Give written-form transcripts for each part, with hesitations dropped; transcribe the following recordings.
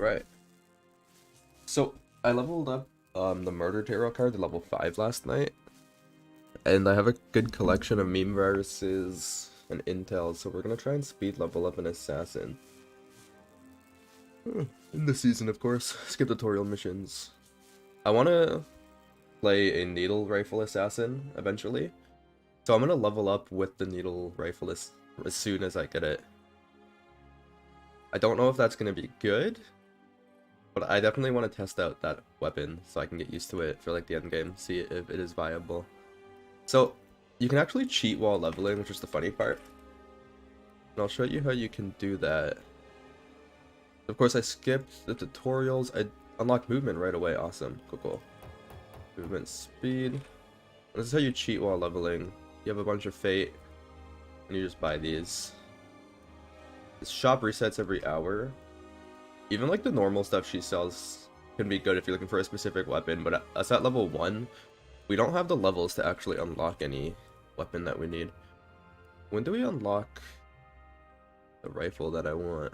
Alright. So, I leveled up the Murder Tarot card to level 5 last night. And I have a good collection of meme viruses and intel, so we're gonna try and speed level up an assassin. In the season, of course. Skip tutorial missions. I wanna play a needle rifle assassin eventually. So I'm gonna level up with the needle rifle as soon as I get it. I don't know if that's gonna be good, but I definitely want to test out that weapon so I can get used to it for like the end game, see if it is viable. So you can actually cheat while leveling, which is the funny part. And I'll show you how you can do that. Of course, I skipped the tutorials. I unlocked movement right away. Awesome. Cool. Movement speed. This is how you cheat while leveling. You have a bunch of fate, and you just buy these. This shop resets every hour. Even like the normal stuff she sells can be good if you're looking for a specific weapon, but us at level 1, we don't have the levels to actually unlock any weapon that we need. When do we unlock the rifle that I want?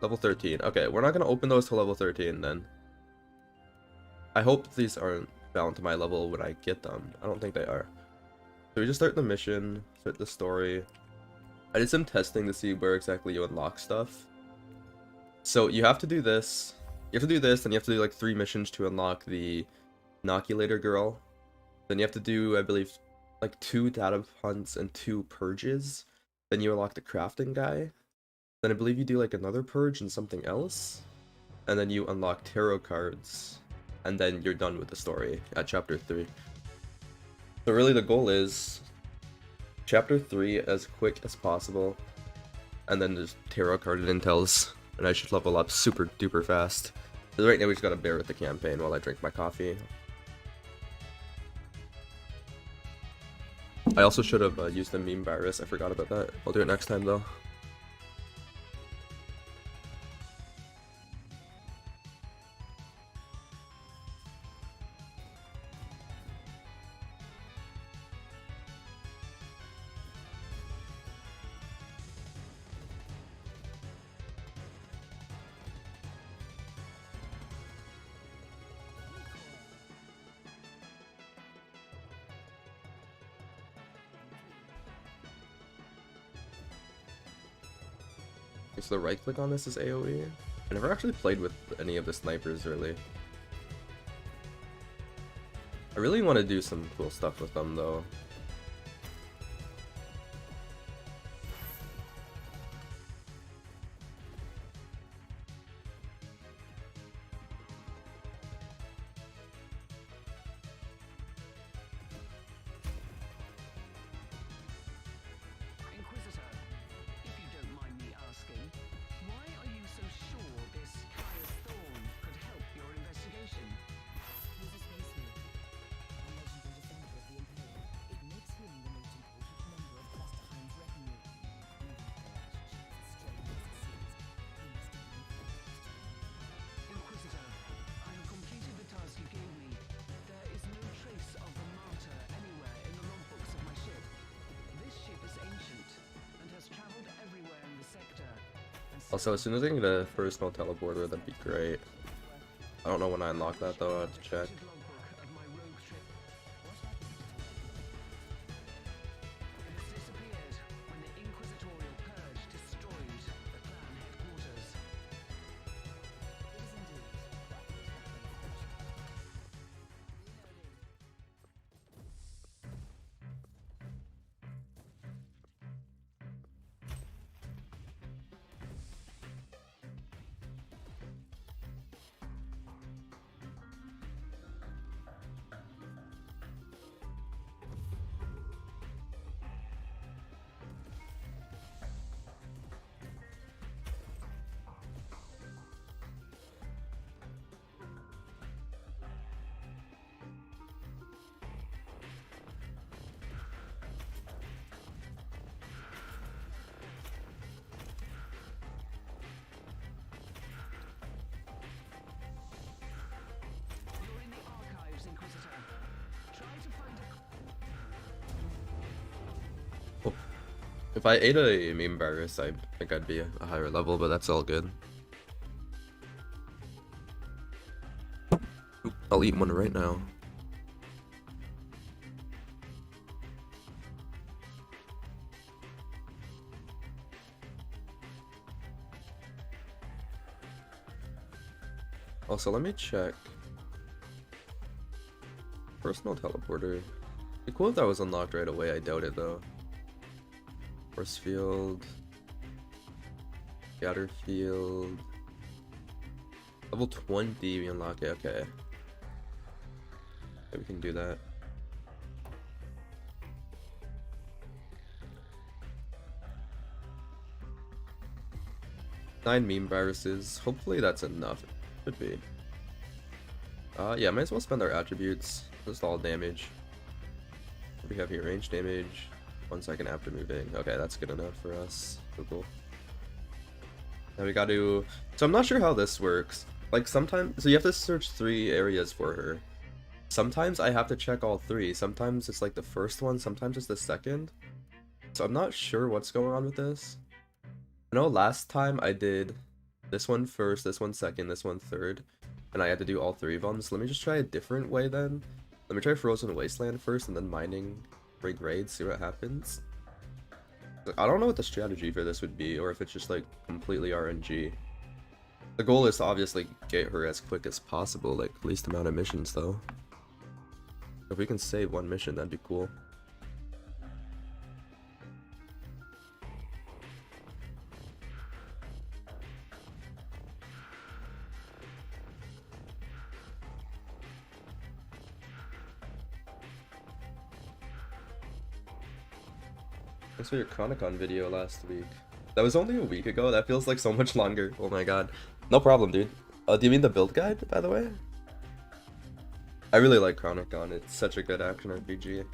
Level 13. Okay, we're not going to open those till level 13 then. I hope these aren't bound to my level when I get them. I don't think they are. So we just start the mission, start the story. I did some testing to see where exactly you unlock stuff. So you have to do this. You have to do this, and you have to do like 3 missions to unlock the inoculator girl. Then you have to do, I believe, like 2 data hunts and 2 purges. Then you unlock the crafting guy. Then I believe you do like another purge and something else. And then you unlock tarot cards. And then you're done with the story at chapter 3. So really the goal is chapter 3 as quick as possible. And then there's tarot card and intels. And I should level up super duper fast. But right now we just gotta bear with the campaign while I drink my coffee. I also should have used the meme virus. I forgot about that. I'll do it next time though. So the right click on this is AoE. I never actually played with any of the snipers really. I really want to do some cool stuff with them though. Also, as soon as I can get a personal teleporter, that'd be great. I don't know when I unlock that though, I have to check. If I ate a meme virus, I think I'd be a higher level, but that's all good. I'll eat one right now. Also, let me check. Personal teleporter. It'd be cool if that was unlocked right away. I doubt it though. Force field. Scatter field. Level 20 we unlock it. Okay. We can do that. Nine meme viruses. Hopefully that's enough. It should be. Yeah, might as well spend our attributes. Just all damage. What do we have here? Range damage. 1 second after moving. Okay, that's good enough for us. Cool. Now we got to. So I'm not sure how this works. Like sometimes, so you have to search 3 areas for her. Sometimes I have to check all 3. Sometimes it's like the first one. Sometimes it's the second. So I'm not sure what's going on with this. I know last time I did this one first, this one second, this one third, and I had to do all 3 of them. So let me just try a different way then. Let me try Frozen Wasteland first, and then mining rig raids. See what happens. I don't know what the strategy for this would be, or if it's just like completely RNG. The goal is to obviously get her as quick as possible, like least amount of missions though. If we can save 1 mission, that'd be cool. Thanks for your Chronicon video last week. That was only a week ago. That feels like so much longer. Oh my god. No problem, dude. Do you mean the build guide, by the way? I really like Chronicon. It's such a good action RPG.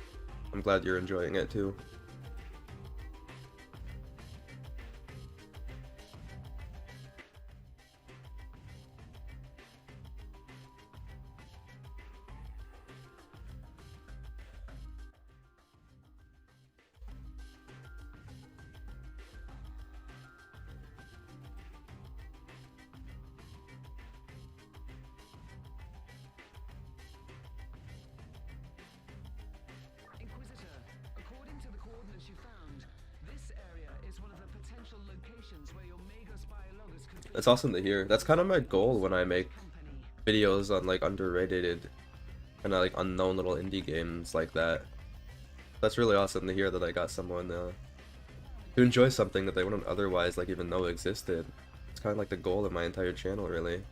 I'm glad you're enjoying it too. It's awesome to hear. That's kind of my goal when I make videos on like underrated and like unknown little indie games like that. That's really awesome to hear that I got someone to enjoy something that they wouldn't otherwise like even know existed. It's kind of like the goal of my entire channel, really.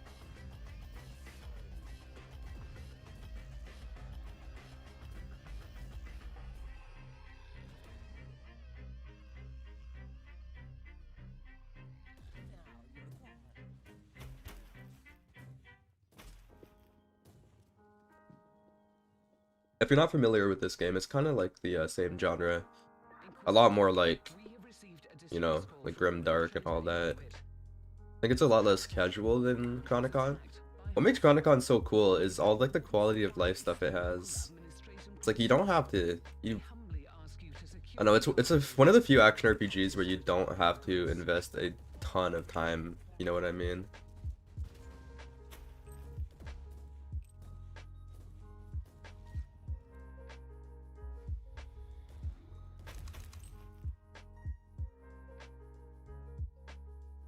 If you're not familiar with this game, it's kind of like the same genre. A lot more like, you know, like grim dark and all that. I think it's a lot less casual than Chronicon. What makes Chronicon so cool is all like the quality of life stuff it has. It's like you don't have to. I know it's one of the few action RPGs where you don't have to invest a ton of time. You know what I mean?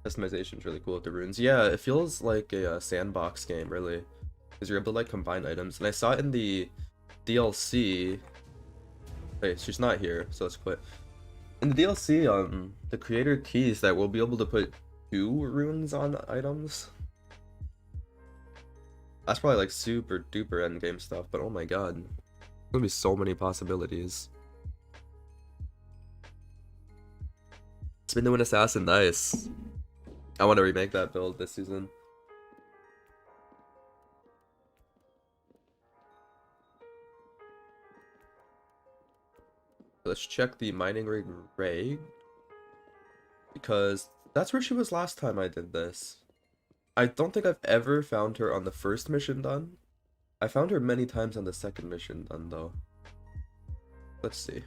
Customization is really cool with the runes. Yeah, it feels like a sandbox game, really, because you're able to like combine items. And I saw it in the DLC. Hey, she's not here, so let's quit. In the DLC, the creator keys that we'll be able to put 2 runes on items. That's probably like super duper endgame stuff, but oh my god, there's gonna be so many possibilities. Spin to an assassin, nice. I want to remake that build this season. Let's check the mining rig raid, because that's where she was last time I did this. I don't think I've ever found her on the first mission done. I found her many times on the second mission done though. Let's see.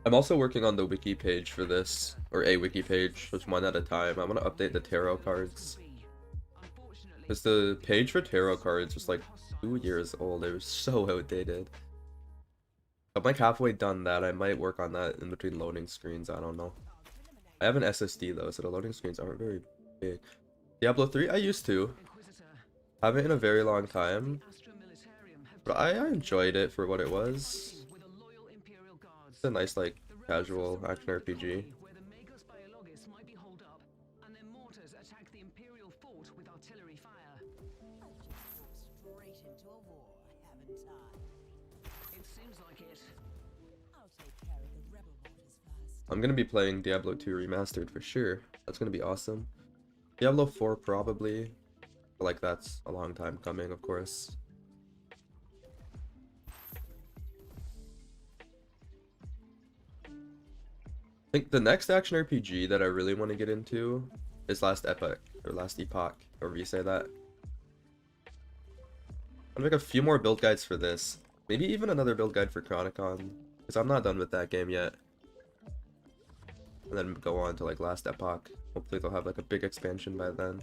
I'm also working on the wiki page for this, or a wiki page, just one at a time. I want to update the tarot cards. Because the page for tarot cards was like 2 years old. It was so outdated. I'm like halfway done that. I might work on that in between loading screens. I don't know. I have an SSD though, so the loading screens aren't very big. Diablo 3, I used to. Haven't in a very long time. But I enjoyed it for what it was. It's a nice, like, casual action RPG. I'm gonna be playing Diablo 2 Remastered for sure. That's gonna be awesome. Diablo 4 probably. But, like, that's a long time coming, of course. I think the next action RPG that I really want to get into is Last Epoch, or Last Epoch, however you say that. I'm gonna make a few more build guides for this. Maybe even another build guide for Chronicon, because I'm not done with that game yet. And then go on to like Last Epoch. Hopefully they'll have like a big expansion by then.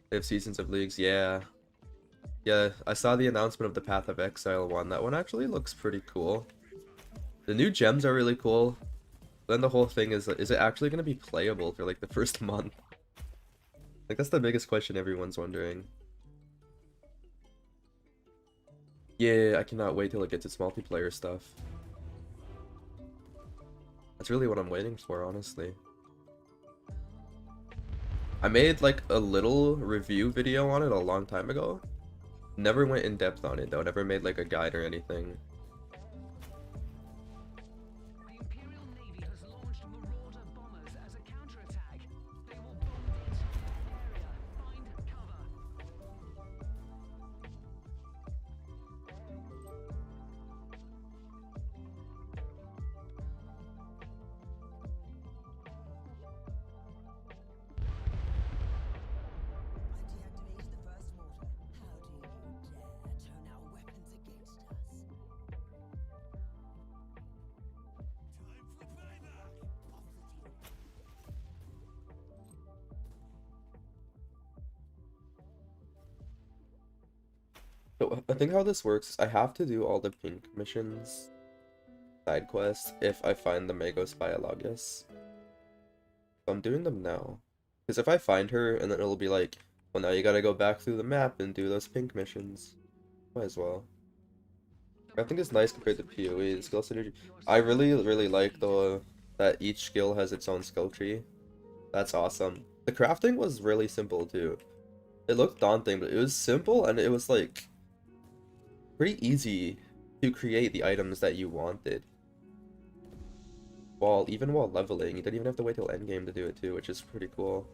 They have Seasons of Leagues, yeah. Yeah, I saw the announcement of the Path of Exile one. That one actually looks pretty cool. The new gems are really cool. Then the whole thing is it actually going to be playable for like the first month? Like that's the biggest question everyone's wondering. Yeah, I cannot wait till it gets its multiplayer stuff. That's really what I'm waiting for, honestly. I made like a little review video on it a long time ago. Never went in depth on it though, never made like a guide or anything. The Imperial Navy has launched Marauder bombers as a counterattack. They will bomb the entire area. Find cover. So I think how this works is I have to do all the pink missions, side quests, if I find the Magos Biologus. So I'm doing them now. Because if I find her, and then it'll be like, well now you gotta go back through the map and do those pink missions. Might as well. I think it's nice compared to PoE, the skill synergy. I really like the that each skill has its own skill tree. That's awesome. The crafting was really simple too. It looked daunting, but it was simple and it was like pretty easy to create the items that you wanted. Even while leveling, you didn't even have to wait till endgame to do it too, which is pretty cool.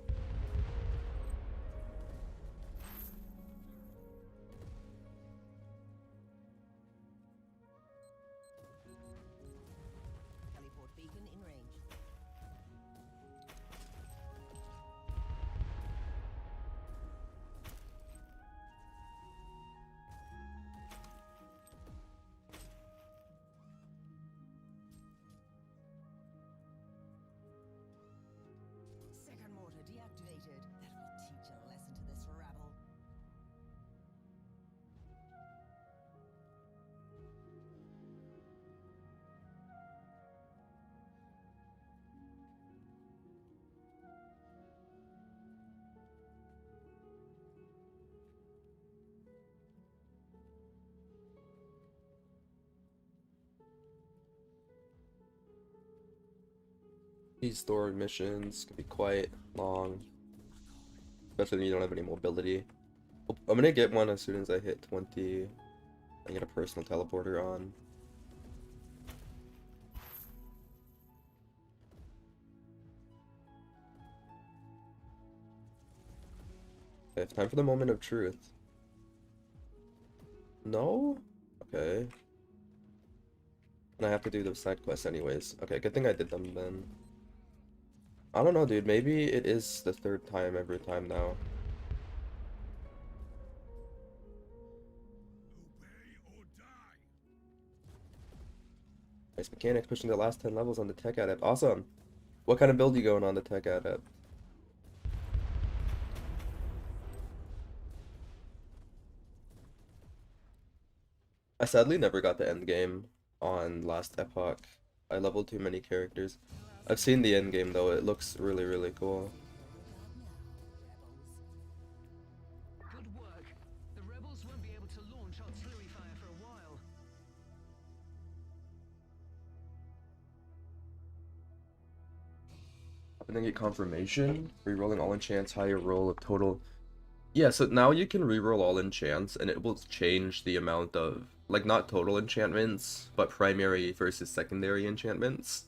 Second mortar deactivated. That will teach a lesson to this rabble. These story missions can be quite long, especially when you don't have any mobility. I'm gonna get one as soon as I hit 20. I get a personal teleporter on. Okay, it's time for the moment of truth. No? Okay. And I have to do those side quests anyways. Okay, good thing I did them then. I don't know, dude. Maybe it is the third time every time now. Nice mechanics, pushing the last 10 levels on the tech-adept. Awesome. What kind of build you going on the tech-adept? I sadly never got the end game on last epoch. I leveled too many characters. I've seen the end game though, it looks really, really cool. Good work. The rebels won't be able to launch artillery fire for a while. And then get confirmation. Rerolling all enchants, higher roll of total. Yeah, so now you can reroll all enchants and it will change the amount of, like, not total enchantments, but primary versus secondary enchantments.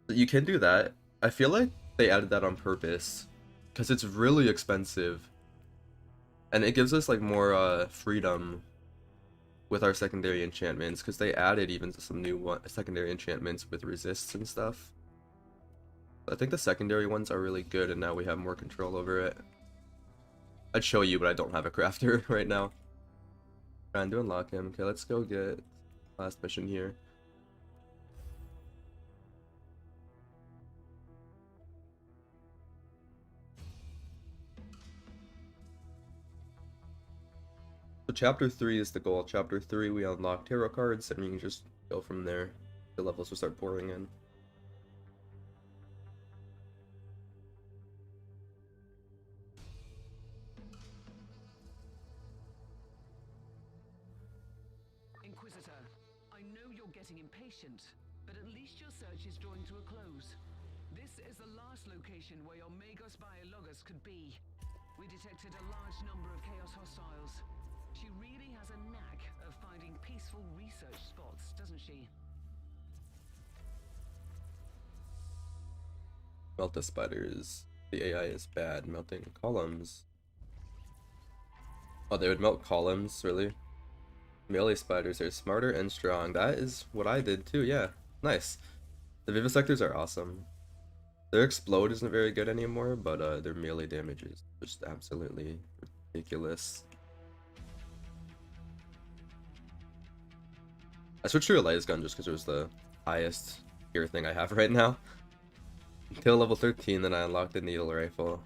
You can do that. I feel like they added that on purpose because it's really expensive. And it gives us like more freedom with our secondary enchantments because they added even some new secondary enchantments with resists and stuff. I think the secondary ones are really good and now we have more control over it. I'd show you, but I don't have a crafter right now. Trying to unlock him. Okay, let's go get last mission here. So chapter 3 is the goal. Chapter 3 we unlock tarot cards and we can just go from there. The levels will start pouring in. Inquisitor, I know you're getting impatient, but at least your search is drawing to a close. This is the last location where your Magos Biologus could be. We detected a large number of Chaos hostiles. She really has a knack of finding peaceful research spots, doesn't she? Melt the spiders. The AI is bad. Melting columns. Oh, they would melt columns, really? Melee spiders are smarter and strong. That is what I did too, yeah. Nice. The vivisectors are awesome. Their explode isn't very good anymore, but their melee damage is just absolutely ridiculous. I switched to a laser gun just because it was the highest tier thing I have right now. Until level 13, then I unlocked the needle rifle.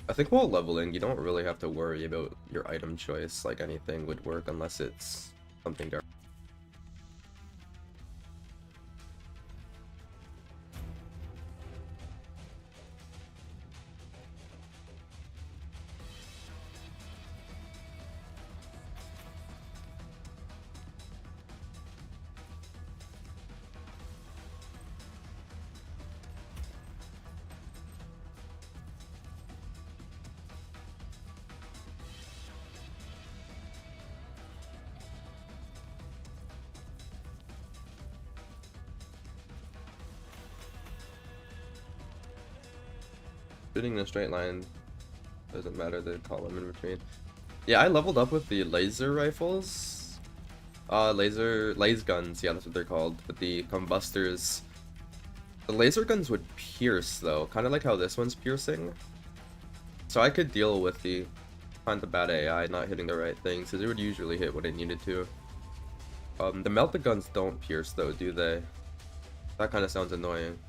I think while leveling, you don't really have to worry about your item choice, like anything would work unless it's something dark. Shooting in a straight line doesn't matter the column in between. Yeah, I leveled up with the laser rifles. Laser guns, yeah, that's what they're called. But the combustors. The laser guns would pierce though, kind of like how this one's piercing. So I could deal with the kind of bad AI not hitting the right things, because it would usually hit what it needed to. The melted guns don't pierce though, do they? That kind of sounds annoying.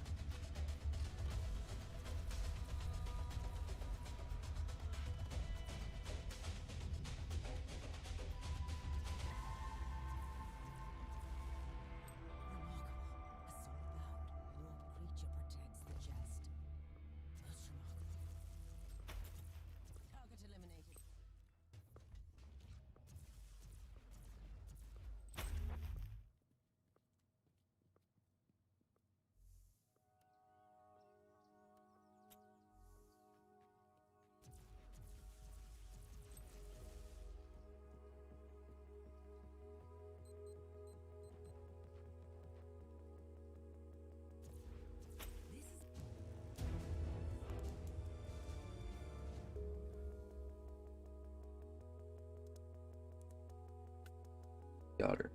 Got her.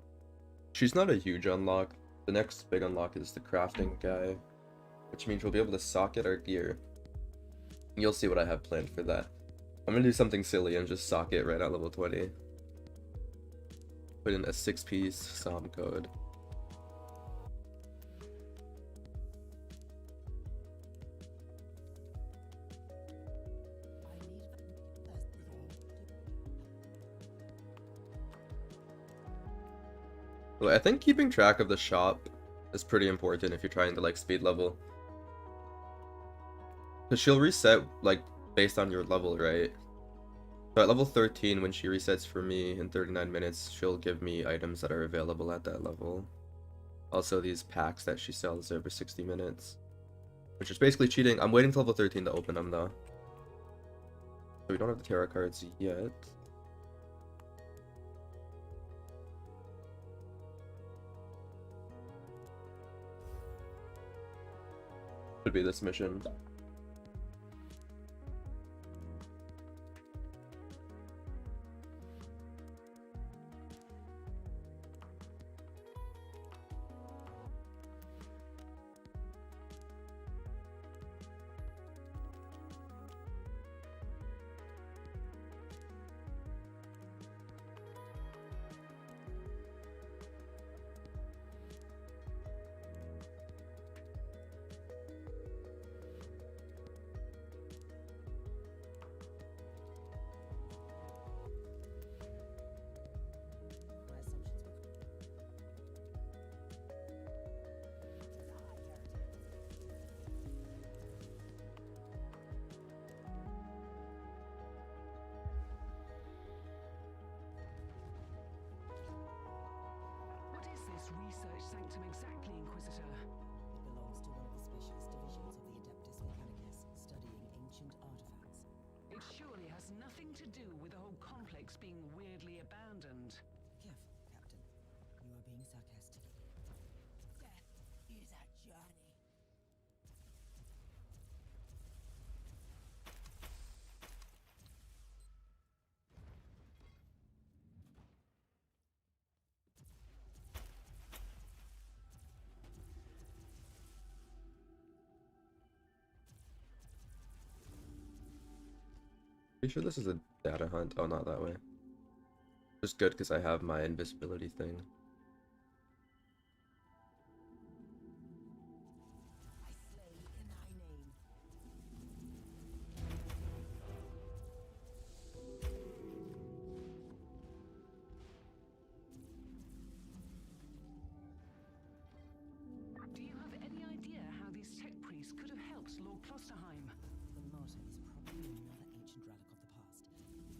She's not a huge unlock. The next big unlock is the crafting guy, which means we'll be able to socket our gear. You'll see what I have planned for that. I'm gonna do something silly and just socket right at level 20. Put in a 6-piece SOM code. Well, I think keeping track of the shop is pretty important if you're trying to like speed level. Because she'll reset like based on your level, right? So at level 13, when she resets for me in 39 minutes, she'll give me items that are available at that level. Also these packs that she sells every 60 minutes. Which is basically cheating. I'm waiting till level 13 to open them though. So we don't have the tarot cards yet. Could be this mission. What is this research sanctum exactly, Inquisitor? It belongs to one of the specialist divisions of the Adeptus Mechanicus, studying ancient artifacts. It surely has nothing to do with the whole complex being weirdly abandoned. Careful, Captain. You are being sarcastic. Death is a journey. Pretty sure this is a data hunt. Oh, not that way. Just good because I have my invisibility thing. I slay in thy name. Do you have any idea how these tech priests could have helped Lord Klosterheim? The martyr is probably another ancient relic of the past.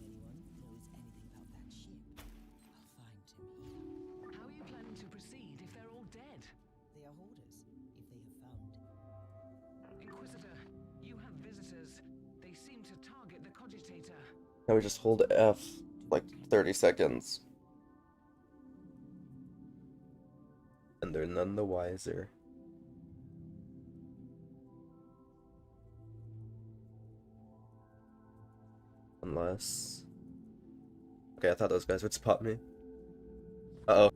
If anyone knows anything about that ship, I'll find him here. How are you planning to proceed if they're all dead? They are hoarders, if they have found. Inquisitor, you have visitors. They seem to target the cogitator. Now we just hold F like 30 seconds. And they're none the wiser. Unless... Okay, I thought those guys would spot me. Uh-oh.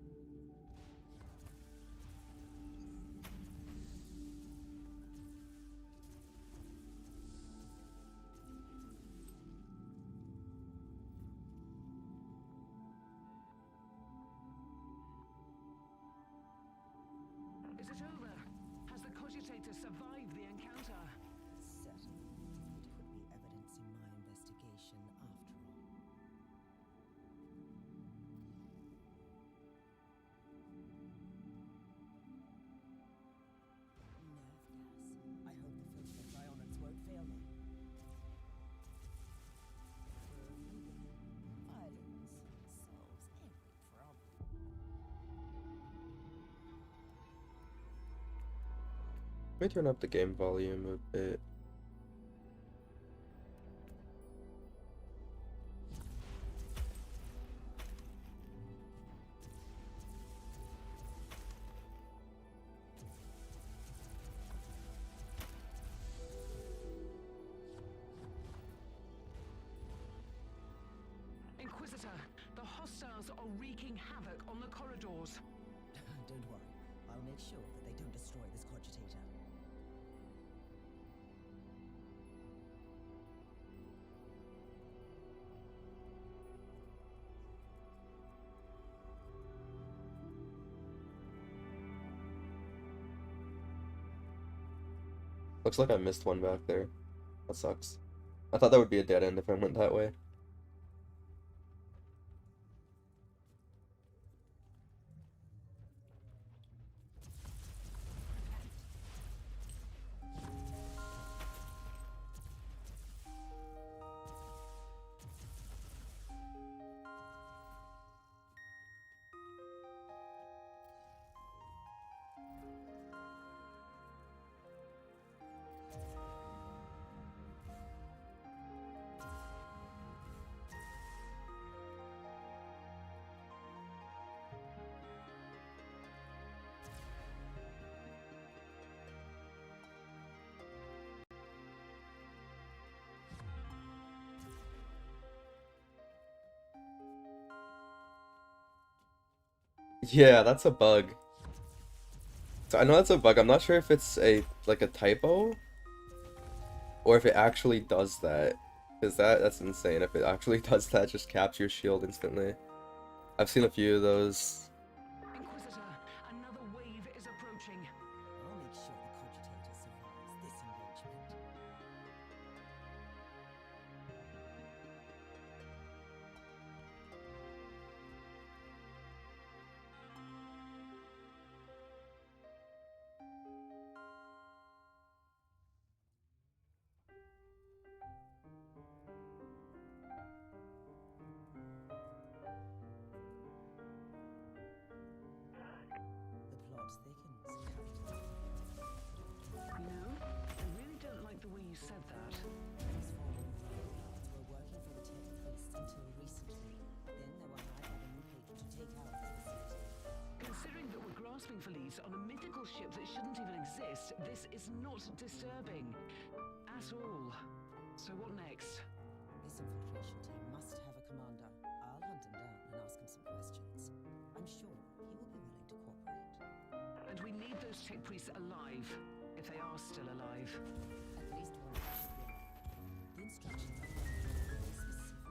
Is it over? Has the cogitator survived the encounter? Certainly. It could be evidence in my investigation after all. Nerve gas. I hope the filter cryonics won't fail me. Violence solves every problem. Let me turn up the game volume a bit. Inquisitor, the hostiles are wreaking havoc on the corridors. Don't worry. I'll make sure that they don't destroy this cogitator. Looks like I missed one back there. That sucks. I thought that would be a dead end if I went that way. Yeah, that's a bug. So I know that's a bug. I'm not sure if it's a like a typo or if it actually does that. Because that's insane. If it actually does that, just caps your shield instantly. I've seen a few of those. Inquisitor, another wave is approaching. I'll make sure the cogitator survives this engagement. The plot thickens, Captain. No, I really don't like the way you said that. These fallen Valkyries were working for the tech priests until recently. Then they were hired by the new patron to take out the facility. Considering that we're grasping for leads on a mythical ship that shouldn't even exist, this is not disturbing. At all. So what next? This infiltration team must have a commander. I'll hunt him down and ask him some questions. I'm sure he will be willing to cooperate. And we need those tech priests alive, if they are still alive. At least one of them should be alive. The instructions are very specific.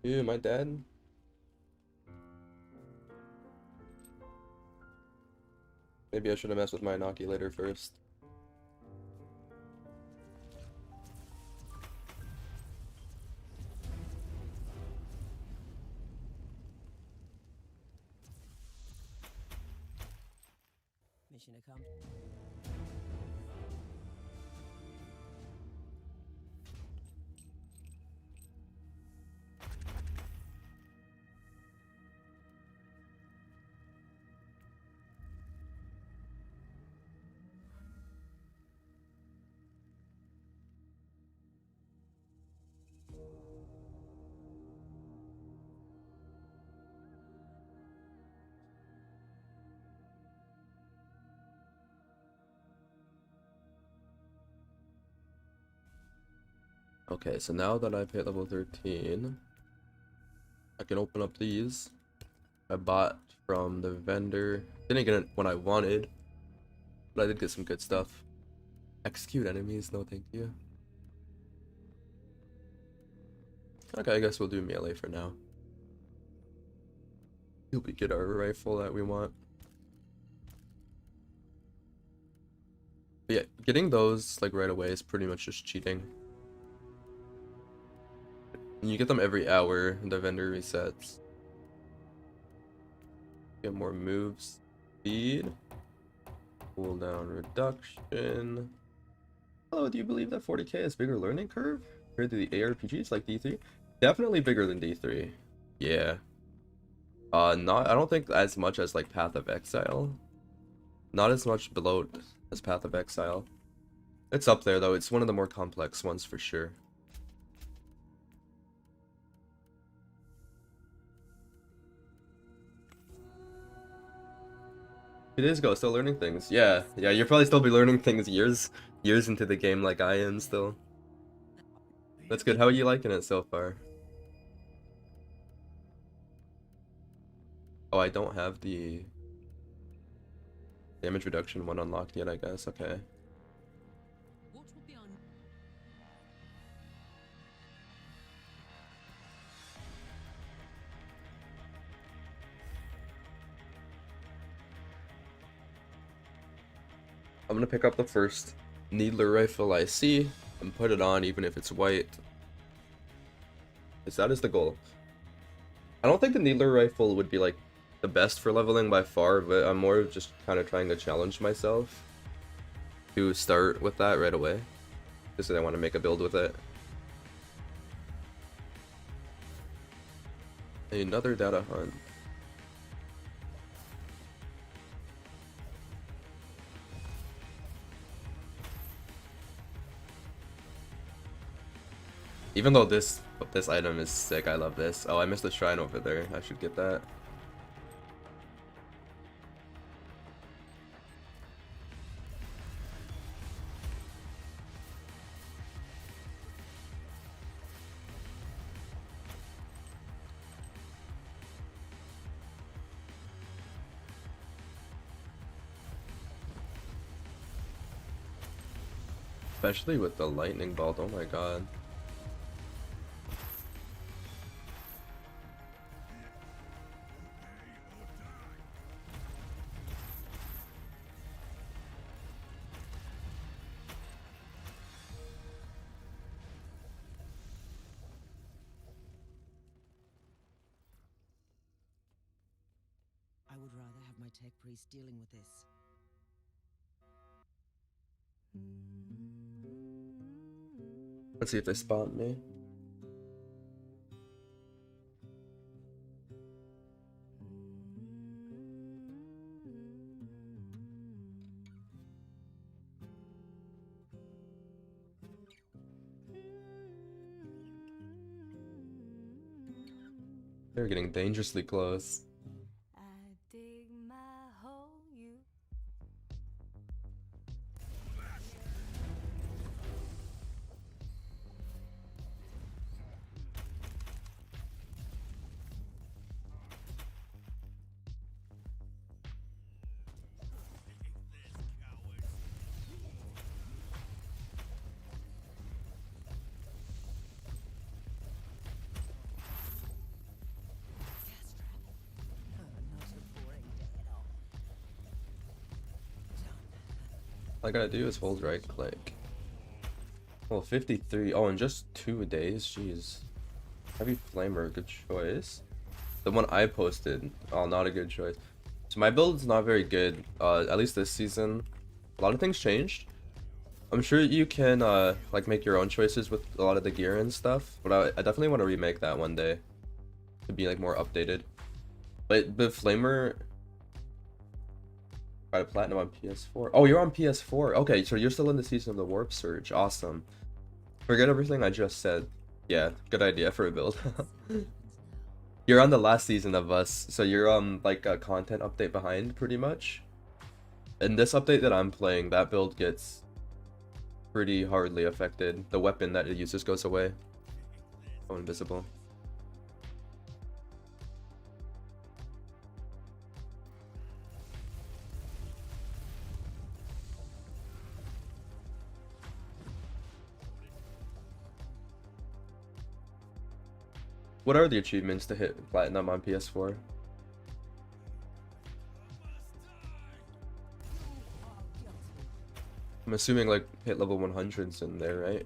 Ew, my dad. Maybe I should have messed with my inoculator first. Mission accomplished. Okay, so now that I've hit level 13, I can open up these. I bought from the vendor. Didn't get it when I wanted, but I did get some good stuff. Execute enemies, no thank you. Okay, I guess we'll do melee for now. Till we get our rifle that we want. But yeah, getting those like right away is pretty much just cheating. And you get them every hour, and the vendor resets. Get more moves, speed. Cooldown reduction. Hello, do you believe that 40k is bigger learning curve compared to the ARPGs like D3? Definitely bigger than D3. Yeah. Not, I don't think as much as like Path of Exile. Not as much below as Path of Exile. It's up there though, it's one of the more complex ones for sure. It is go, still learning things. Yeah, you'll probably still be learning things years into the game like I am still. That's good. How are you liking it so far? Oh, I don't have the damage reduction one unlocked yet, I guess. Okay. What will be on? I'm gonna pick up the first needler rifle I see and put it on even if it's white. Because that is the goal. I don't think the needler rifle would be like the best for leveling by far, but I'm more just kind of trying to challenge myself to start with that right away. Just because I want to make a build with it. Another data hunt. Even though this item is sick, I love this. Oh, I missed the shrine over there. I should get that. Especially with the lightning bolt, oh my god. I would rather have my tech priest dealing with this. Let's see if they spot me. They're getting dangerously close. I dig my hole, you. All I gotta do is hold right click. Well, 53. Oh, in just 2 days? Jeez. Heavy Flamer, good choice. The one I posted, oh, not a good choice. So my build's not very good, at least this season. A lot of things changed. I'm sure you can, like, make your own choices with a lot of the gear and stuff, but I definitely want to remake that one day to be, like, more updated. But the Flamer... Got a platinum on PS4. Oh, you're on PS4. Okay, so you're still in the season of the Warp Surge. Awesome. Forget everything I just said. Yeah, good idea for a build. You're on the last season of us, so you're like a content update behind pretty much. In this update that I'm playing, that build gets pretty hardly affected. The weapon that it uses goes away. Oh, invisible. What are the achievements to hit platinum on PS4? I'm assuming like hit level 100's in there, right?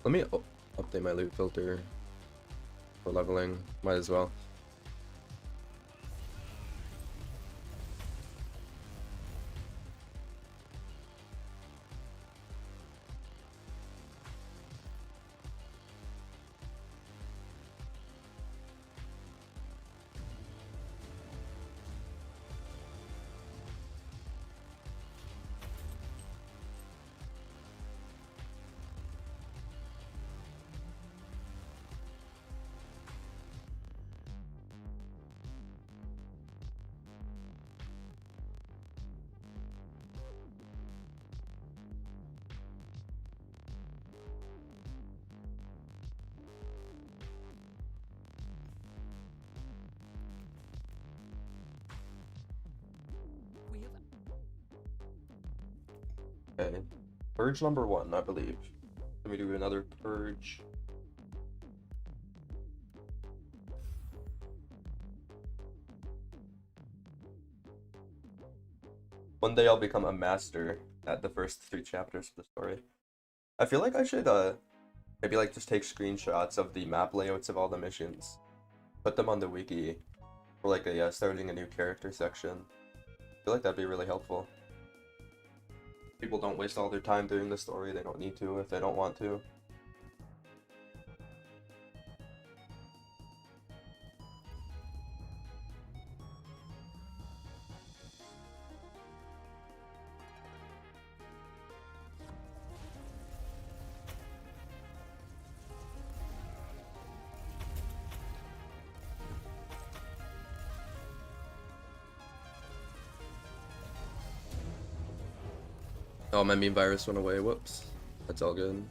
Let me update my loot filter for leveling. Might as well. We have Okay. Purge number 1, I believe. Let me do another purge. One day I'll become a master at the first 3 chapters of the story. I feel like I should maybe like just take screenshots of the map layouts of all the missions, put them on the wiki for like a starting a new character section. I feel like that'd be really helpful. People don't waste all their time doing the story, they don't need to if they don't want to. Oh, my meme virus went away, whoops. That's all good.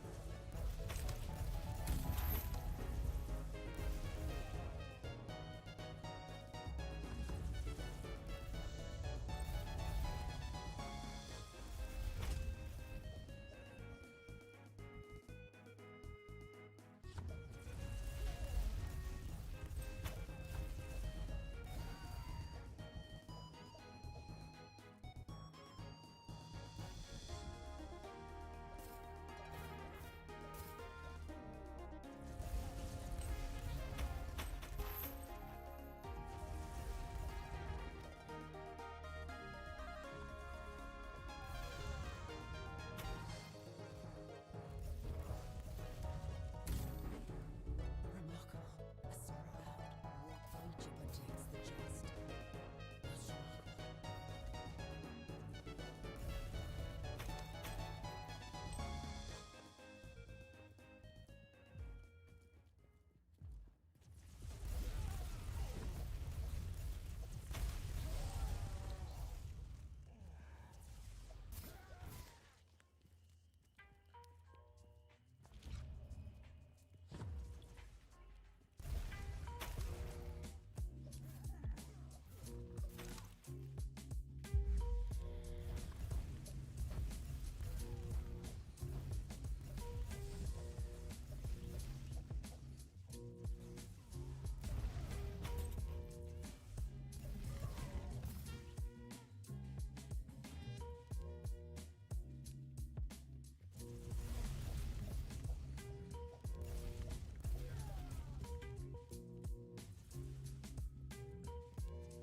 remarkable. A starmap. What feature protects the chest? That's remarkable.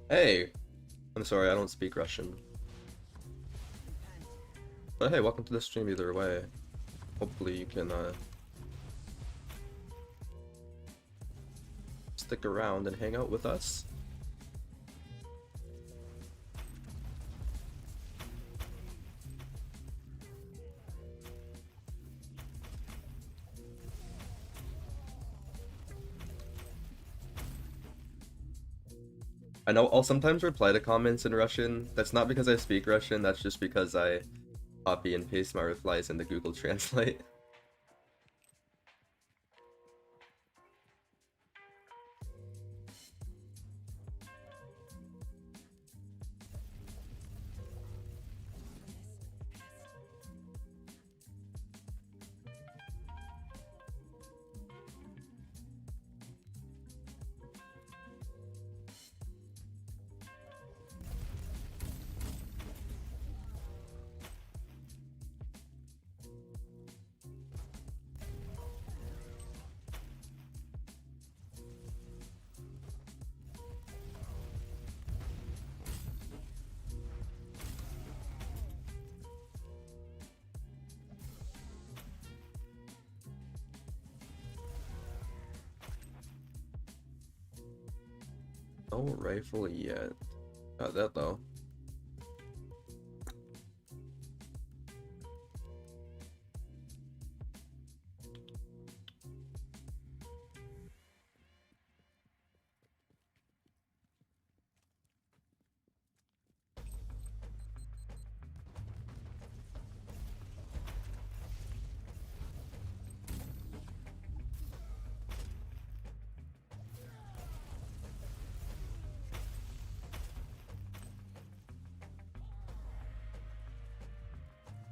Hey! I'm sorry, I don't speak Russian. But hey, welcome to the stream either way. Hopefully you can stick around and hang out with us. I know I'll sometimes reply to comments in Russian. That's not because I speak Russian, that's just because I copy and paste my replies into Google Translate. No rifle yet. Got that though.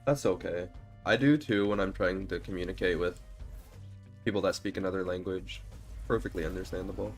That's okay. I do too when I'm trying to communicate with people that speak another language. Perfectly understandable.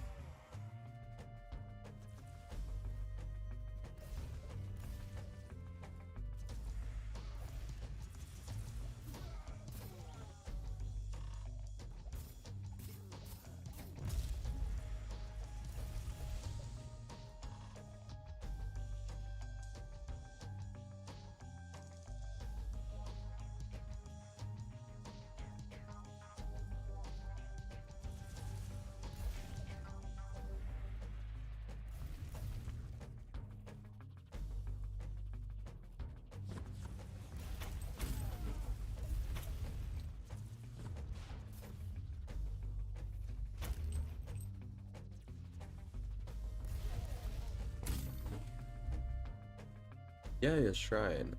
Yeah, yeah, shrine.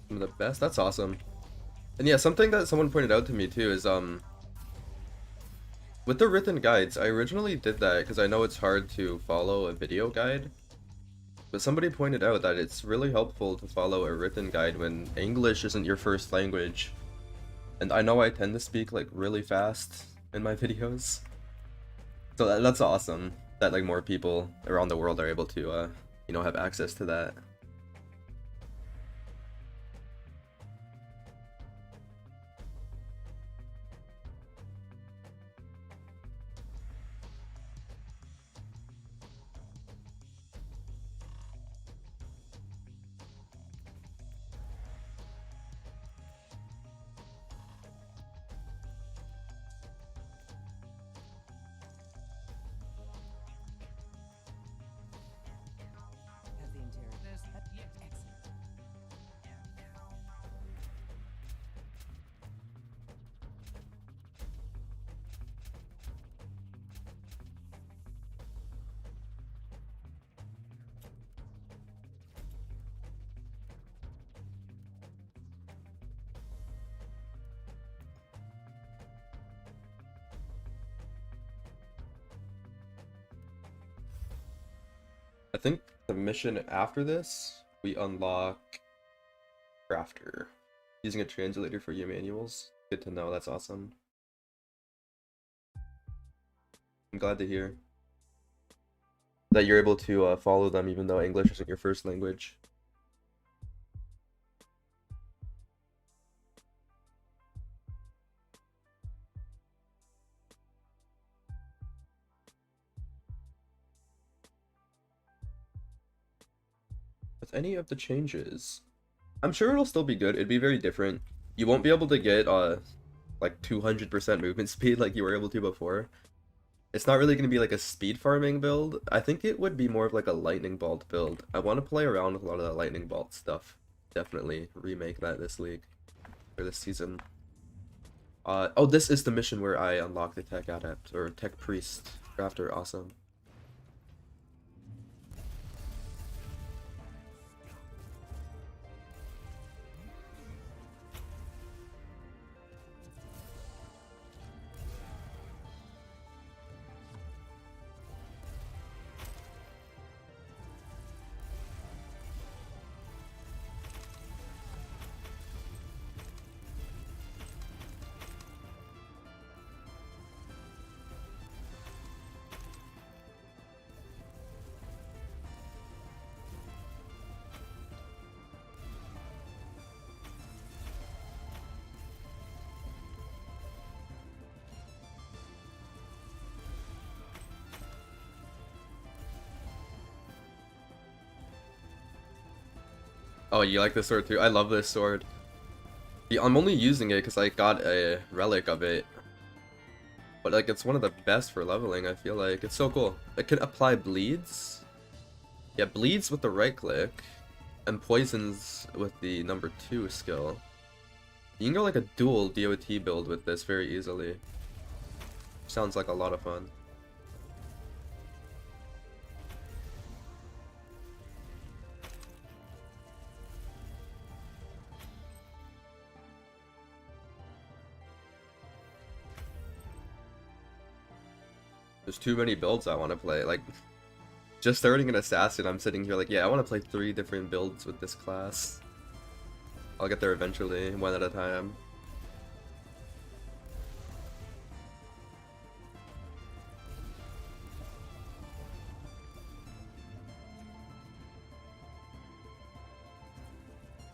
Some of the best. That's awesome. And yeah, something that someone pointed out to me too is with the written guides, I originally did that because I know it's hard to follow a video guide. But somebody pointed out that it's really helpful to follow a written guide when English isn't your first language. And I know I tend to speak like really fast in my videos. So that's awesome that like more people around the world are able to you know, have access to that. Have the interior. Excellent. I think the mission after this, we unlock Crafter. Using a translator for your manuals. Good to know, that's awesome. I'm glad to hear that you're able to follow them even though English isn't your first language. With any of the changes, I'm sure it'll still be good. It'd be very different. You won't be able to get like 200% movement speed like you were able to before. It's not really going to be like a speed farming build. I think it would be more of like a lightning bolt build. I want to play around with a lot of that lightning bolt stuff. Definitely remake that this league or this season. Oh, this is the mission where I unlock the tech-adept or tech priest crafter. Awesome. Oh, you like this sword too? I love this sword. Yeah, I'm only using it because I got a relic of it. But like, it's one of the best for leveling, I feel like. It's so cool. It can apply bleeds. Yeah, bleeds with the right click. And poisons with the number 2 skill. You can go like a dual DOT build with this very easily. Sounds like a lot of fun. There's too many builds I want to play. Like, just starting an assassin, I'm sitting here like, yeah, I want to play 3 different builds with this class. I'll get there eventually, one at a time.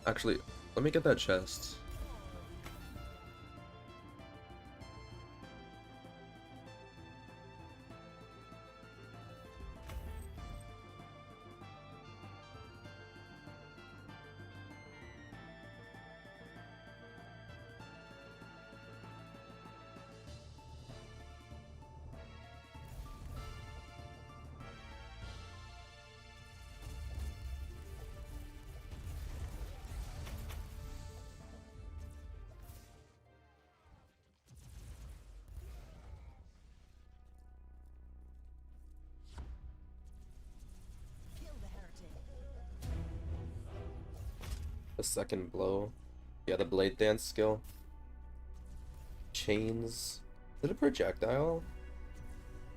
Actually, let me get that chest. The second blow. Yeah, the blade dance skill. Chains. Is it a projectile?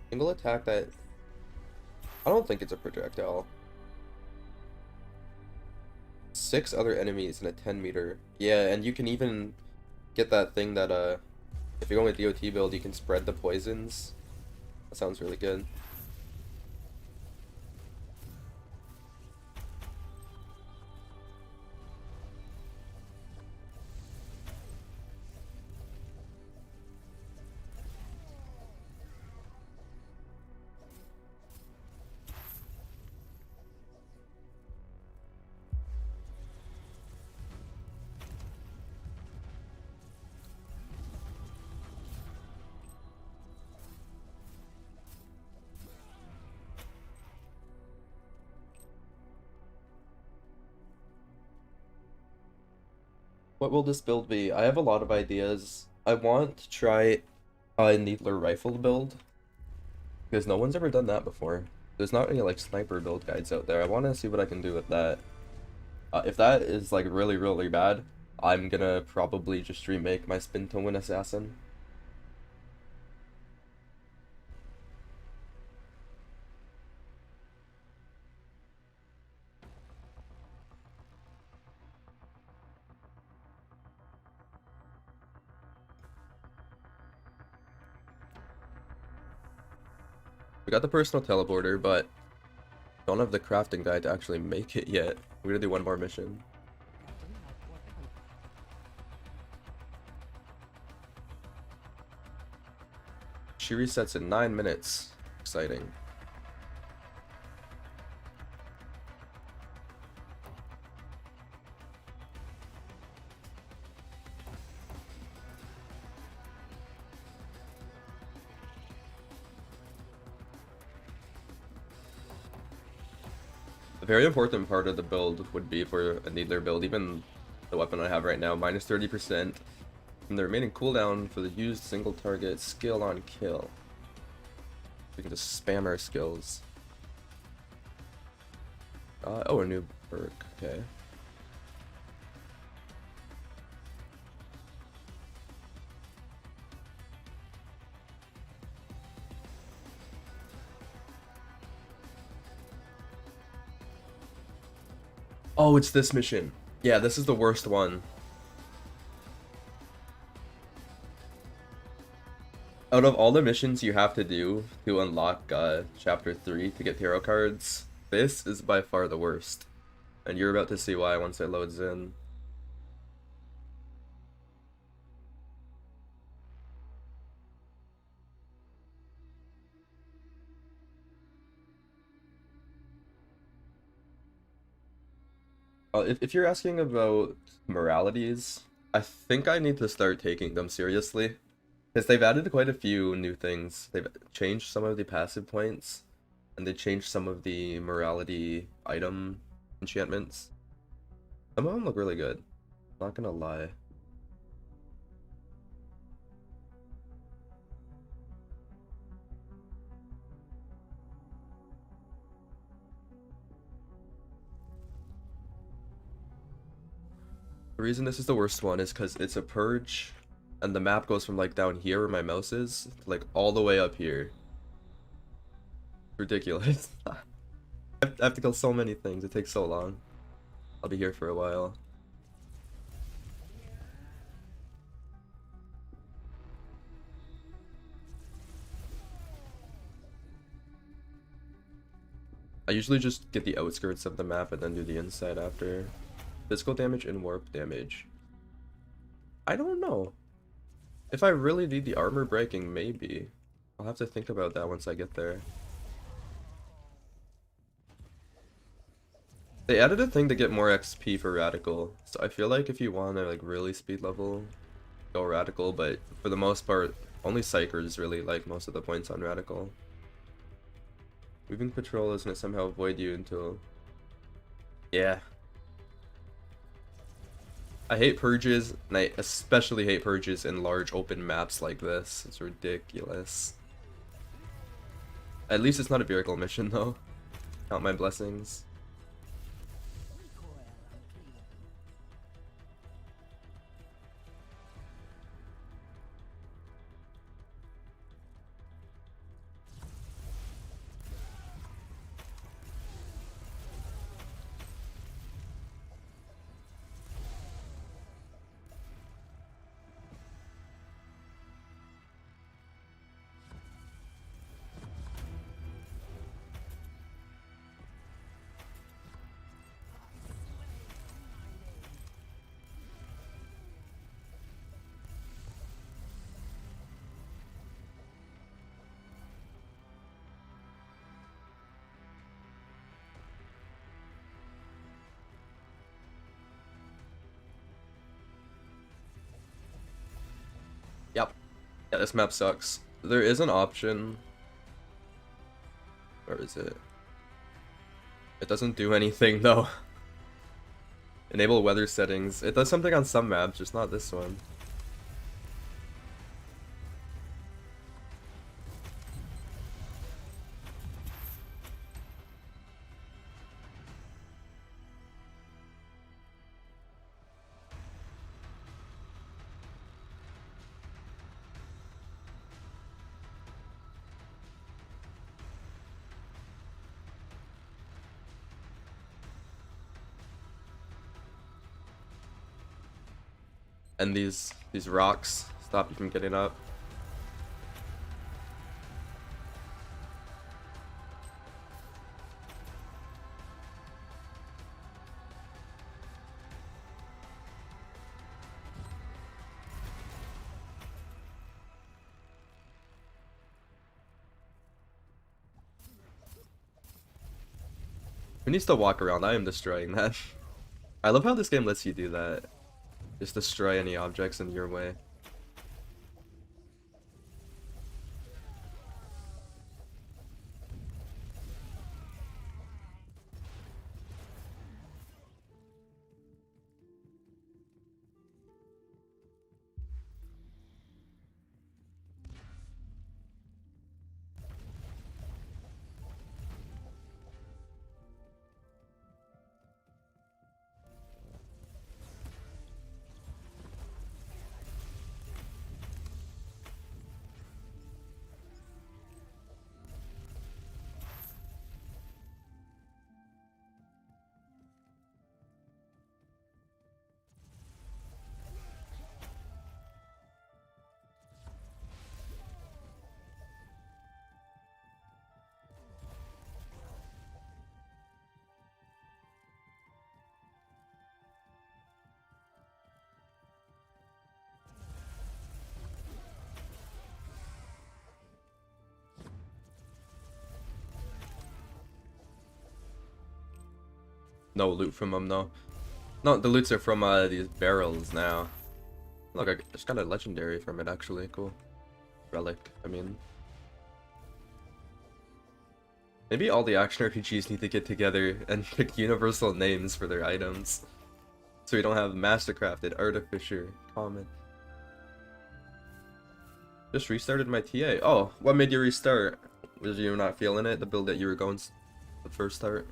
Single attack that... I don't think it's a projectile. 6 other enemies in a 10-meter. Yeah, and you can even get that thing that, if you're going with DOT build, you can spread the poisons. That sounds really good. What will this build be? I have a lot of ideas. I want to try a Needler rifle build, because no one's ever done that before. There's not any like sniper build guides out there. I want to see what I can do with that. If that is like really, really bad, I'm gonna probably just remake my Spin to Win Assassin. We got the personal teleporter, but don't have the crafting guide to actually make it yet. We're gonna do one more mission. She resets in 9 minutes. Exciting. A very important part of the build would be for a Needler build, even the weapon I have right now, minus 30% from the remaining cooldown for the used single target skill on kill. We can just spam our skills. Oh, a new perk, okay. Oh, it's this mission. Yeah, this is the worst one. Out of all the missions you have to do to unlock Chapter 3 to get tarot cards, this is by far the worst. And you're about to see why once it loads in. If you're asking about moralities, I think I need to start taking them seriously. Because they've added quite a few new things. They've changed some of the passive points, and they changed some of the morality item enchantments. Some of them look really good, not gonna lie. The reason this is the worst one is because it's a purge, and the map goes from like down here where my mouse is, to like all the way up here. Ridiculous. I have to kill so many things, it takes so long. I'll be here for a while. I usually just get the outskirts of the map and then do the inside after. Physical damage and warp damage. I don't know. If I really need the armor breaking, maybe. I'll have to think about that once I get there. They added a thing to get more XP for Radical, so I feel like if you want to like really speed level, go Radical, but for the most part, only Psychers really like most of the points on Radical. Moving Patrol is gonna somehow avoid you until... Yeah. I hate purges, and I especially hate purges in large open maps like this. It's ridiculous. At least it's not a vehicle mission though. Count my blessings. Yep. Yeah, this map sucks. There is an option. Where is it? It doesn't do anything though. Enable weather settings. It does something on some maps, just not this one. And these rocks stop you from getting up. Who needs to walk around? I am destroying that. I love how this game lets you do that. Just destroy any objects in your way. No loot from them though. No, the loots are from these barrels now. Look, I just got a legendary from it actually. Cool. Relic, I mean. Maybe all the action RPGs need to get together and pick universal names for their items. So we don't have mastercrafted, artificer, common. Just restarted my TA. Oh, what made you restart? Was you not feeling it? The build that you were going the first start?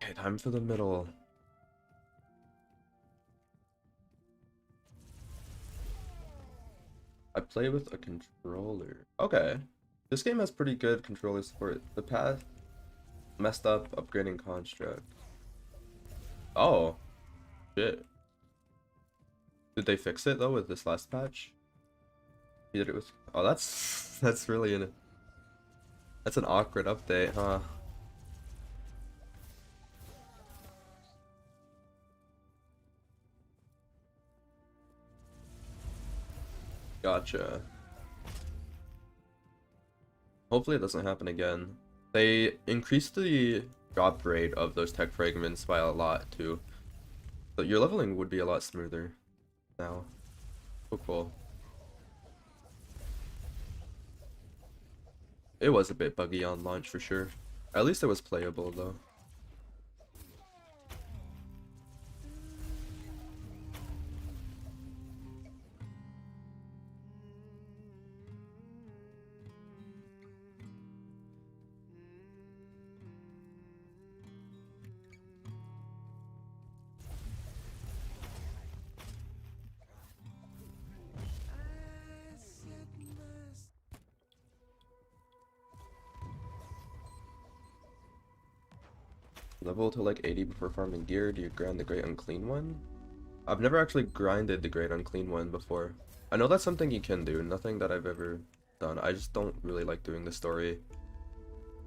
Okay, time for the middle. I play with a controller. Okay. This game has pretty good controller support. The path messed up upgrading construct. Oh. Shit. Did they fix it though with this last patch? He did it with... Oh, that's really that's an awkward update, huh? Gotcha. Hopefully it doesn't happen again. They increased the drop rate of those tech fragments by a lot too. So your leveling would be a lot smoother now. Oh, cool. It was a bit buggy on launch for sure. At least it was playable though. Level to like 80 before farming gear. Do you grind the Great Unclean One? I've never actually grinded the Great Unclean One before. I know that's something you can do, nothing that I've ever done. I just don't really like doing the story.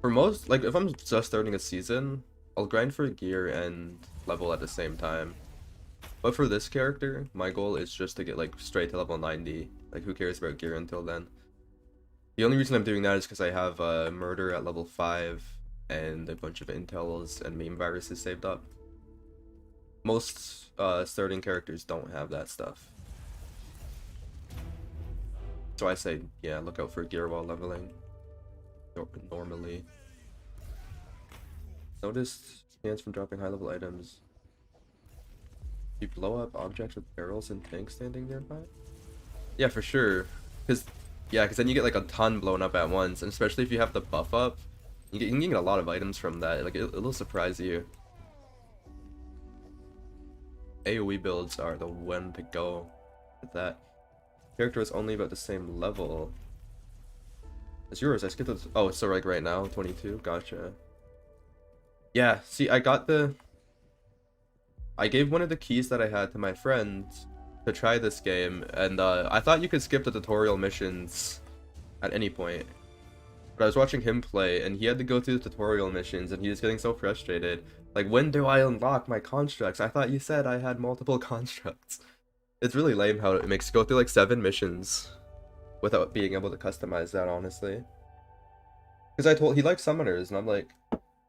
For most, like if I'm just starting a season, I'll grind for gear and level at the same time. But for this character, my goal is just to get like straight to level 90. Like who cares about gear until then? The only reason I'm doing that is because I have murder at level 5 and a bunch of intels and meme viruses saved up. Most starting characters don't have that stuff. So I say, yeah, look out for gear while leveling. Normally. Noticed chance from dropping high level items. You blow up objects with barrels and tanks standing nearby? Yeah, for sure. Cause then you get like a ton blown up at once, and especially if you have the buff up, you can get a lot of items from that. Like it'll surprise you. AoE builds are the one to go with that. Character is only about the same level as yours. I skipped those. Oh, so like right now, 22. Gotcha. Yeah. See, I gave one of the keys that I had to my friend to try this game, and I thought you could skip the tutorial missions at any point. But I was watching him play, and he had to go through the tutorial missions, and he was getting so frustrated. Like, when do I unlock my constructs? I thought you said I had multiple constructs. It's really lame how it makes you go through like 7 missions without being able to customize that, honestly. Because he likes summoners, and I'm like,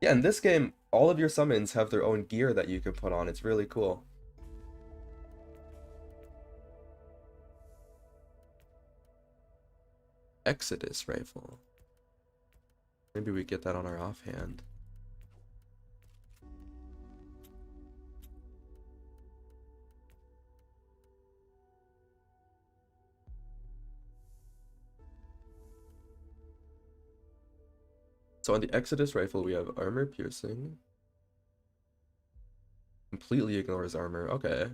yeah, in this game, all of your summons have their own gear that you can put on. It's really cool. Exodus rifle. Maybe we get that on our offhand. So on the Exodus rifle, we have armor piercing. Completely ignores armor. Okay.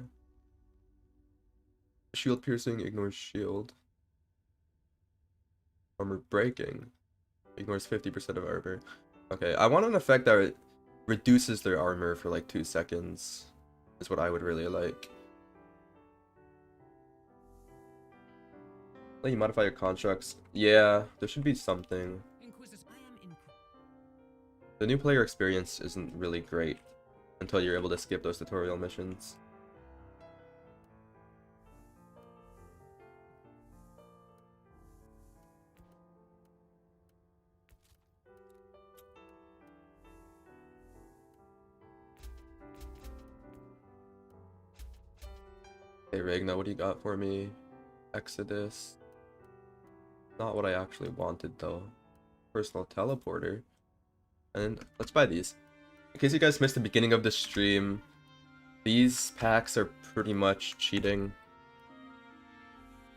Shield piercing ignores shield. Armor breaking ignores 50% of armor. Okay, I want an effect that reduces their armor for like 2 seconds. Is what I would really like. Let you modify your constructs. Yeah, there should be something. The new player experience isn't really great until you're able to skip those tutorial missions. Hey Regna, what do you got for me? Exodus. Not what I actually wanted though. Personal teleporter. And let's buy these. In case you guys missed the beginning of the stream, these packs are pretty much cheating.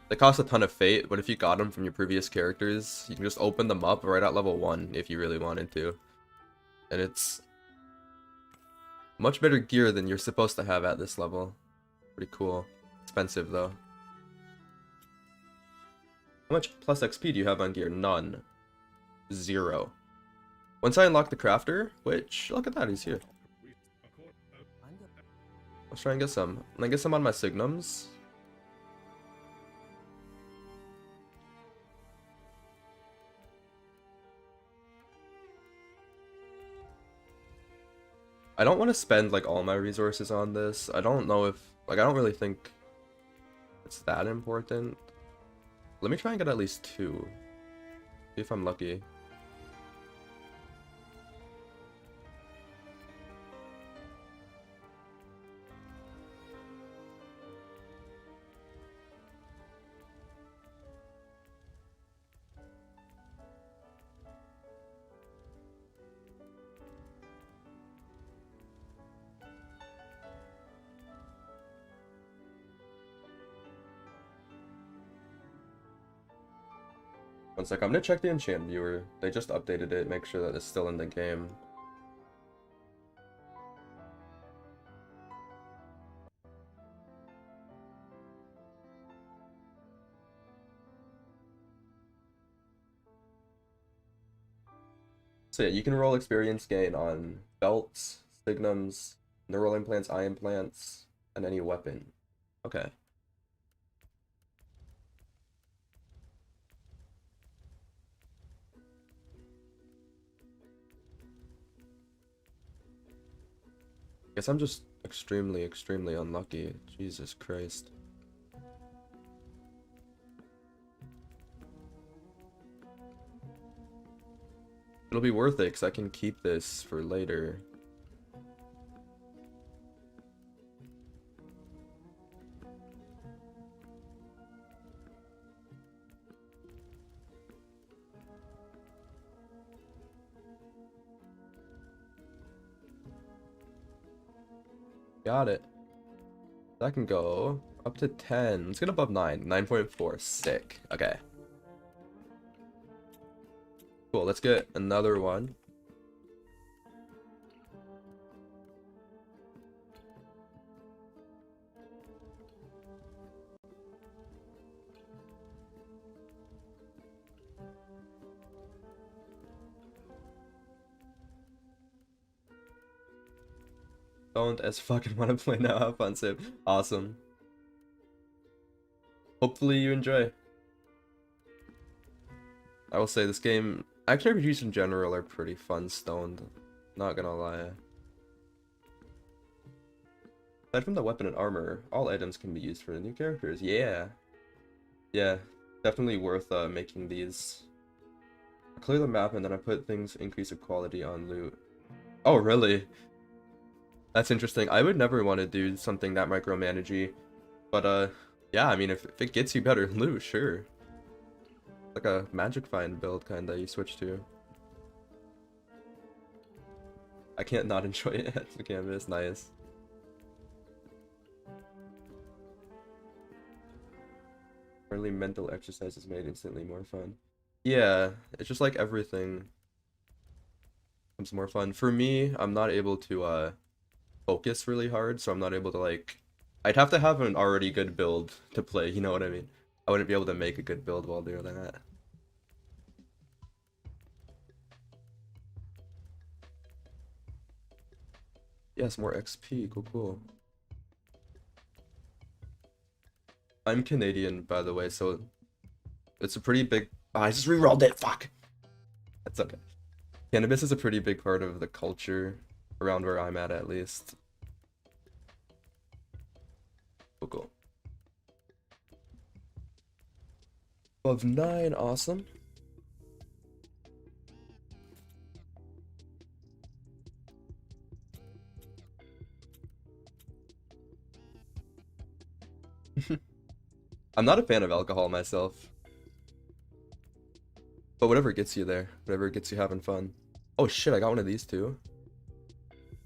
They cost a ton of fate, but if you got them from your previous characters, you can just open them up right at level 1 if you really wanted to. And it's much better gear than you're supposed to have at this level. Pretty cool. Expensive though. How much plus XP do you have on gear? None. 0. Once I unlock the crafter, which, look at that, he's here. Let's try and get some. And then get some on my signums. I don't want to spend like all my resources on this. I don't know if, like, I don't really think it's that important. Let me try and get at least 2. See if I'm lucky. One sec, I'm gonna check the enchant viewer. They just updated it, make sure that it's still in the game. So yeah, you can roll experience gain on belts, signums, neural implants, eye implants, and any weapon. Okay. Guess I'm just extremely, extremely unlucky. Jesus Christ. It'll be worth it because I can keep this for later. Got it. That can go up to 10. Let's get above 9. 9.4. Sick. Okay. Cool. Let's get another one. Don't as fucking want to play now. Have fun, Sib. Awesome. Hopefully you enjoy. I will say this game, action RPGs in general are pretty fun stoned. Not gonna lie. Aside from the weapon and armor, all items can be used for new characters. Yeah. Yeah. Definitely worth making these. I clear the map and then I put things increase of quality on loot. Oh, really? That's interesting. I would never want to do something that micromanagey. But yeah, I mean if it gets you better loot, sure. Like a magic find build kinda you switch to. I can't not enjoy it at the canvas, nice. Apparently mental exercise is made instantly more fun. Yeah, it's just like everything becomes more fun. For me, I'm not able to focus really hard, so I'm not able to like, I'd have to have an already good build to play, you know what I mean? I wouldn't be able to make a good build while doing that. Yes, more XP, cool. I'm Canadian, by the way, so it's a pretty big... Oh, I just rerolled it, fuck! That's okay. Cannabis is a pretty big part of the culture, around where I'm at least. Cool. Above 9, awesome. I'm not a fan of alcohol myself. But whatever gets you there. Whatever gets you having fun. Oh shit, I got one of these too.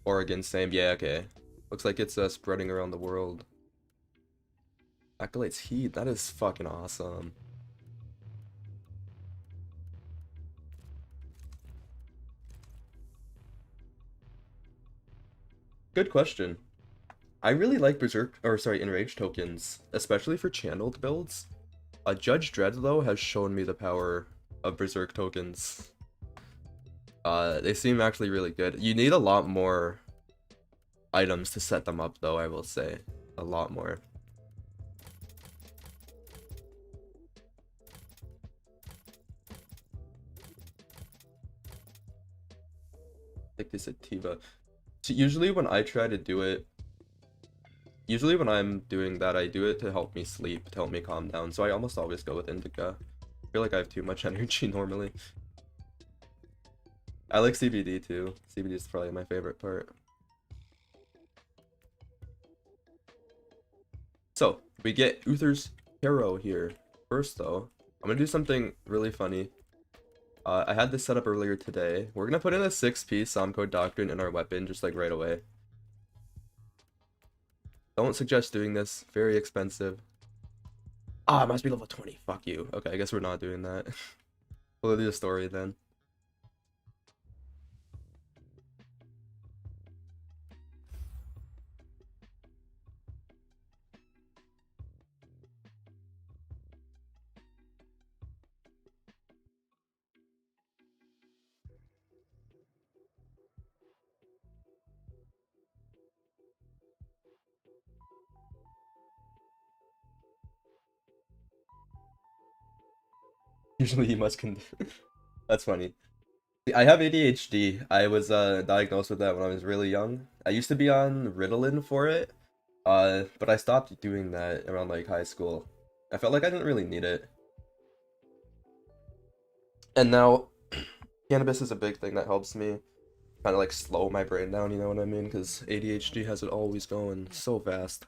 Oregon, same. Yeah, okay. Looks like it's spreading around the world. Accolades heat. That is fucking awesome. Good question. I really like Berserk, or sorry, Enrage tokens, especially for channeled builds. Judge Dredd, though, has shown me the power of Berserk tokens. They seem actually really good. You need a lot more items to set them up, though, I will say. A lot more. I think they said Tiva. So usually when I try to do it, usually when I'm doing that, I do it to help me sleep, to help me calm down. So I almost always go with Indica. I feel like I have too much energy normally. I like CBD too. CBD is probably my favorite part. So, we get Uther's Hero here. First though, I'm gonna do something really funny. I had this set up earlier today. We're gonna put in a 6-piece Somcode Doctrine in our weapon just like right away. Don't suggest doing this. Very expensive. Ah, it must be level 20. Fuck you. Okay, I guess we're not doing that. We'll do the story then. Usually he must That's funny. I have ADHD. I was diagnosed with that when I was really young. I used to be on Ritalin for it, but I stopped doing that around like high school. I felt like I didn't really need it. And now cannabis is a big thing that helps me kind of like slow my brain down, you know what I mean? Because ADHD has it always going so fast.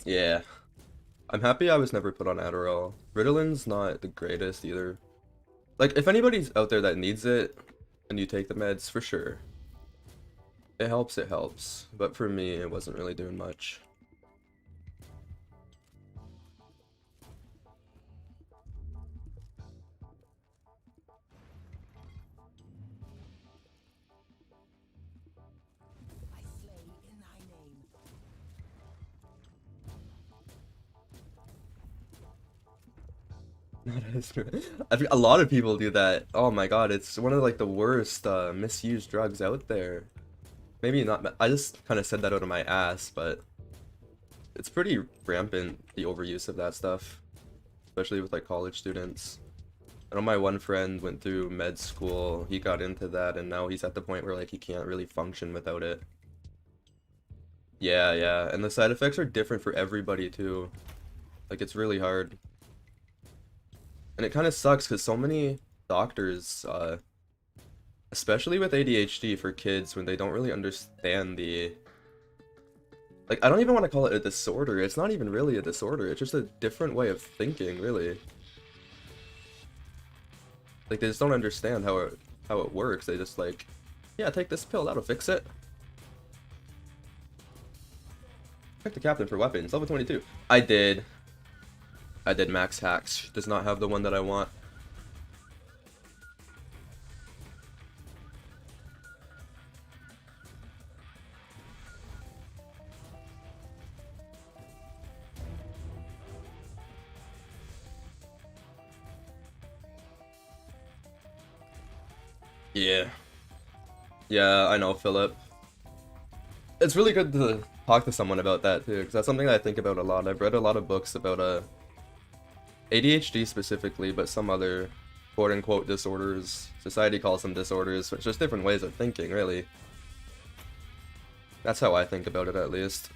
Yeah. I'm happy I was never put on Adderall. Ritalin's not the greatest either. Like, if anybody's out there that needs it, and you take the meds, for sure. It helps, it helps. But for me, it wasn't really doing much. I slay in thy name. I think a lot of people do that. Oh my god, it's one of like the worst misused drugs out there. Maybe not. I just kind of said that out of my ass, but it's pretty rampant, the overuse of that stuff, especially with like college students. I know my one friend went through med school. He got into that, and now he's at the point where like he can't really function without it. Yeah, yeah, and the side effects are different for everybody too. Like it's really hard. And it kind of sucks because so many doctors, especially with ADHD for kids, when they don't really understand the... Like, I don't even want to call it a disorder. It's not even really a disorder. It's just a different way of thinking, really. Like, they just don't understand how it works. They just like, yeah, take this pill. That'll fix it. Pick the captain for weapons. Level 22. I did max hacks. Does not have the one that I want. Yeah. Yeah, I know, Philip. It's really good to talk to someone about that too, because that's something that I think about a lot. I've read a lot of books about ADHD specifically, but some other quote-unquote disorders. Society calls them disorders, but it's just different ways of thinking, really. That's how I think about it, at least.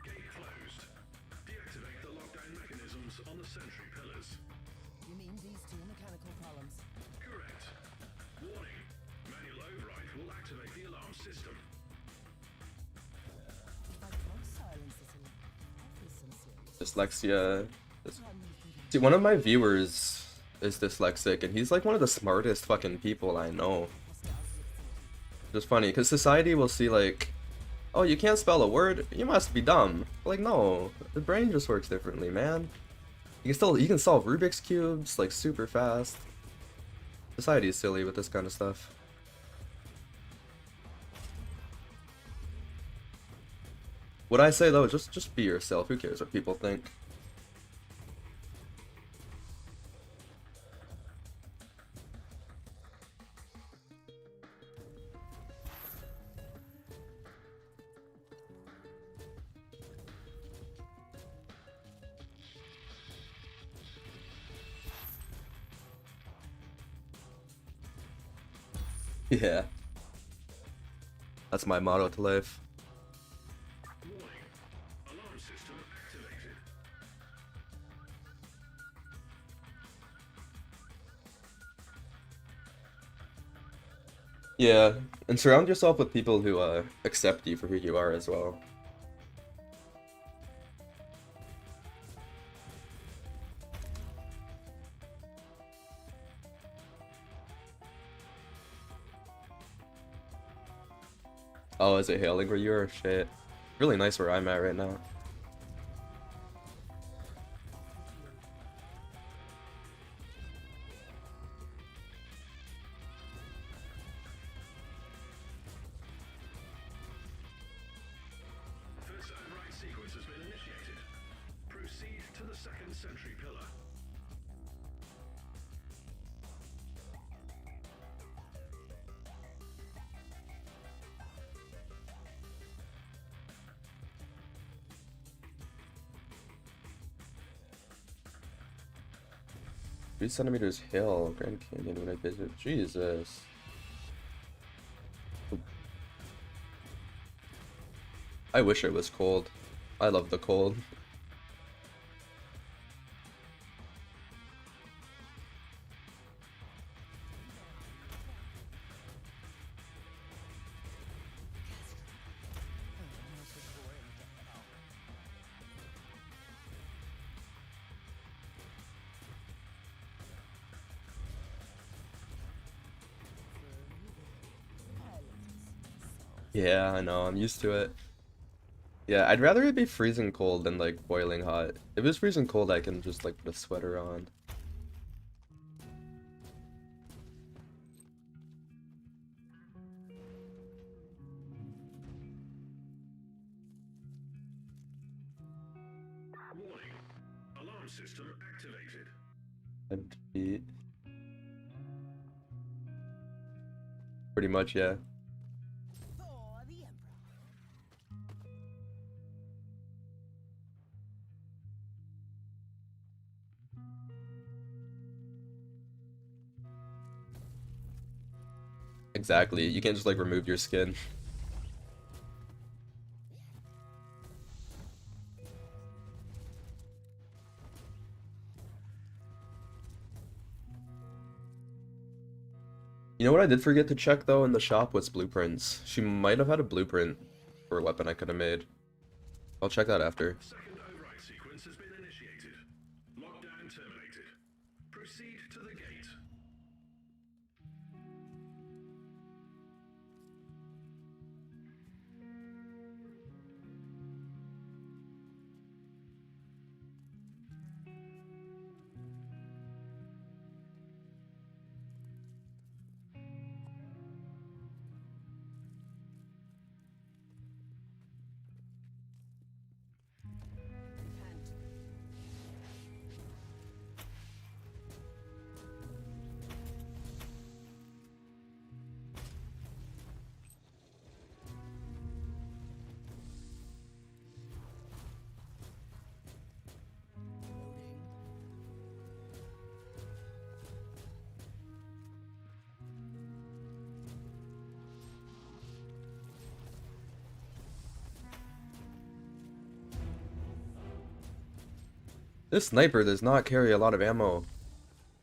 Gate closed. Deactivate the lockdown mechanisms on the sentry pillars. You mean these two mechanical columns? Correct. Warning. Manual override will activate the alarm system. If I can't silence it, I'll face some serious. Dyslexia. Run me through the See, one of my viewers is dyslexic, and he's like one of the smartest fucking people I know. Just funny, because society will see like, oh, you can't spell a word? You must be dumb. Like, no, the brain just works differently, man. You can solve Rubik's cubes like super fast. Society is silly with this kind of stuff. What I say though, just be yourself. Who cares what people think? Yeah. That's my motto to life. Warning. Alarm system activated. Yeah, and surround yourself with people who accept you for who you are as well. Oh, is it hailing where you are? Shit. Really nice where I'm at right now. First override sequence has been initiated. Proceed to the second sentry pillar. Three centimeters hill, Grand Canyon when I visit. Jesus. I wish it was cold. I love the cold. Yeah, I know, I'm used to it. Yeah, I'd rather it be freezing cold than like boiling hot. If it's freezing cold, I can just like put a sweater on. Warning. Alarm system activated. And be pretty much, yeah. For the Emperor. Exactly. You can't just like remove your skin. You know what I did forget to check though in the shop was blueprints. She might have had a blueprint for a weapon I could have made. I'll check that after. Second override sequence has been initiated. Lockdown terminated. Proceed to the gate. This sniper does not carry a lot of ammo.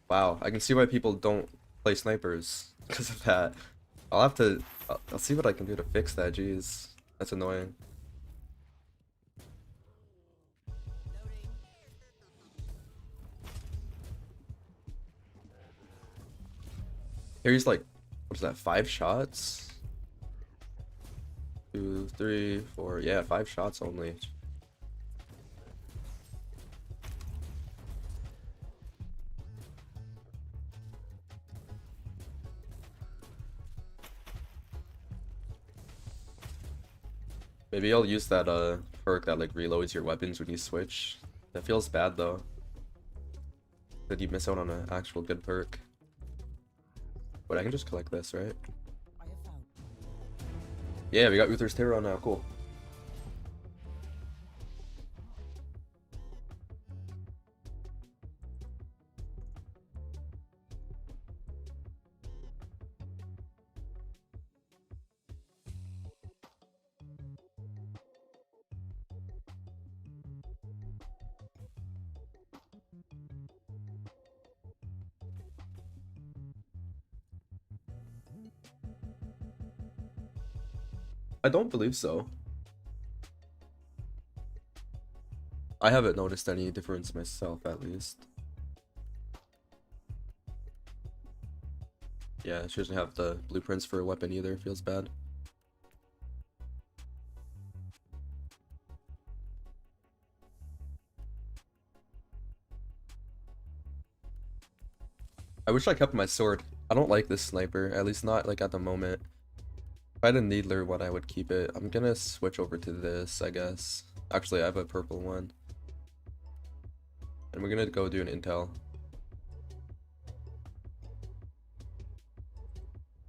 Wow, I can see why people don't play snipers because of that. I'll have to. I'll see what I can do to fix that. Jeez, that's annoying. Here he's like, what is that? 5 shots? 2, 3, 4. Yeah, 5 shots only. Maybe I'll use that perk that like reloads your weapons when you switch. That feels bad though. That you miss out on an actual good perk. But I can just collect this, right? I have found. Yeah, we got Uther's Terror now. Cool. I don't believe so. I haven't noticed any difference myself, at least. Yeah, she doesn't have the blueprints for a weapon either. Feels bad. I wish I kept my sword. I don't like this sniper, at least not like at the moment. If I had a needler one, I would keep it. I'm gonna switch over to this, I guess. Actually, I have a purple one. And we're gonna go do an intel.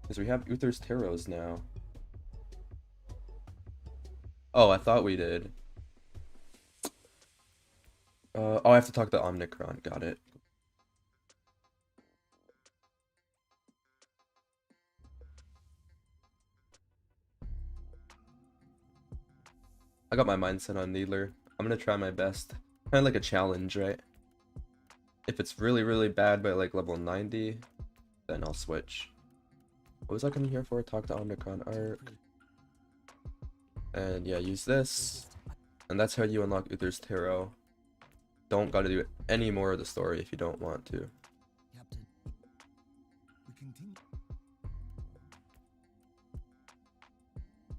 Because we have Uther's Taros now. Oh, I thought we did. Oh, I have to talk to Omnicron. Got it. I got my mindset on Needler. I'm gonna try my best. Kind of like a challenge, right? If it's really, really bad by like level 90, then I'll switch. What was I coming here for? Talk to Omnicron Arc. And yeah, use this. And that's how you unlock Uther's Tarot. Don't gotta do any more of the story if you don't want to. Captain. We continue.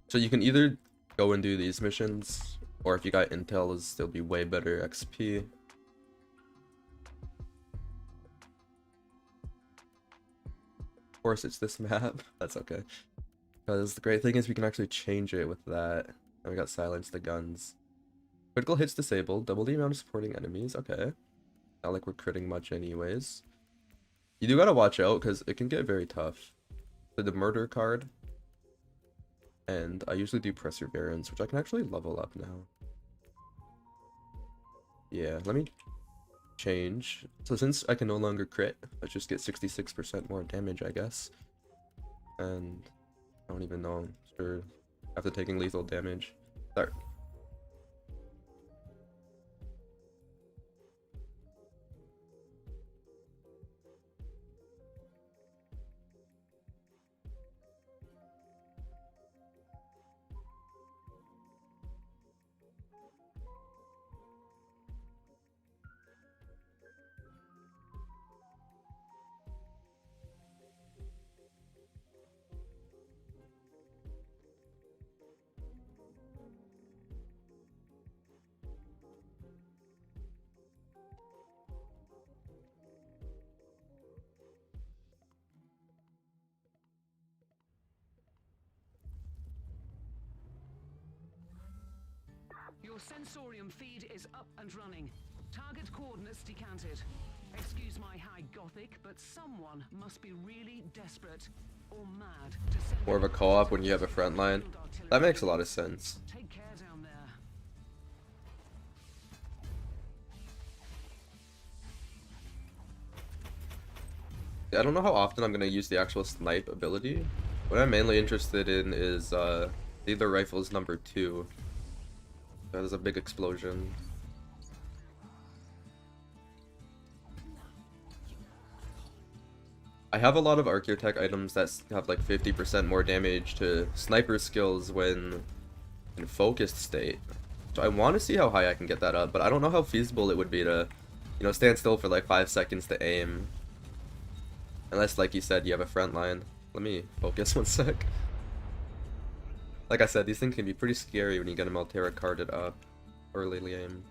So you can either go and do these missions, or if you got intel, there'll be way better XP. Of course it's this map. That's okay. Because the great thing is we can actually change it with that. And we got silence the guns. Critical hits disabled. Double the amount of supporting enemies. Okay. Not like we're critting much anyways. You do gotta watch out because it can get very tough. So the murder card. And I usually do perseverance, which I can actually level up now. Yeah, let me change. So since I can no longer crit, let's just get 66% more damage, I guess. And I don't even know. Sure, after taking lethal damage. Start. Your sensorium feed is up and running. Target coordinates decanted. Excuse my high gothic, but someone must be really desperate or mad to send More of a co-op when you have a front line. That makes a lot of sense. Take care down there. I don't know how often I'm gonna use the actual snipe ability. What I'm mainly interested in is either rifles #2. That is a big explosion. I have a lot of Archeotech items that have like 50% more damage to sniper skills when in focused state. So I want to see how high I can get that up, but I don't know how feasible it would be to, you know, stand still for like 5 seconds to aim. Unless, like you said, you have a front line. Let me focus 1 sec. Like I said, these things can be pretty scary when you get them Altera carded up early game.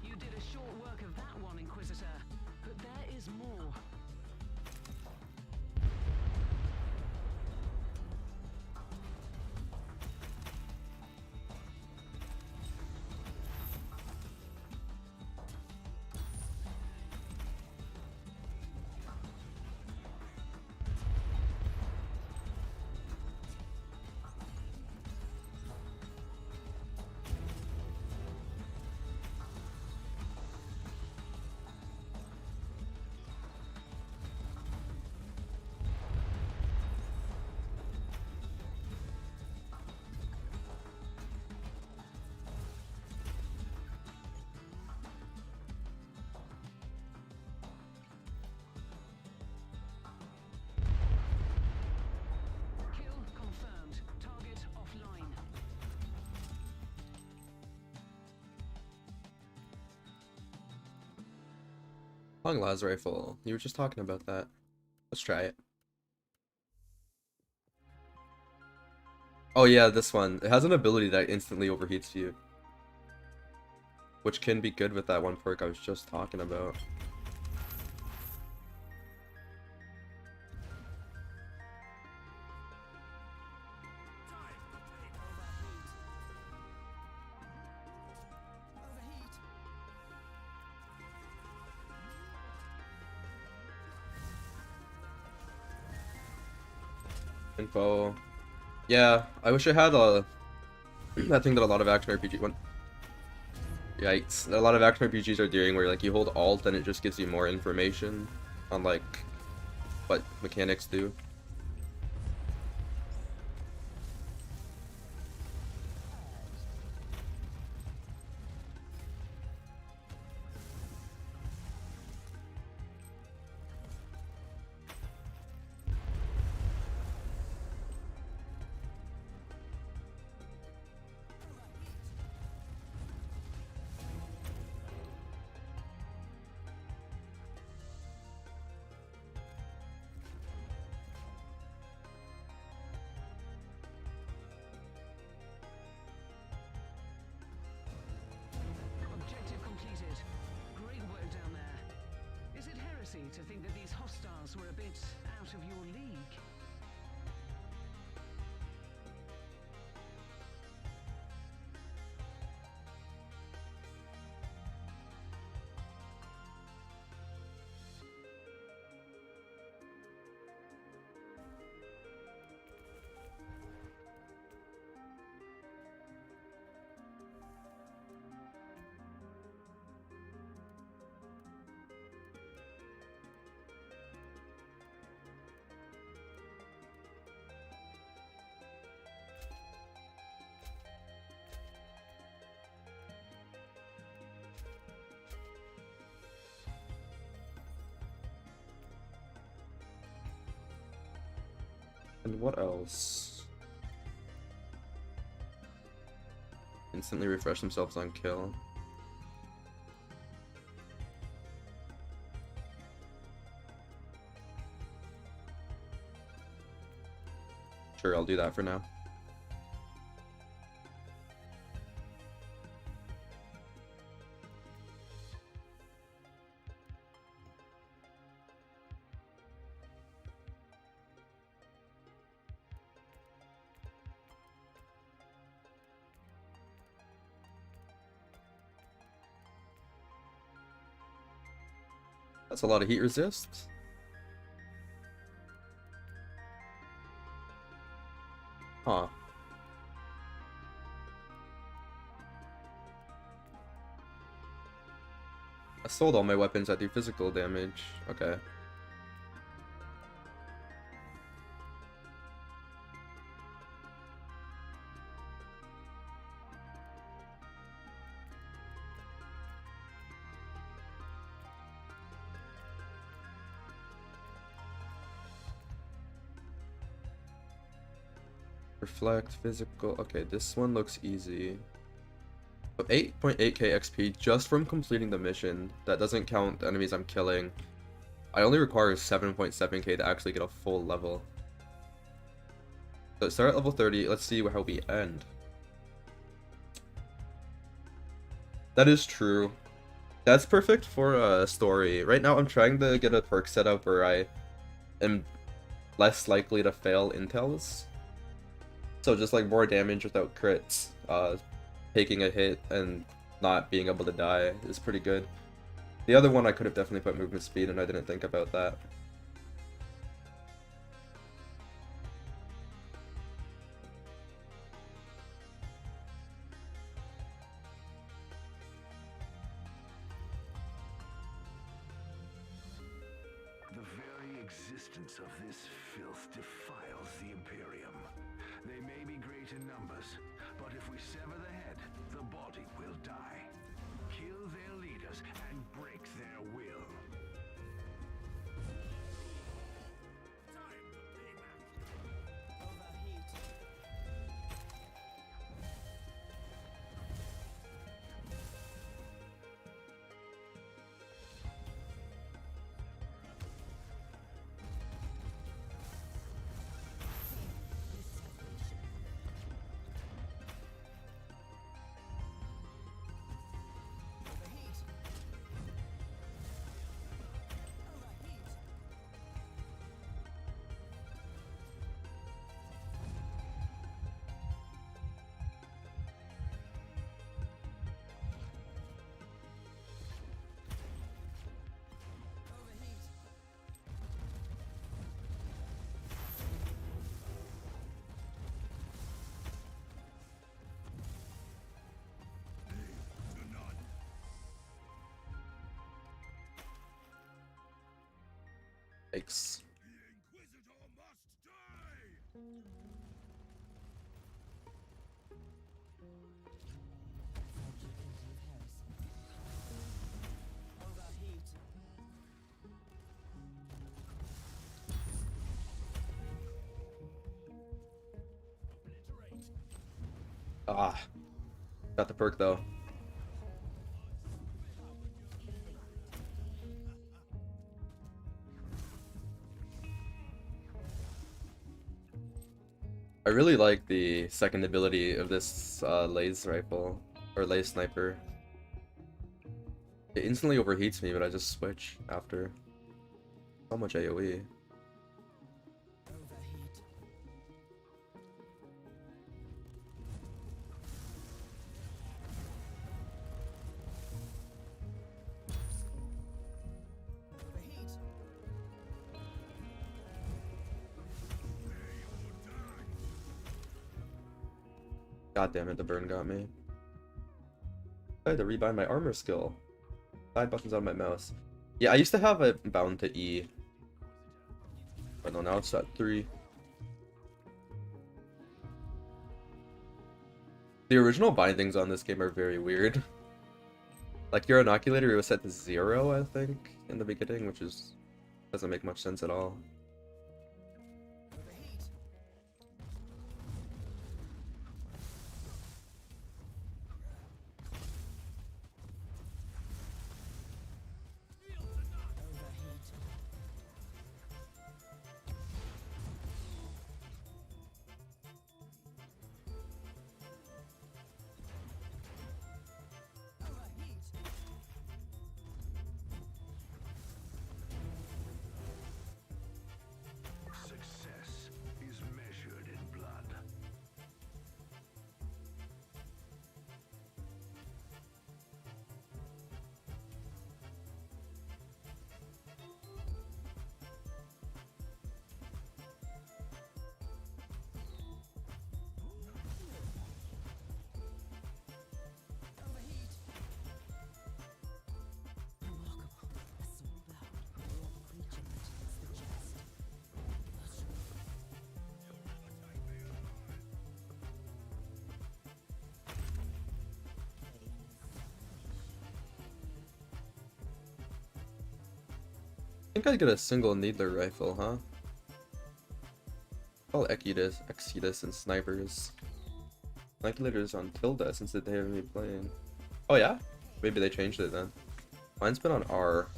You did a short work of that one, Inquisitor, but there is more. Kill confirmed. Target offline. Long las rifle. You were just talking about that. Let's try it. Oh yeah, this one. It has an ability that instantly overheats you, which can be good with that one perk I was just talking about. Info. Yeah, I wish I had a that thing that a lot of action RPG one. Yikes! A lot of action RPGs are doing where like you hold Alt and it just gives you more information on like what mechanics do. Objective completed. Great work down there. Is it heresy to think that these hostiles were a bit out of your league? And what else? Instantly refresh themselves on kill. Sure, I'll do that for now. That's a lot of heat resist. Huh. I sold all my weapons that do physical damage. Okay. Reflect, physical. Okay, this one looks easy. But 8.8k XP just from completing the mission. That doesn't count the enemies I'm killing. I only require 7.7k to actually get a full level. So start at level 30. Let's see how we end. That is true. That's perfect for a story. Right now I'm trying to get a perk set up where I am less likely to fail intels. So just like more damage without crits. Taking a hit and not being able to die is pretty good. The other one I could have definitely put movement speed and I didn't think about that. The very existence of this filth defiles the Imperium. They may be great in numbers, but if we sever the head, the body will die. Kill their leaders and break their will. Yikes. Ah, got the perk though. I really like the second ability of this laser rifle, or laser sniper. It instantly overheats me, but I just switch after. So much AoE. God damn it, the burn got me. I had to rebind my armor skill. 5 buttons on my mouse. Yeah, I used to have it bound to E. But no, now it's at 3. The original bindings on this game are very weird. Like your inoculator, it was set to 0, I think, in the beginning, which doesn't make much sense at all. think I'd get a single needler rifle, huh? All Exodus and snipers. Calculators on Tilda since they haven't been playing. Oh yeah? Maybe they changed it then. Mine's been on R.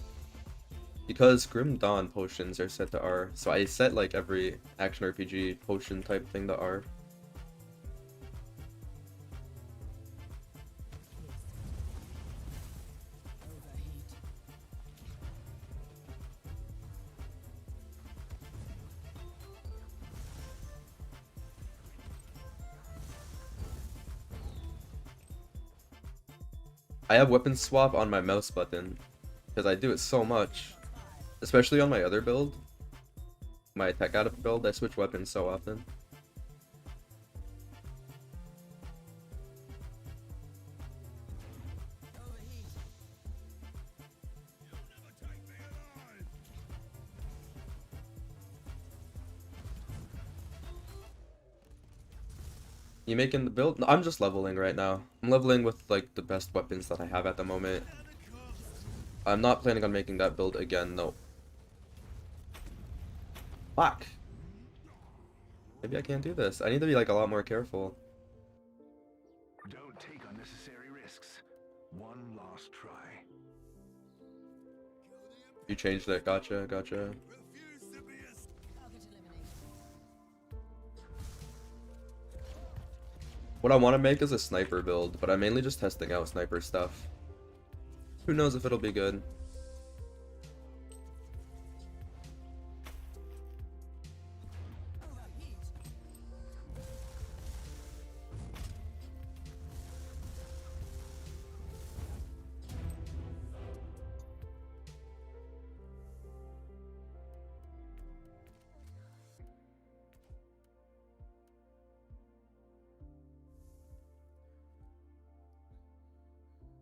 Because Grim Dawn potions are set to R. So I set like every action RPG potion type thing to R. I have weapon swap on my mouse button because I do it so much, especially on my other build, my tech-adept build. I switch weapons so often. You making the build? No, I'm just leveling right now. I'm leveling with like the best weapons that I have at the moment. I'm not planning on making that build again, no. Fuck. Maybe I can't do this. I need to be like a lot more careful. Don't take unnecessary risks. One last try. You changed it, gotcha, gotcha. What I want to make is a sniper build, but I'm mainly just testing out sniper stuff. Who knows if it'll be good.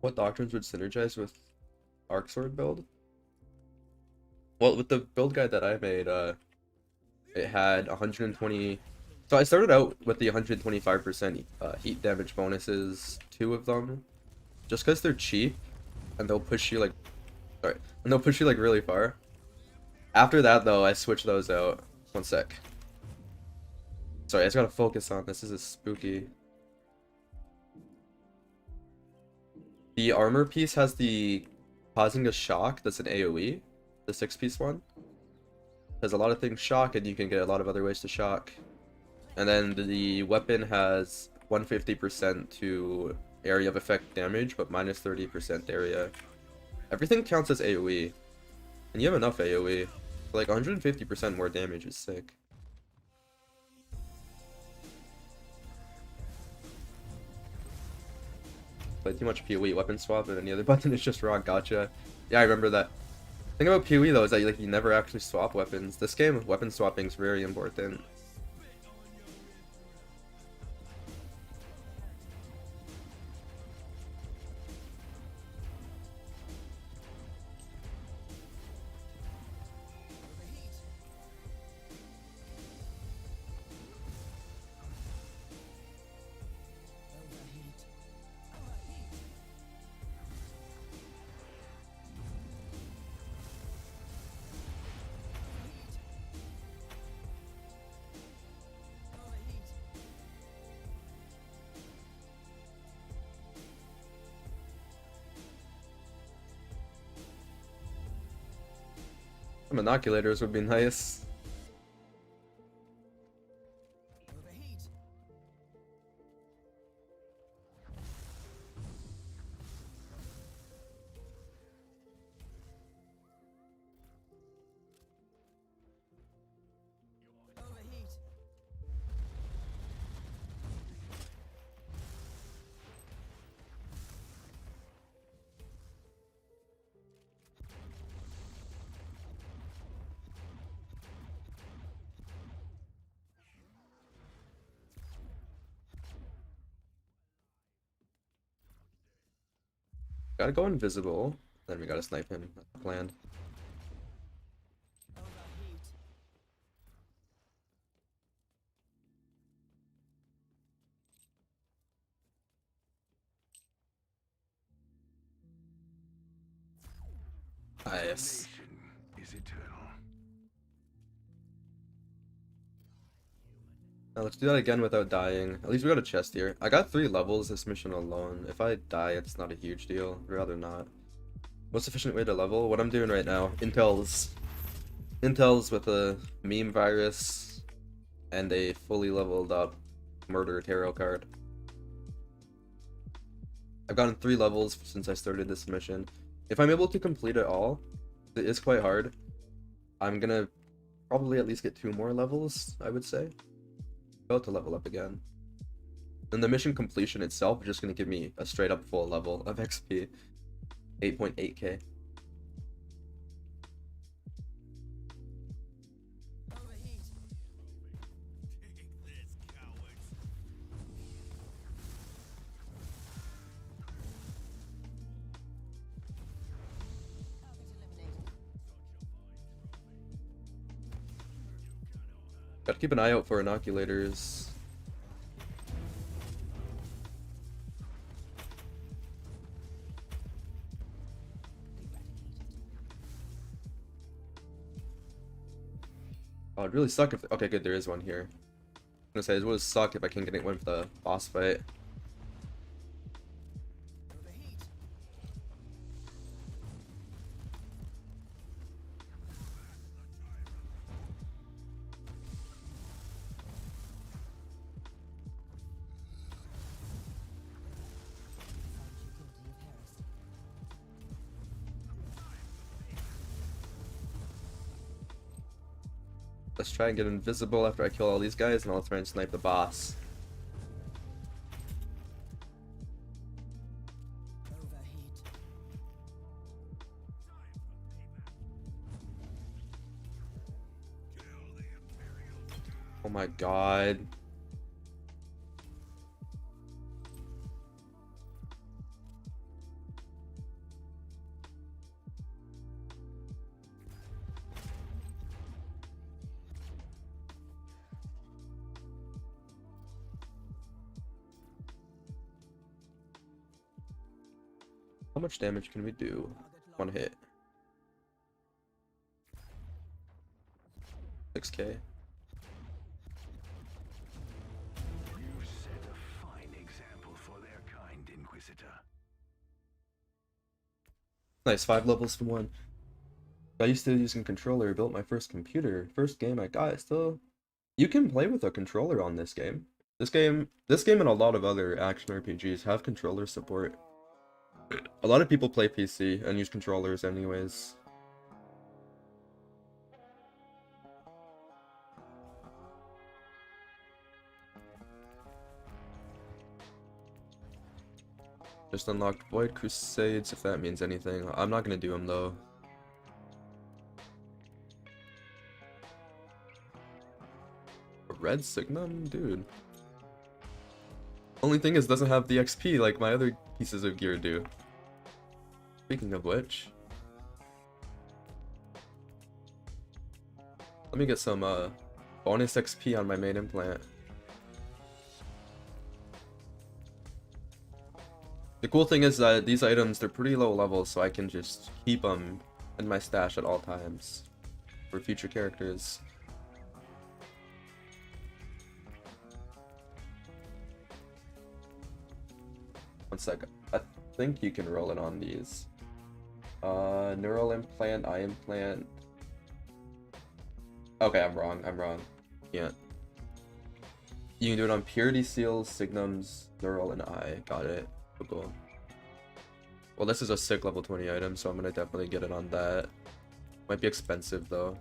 What doctrines would synergize with Arc Sword build? Well, with the build guide that I made, it had 120. So I started out with the 125% heat damage bonuses, 2 of them, just because they're cheap, and they'll push you like, sorry, and they'll push you like really far. After that, though, I switched those out. One sec. Sorry, I just gotta focus on this. This is spooky. The armor piece has the causing a shock. That's an AoE. The 6-piece one. Has a lot of things shock, and you can get a lot of other ways to shock. And then the weapon has 150% to area of effect damage, but minus 30% area. Everything counts as AoE. And you have enough AoE. Like 150% more damage is sick. Play too much PoE, weapon swap, and any other button is just raw gotcha. Yeah, I remember that. The thing about PoE though is that like you never actually swap weapons. This game, weapon swapping is very important. Some inoculators would be nice. Gotta go invisible, then we gotta snipe him. That's the plan. Nice. Is it eternal. Now let's do that again without dying. At least we got a chest here. I got 3 levels this mission alone. If I die, it's not a huge deal. I'd rather not. Most efficient way to level? What I'm doing right now. Intels with a meme virus and a fully leveled up murder tarot card. I've gotten 3 levels since I started this mission. If I'm able to complete it all, it is quite hard. I'm gonna probably at least get 2 more levels, I would say. About to level up again. And the mission completion itself is just gonna give me a straight up full level of XP. 8.8k. Gotta keep an eye out for inoculators. Oh, it'd really suck if... Okay, good, there is one here. I'm gonna say, it would suck if I can't get one for the boss fight. Let's try and get invisible after I kill all these guys, and I'll try and snipe the boss. Oh my god. How much damage can we do? 1 hit. 6k. You've set a fine example for their kind, Inquisitor. Nice, 5 levels from 1. I used to using controller, built my first computer. First game I got, still. You can play with a controller on this game. This game and a lot of other action RPGs have controller support. A lot of people play PC and use controllers anyways. Just unlocked Void Crusades, if that means anything. I'm not gonna do them though. A red signum? Dude. Only thing is, it doesn't have the XP like my other pieces of gear do. Speaking of which, let me get some bonus XP on my main implant. The cool thing is that these items, they're pretty low level, so I can just keep them in my stash at all times for future characters. One second. I think you can roll it on these. Neural implant, eye implant. Okay, I'm wrong. Can't. You can do it on purity seals, signums, neural, and eye. Got it. Cool. Well, this is a sick level 20 item, so I'm gonna definitely get it on that. Might be expensive though.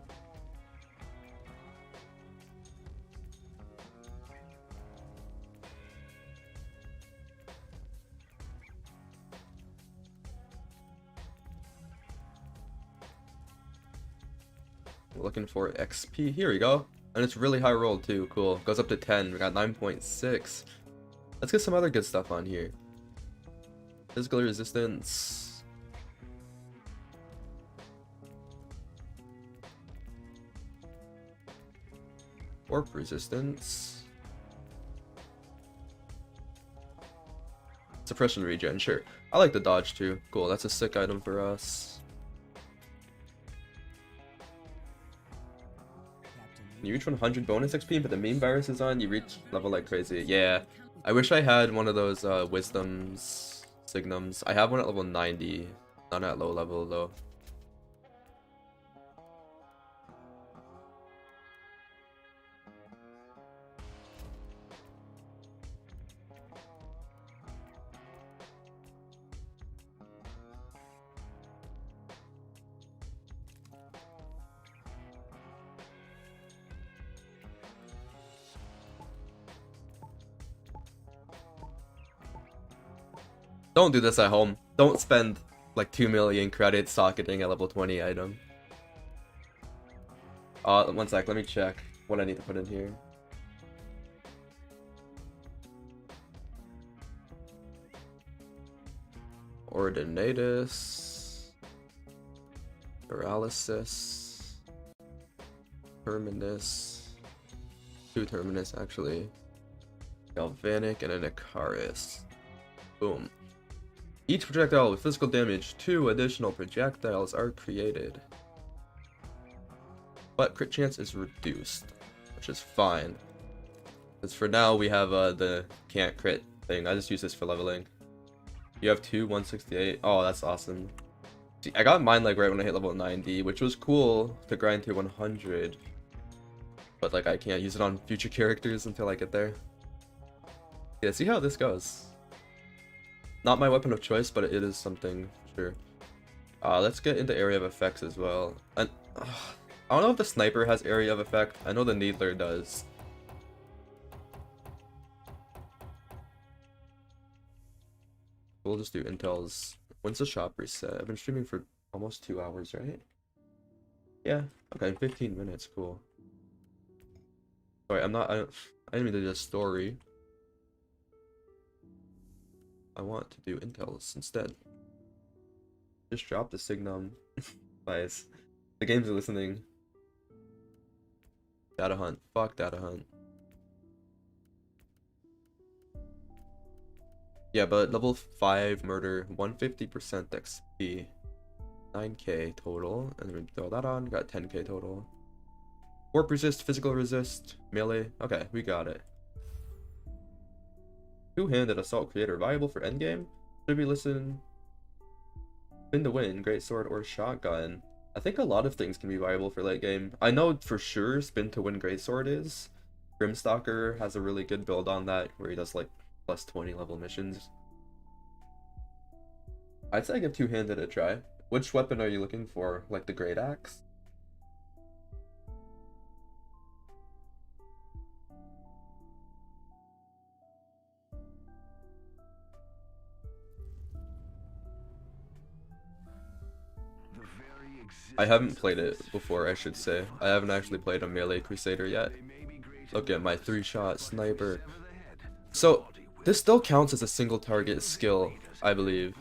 Looking for XP. Here we go. And it's really high roll too. Cool. Goes up to 10. We got 9.6. Let's get some other good stuff on here. Physical resistance. Warp resistance. Suppression regen, sure. I like the dodge too. Cool, that's a sick item for us. You reach 100 bonus XP, but the meme virus is on, you reach level like crazy. Yeah. I wish I had one of those wisdoms, signums. I have one at level 90. Not at low level though. Don't do this at home. Don't spend like 2 million credits socketing a level 20 item. 1 sec, let me check what I need to put in here. Ordinatus. Paralysis. Terminus. 2 Terminus actually. Galvanic and an Icarus. Boom. Each projectile with physical damage, 2 additional projectiles are created. But crit chance is reduced, which is fine. Because for now we have the can't crit thing. I just use this for leveling. You have 2, 168. Oh, that's awesome. See, I got mine like right when I hit level 90, which was cool to grind to 100. But like I can't use it on future characters until I get there. Yeah, see how this goes. Not my weapon of choice, but it is something for sure. Let's get into area of effects as well. And I don't know if the sniper has area of effect. I know the needler does. We'll just do intels. When's the shop reset? I've been streaming for almost 2 hours, right? Yeah. Okay, 15 minutes. Cool. Sorry, I didn't mean to do a story. I want to do intels instead. Just drop the signum. Nice. The games are listening. Data hunt. Fuck data hunt. Yeah, but level 5 murder, 150% XP. 9k total. And then we throw that on. Got 10k total. Warp resist, physical resist, melee. Okay, we got it. Two-handed assault creator, viable for endgame. Should we listen? Spin to win, greatsword or shotgun. I think a lot of things can be viable for late game. I know for sure spin to win greatsword is. Grimstalker has a really good build on that, where he does like plus 20 level missions. I'd say give two-handed a try. Which weapon are you looking for? Like the great axe? I haven't played it before, I should say. I haven't actually played a melee crusader yet. Look at my 3-shot sniper. So, this still counts as a single target skill, I believe.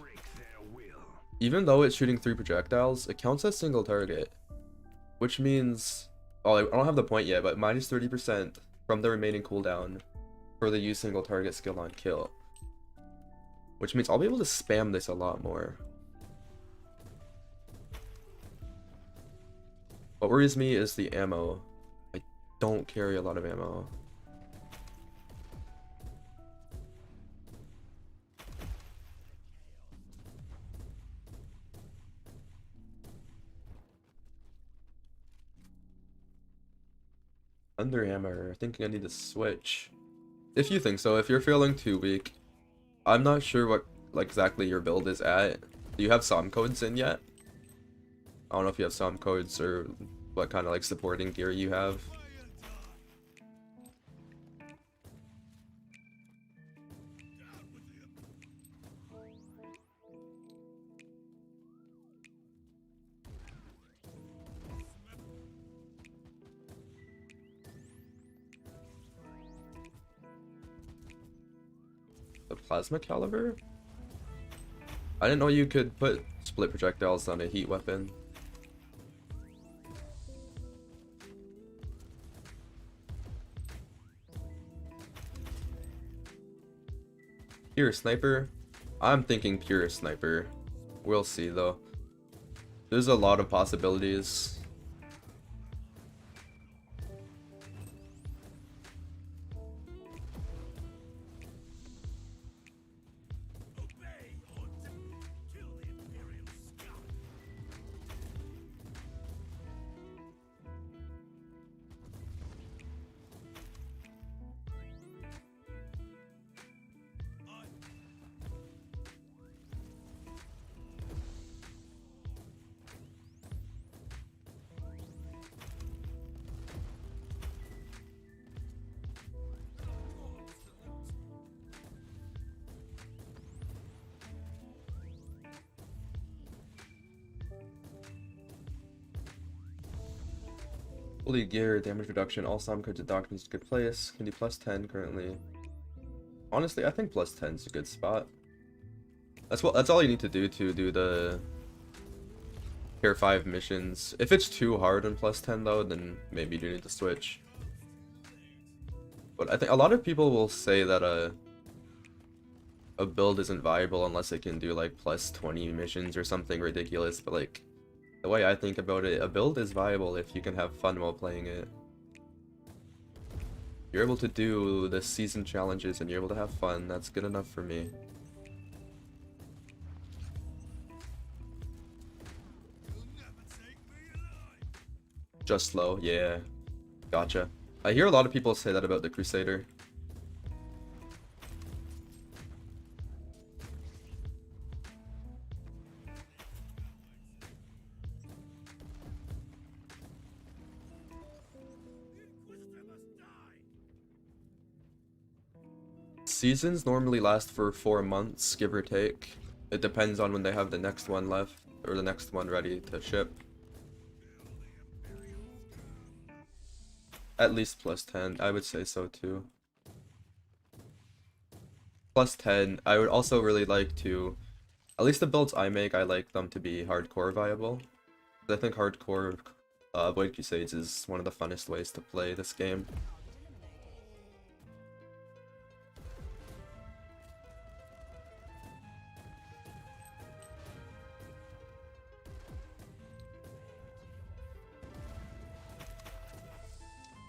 Even though it's shooting 3 projectiles, it counts as single target. Which means... Oh, I don't have the point yet, but minus 30% from the remaining cooldown for the use single target skill on kill. Which means I'll be able to spam this a lot more. What worries me is the ammo. I don't carry a lot of ammo. Under hammer, thinking I need to switch. If you think so, if you're feeling too weak, I'm not sure what exactly your build is at. Do you have SOM codes in yet? I don't know if you have SOM codes or what kind of like supporting gear you have. The plasma caliber? I didn't know you could put split projectiles on a heat weapon. Pure sniper? I'm thinking pure sniper. We'll see though. There's a lot of possibilities. Fully gear, damage reduction, all Psalm cards and doctrines good place. Can do plus 10 currently. Honestly, I think plus 10 is a good spot. That's all you need to do the Tier 5 missions. If it's too hard on plus 10 though, then maybe you need to switch. But I think a lot of people will say that a build isn't viable unless it can do like plus 20 missions or something ridiculous, but like the way I think about it, a build is viable if you can have fun while playing it. You're able to do the season challenges and you're able to have fun, that's good enough for me. Just slow, yeah. Gotcha. I hear a lot of people say that about the Crusader. Seasons normally last for 4 months, give or take. It depends on when they have the next one left, or the next one ready to ship. At least plus 10, I would say so too. Plus 10, I would also really like to, at least the builds I make, I like them to be hardcore viable. I think hardcore Void Crusades is one of the funnest ways to play this game.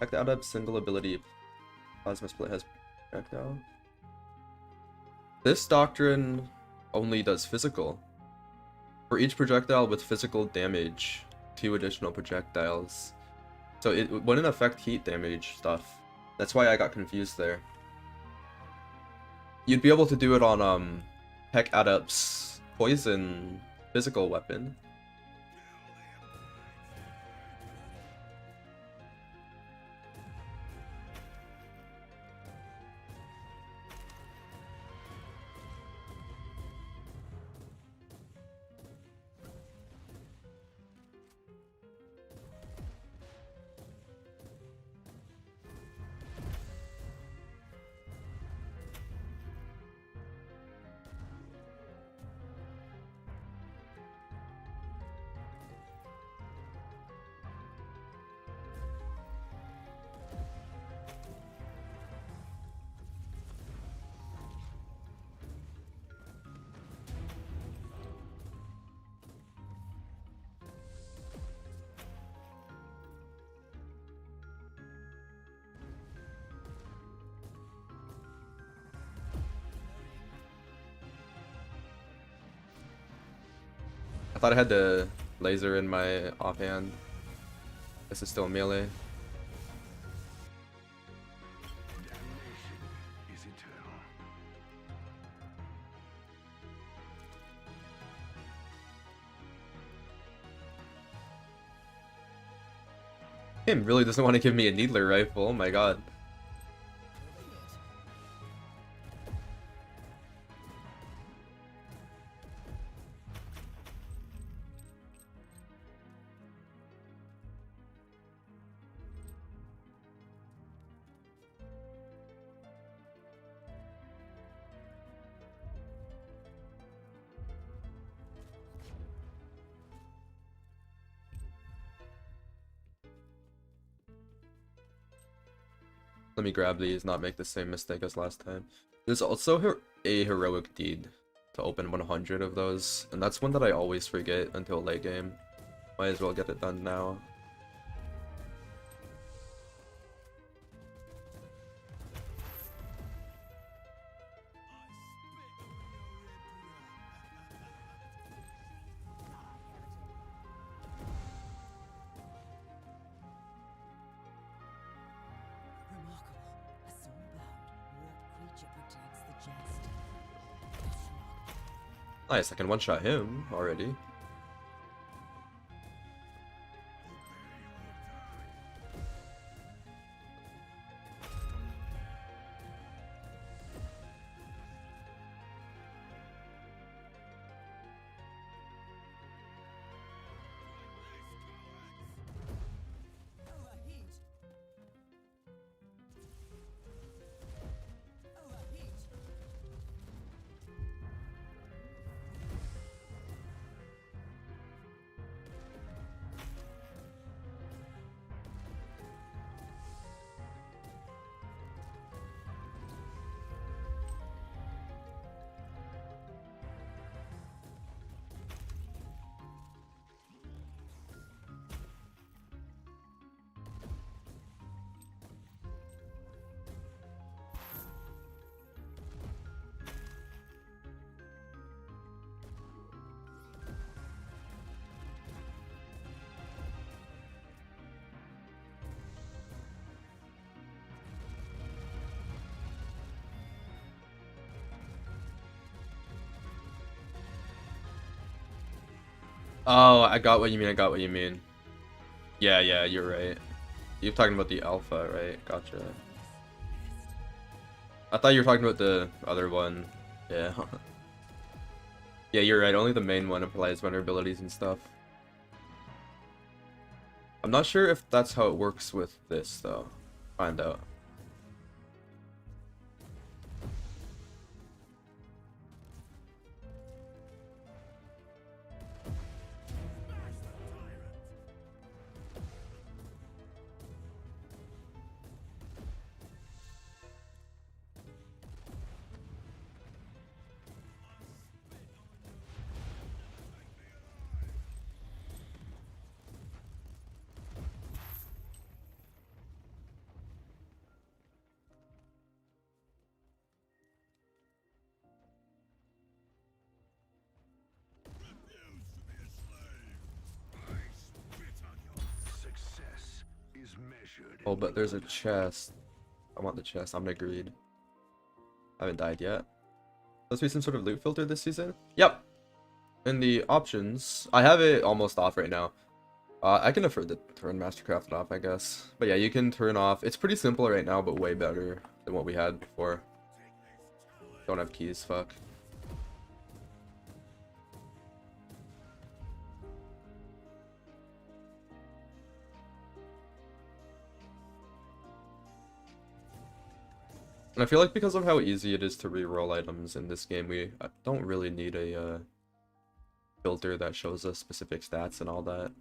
Tech-adept single ability plasma split has projectile. This doctrine only does physical. For each projectile with physical damage, 2 additional projectiles. So it wouldn't affect heat damage stuff. That's why I got confused there. You'd be able to do it on tech-adept's poison physical weapon. I thought I had the laser in my offhand. This is still melee. Damnation is eternal. Him really doesn't want to give me a needler rifle, oh my god. Let me grab these, not make the same mistake as last time. There's also a heroic deed to open 100 of those, and that's one that I always forget until late game. Might as well get it done now. Remarkable. A soul-bound, warped creature protects the jest. That's remarkable. Nice, I can one-shot him already. Oh, I got what you mean. I got what you mean. Yeah, yeah, you're right. You're talking about the alpha, right? Gotcha. I thought you were talking about the other one. Yeah. Yeah, you're right. Only the main one applies vulnerabilities and stuff. I'm not sure if that's how it works with this, though. Find out. Success is measured Oh, in but there's a blood. chest. I want the chest. I'm agreed. I haven't died yet. Supposed to be some sort of loot filter this season? Yep. In the options, I have it almost off right now. I can afford to turn Mastercraft off, I guess. But yeah, you can turn off. It's pretty simple right now, but way better than what we had before. Don't have keys, fuck. And I feel like because of how easy it is to re-roll items in this game, we don't really need a filter that shows us specific stats and all that.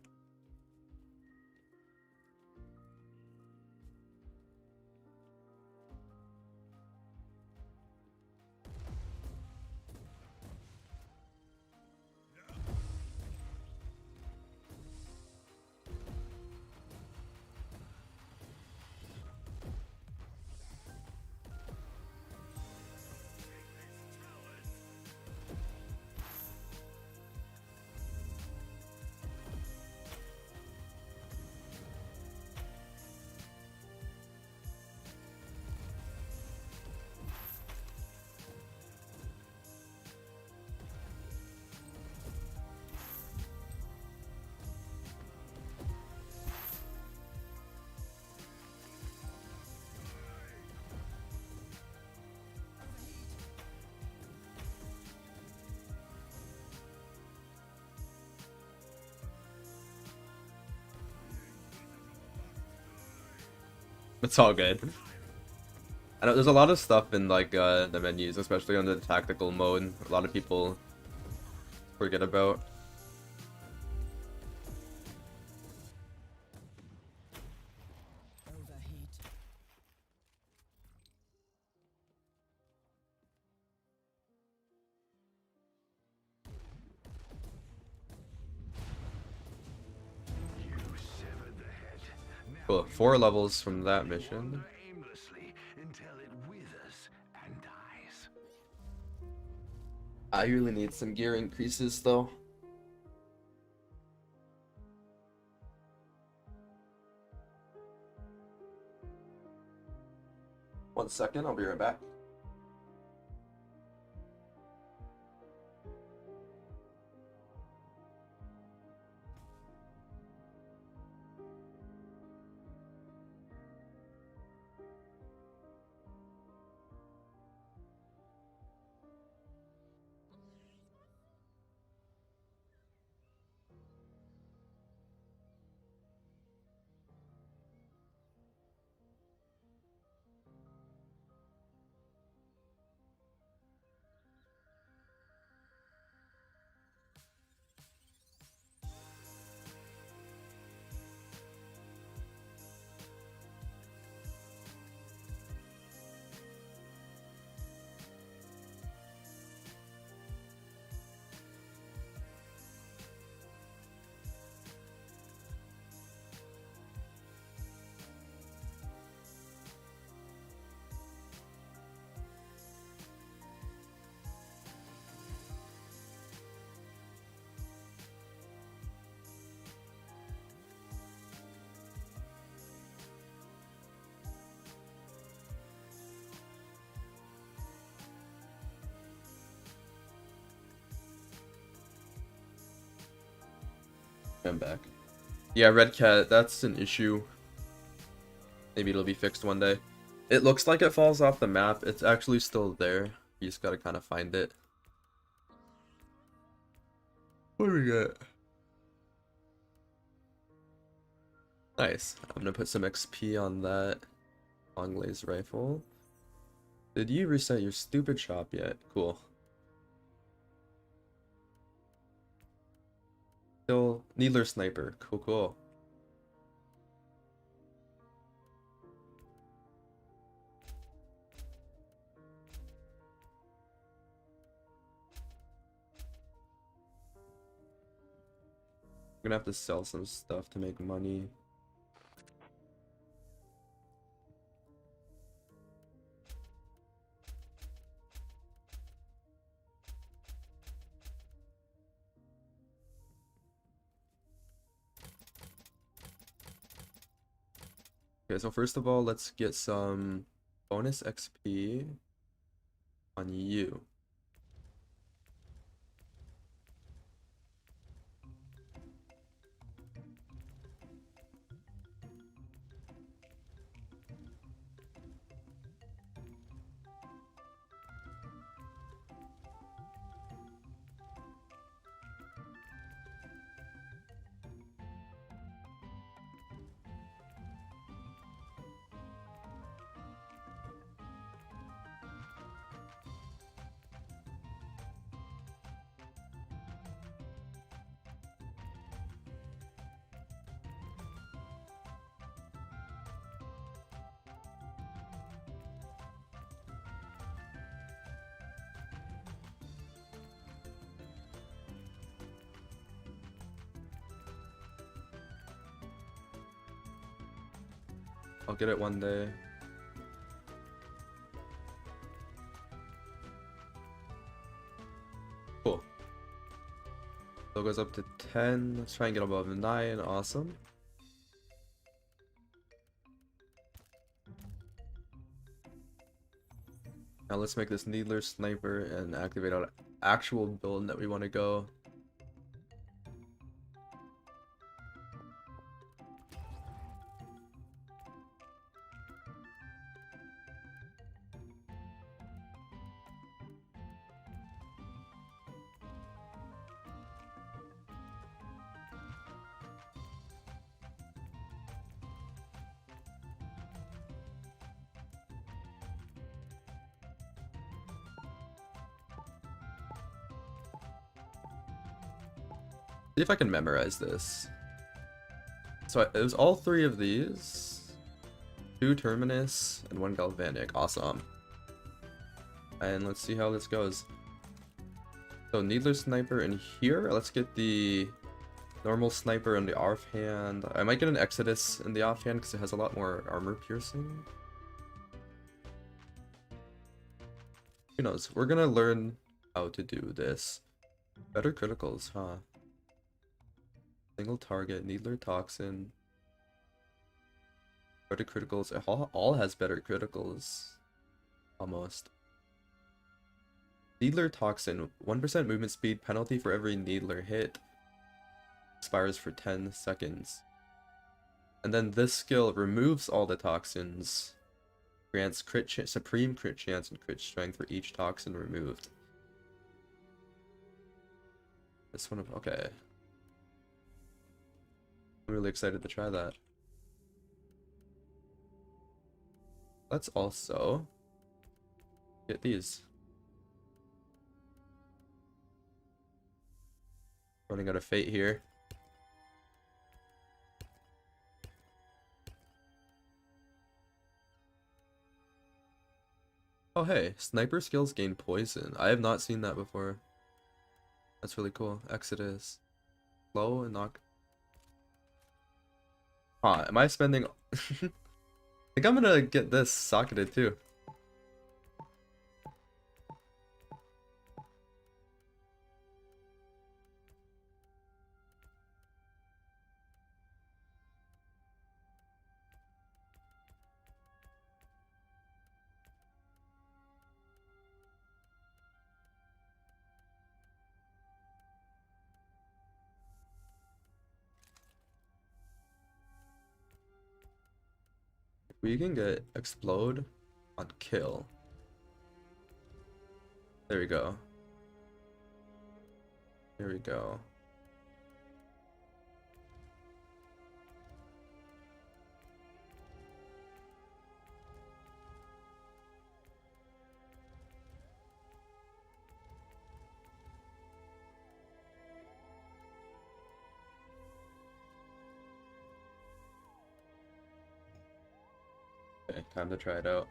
It's all good. I know there's a lot of stuff in like the menus, especially on the tactical mode. A lot of people forget about. Overheat. You severed the head. Now Cool, 4 levels from that mission. wander aimlessly until it withers and dies. I really need some gear increases though. One second, I'll be right back. I'm back. Yeah, Red Cat, that's an issue. Maybe it'll be fixed one day. It looks like it falls off the map. It's actually still there. You just gotta kind of find it. What do we got? Nice. I'm gonna put some XP on that long laser rifle. Did you reset your stupid shop yet? Cool. Still Needler Sniper. Cool, cool. I'm gonna have to sell some stuff to make money. Okay, so first of all, let's get some bonus XP on you. I'll get it one day. Cool. So it goes up to 10. Let's try and get above 9. Awesome. Now let's make this Needler Sniper and activate our actual build that we want to go. See if I can memorize this. So it was all 3 of these. 2 Terminus and 1 Galvanic. Awesome. And let's see how this goes. So Needler Sniper in here. Let's get the normal Sniper in the offhand. I might get an Exodus in the offhand because it has a lot more armor piercing. Who knows? We're gonna learn how to do this. Better criticals, huh? Single target, Needler Toxin. Better criticals. It all has better criticals. Almost. Needler Toxin. 1% movement speed penalty for every Needler hit. Expires for 10 seconds. And then this skill removes all the toxins. Grants supreme crit chance and crit strength for each toxin removed. This one, okay. I'm really excited to try that. Let's also get these. Running out of fate here. Oh hey, sniper skills gain poison. I have not seen that before. That's really cool. Exodus. Slow and knock. Huh, am I spending... I think I'm gonna get this socketed too. We can get explode on kill. There we go. There we go. Okay, time to try it out.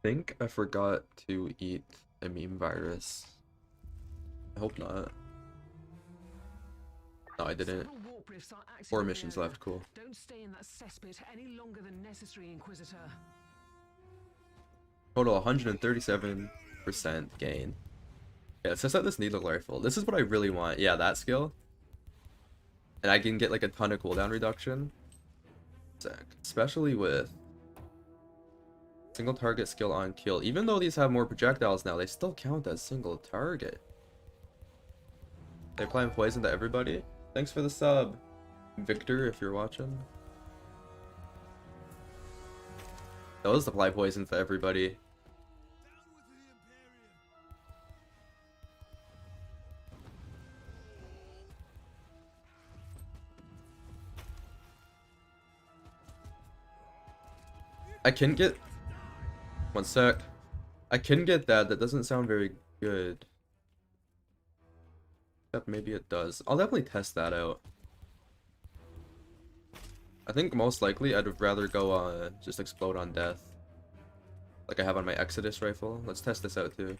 Think I forgot to eat a meme virus. I hope not. No, I didn't. Several warp rifts are active 4 in the missions area. left, cool. Don't stay in that cesspit any longer than necessary, Inquisitor. Total 137% gain. Yeah, let's test out this needle rifle. This is what I really want. Yeah, that skill. And I can get like a ton of cooldown reduction. Sick. Especially with single target skill on kill. Even though these have more projectiles now, they still count as single target. They applying poison to everybody? Thanks for the sub, Victor, if you're watching. Those apply poison to everybody. I can get... One sec. I can get that. That doesn't sound very good. Except maybe it does. I'll definitely test that out. I think most likely I'd rather go just explode on death. Like I have on my Exodus rifle. Let's test this out too.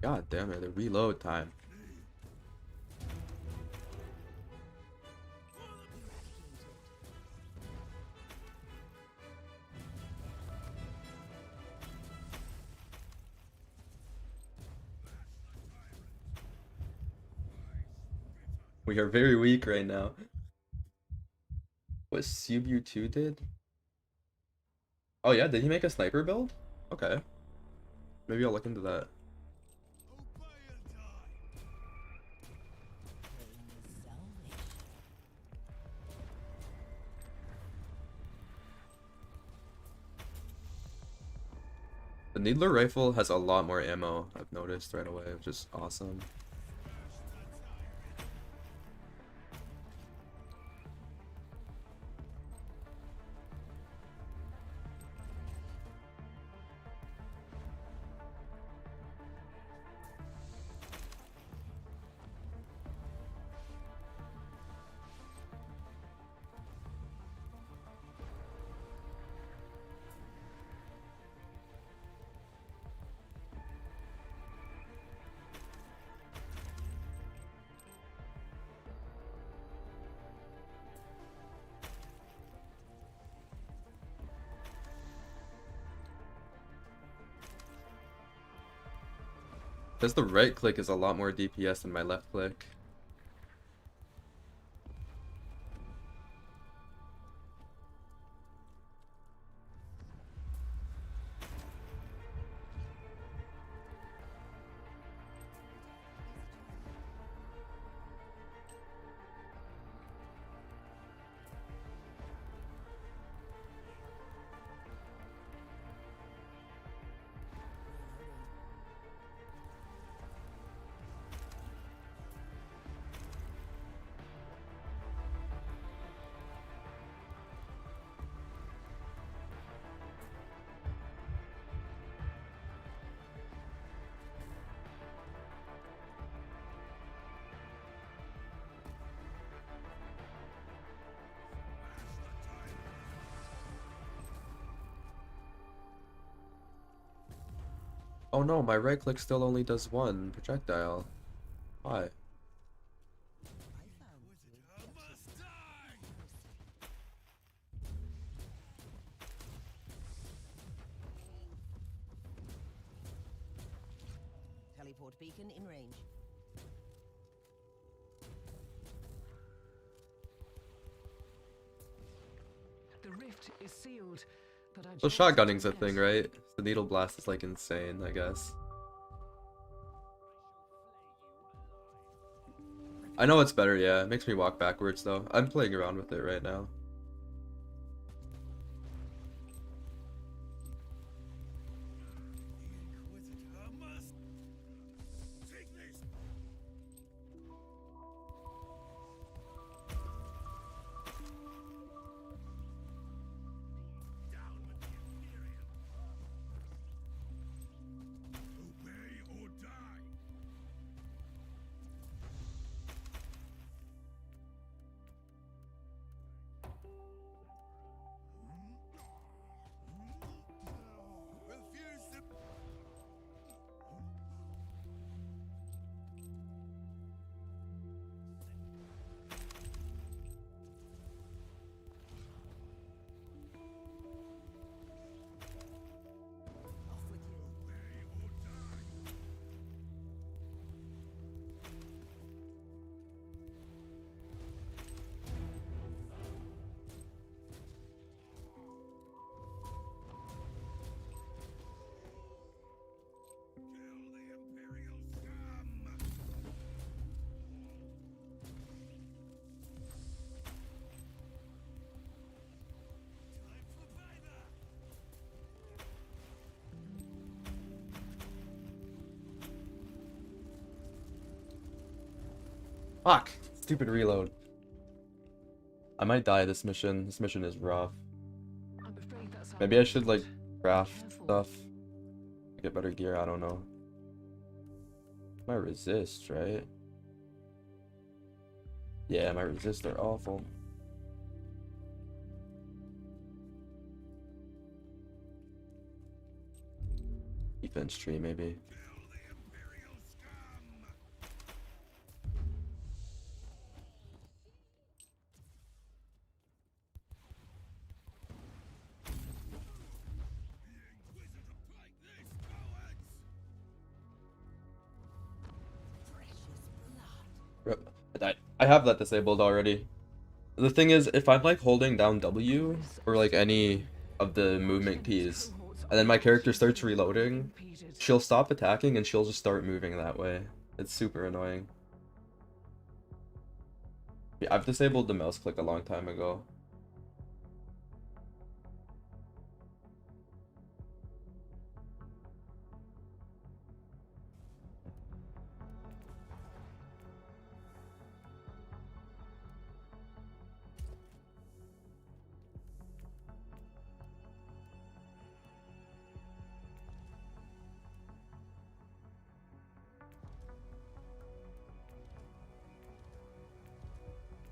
God damn it, the reload time. We are very weak right now. What Subu 2 did? Oh yeah, did he make a sniper build? Okay. Maybe I'll look into that. The Needler rifle has a lot more ammo, I've noticed right away, which is awesome. Because the right click is a lot more DPS than my left click. Oh no, my right click still only does one projectile. Why? Teleport beacon in range. The rift is sealed, but our So job is shotgunning's a not thing, yet. right? The needle blast is like insane, I guess. I know it's better, yeah. It makes me walk backwards though. I'm playing around with it right now. Off with you. Fuck! Stupid reload. I might die this mission. This mission is rough. I'm afraid that's our Maybe I should like limit. craft Careful. stuff. Get better gear, I don't know. My resist, right? Yeah, my resist are awful. Defense tree, maybe. Rip. I have that disabled already. The thing is, if I'm like holding down W or like any of the movement keys, and then my character starts reloading, she'll stop attacking and she'll just start moving that way. It's super annoying. Yeah, I've disabled the mouse click a long time ago.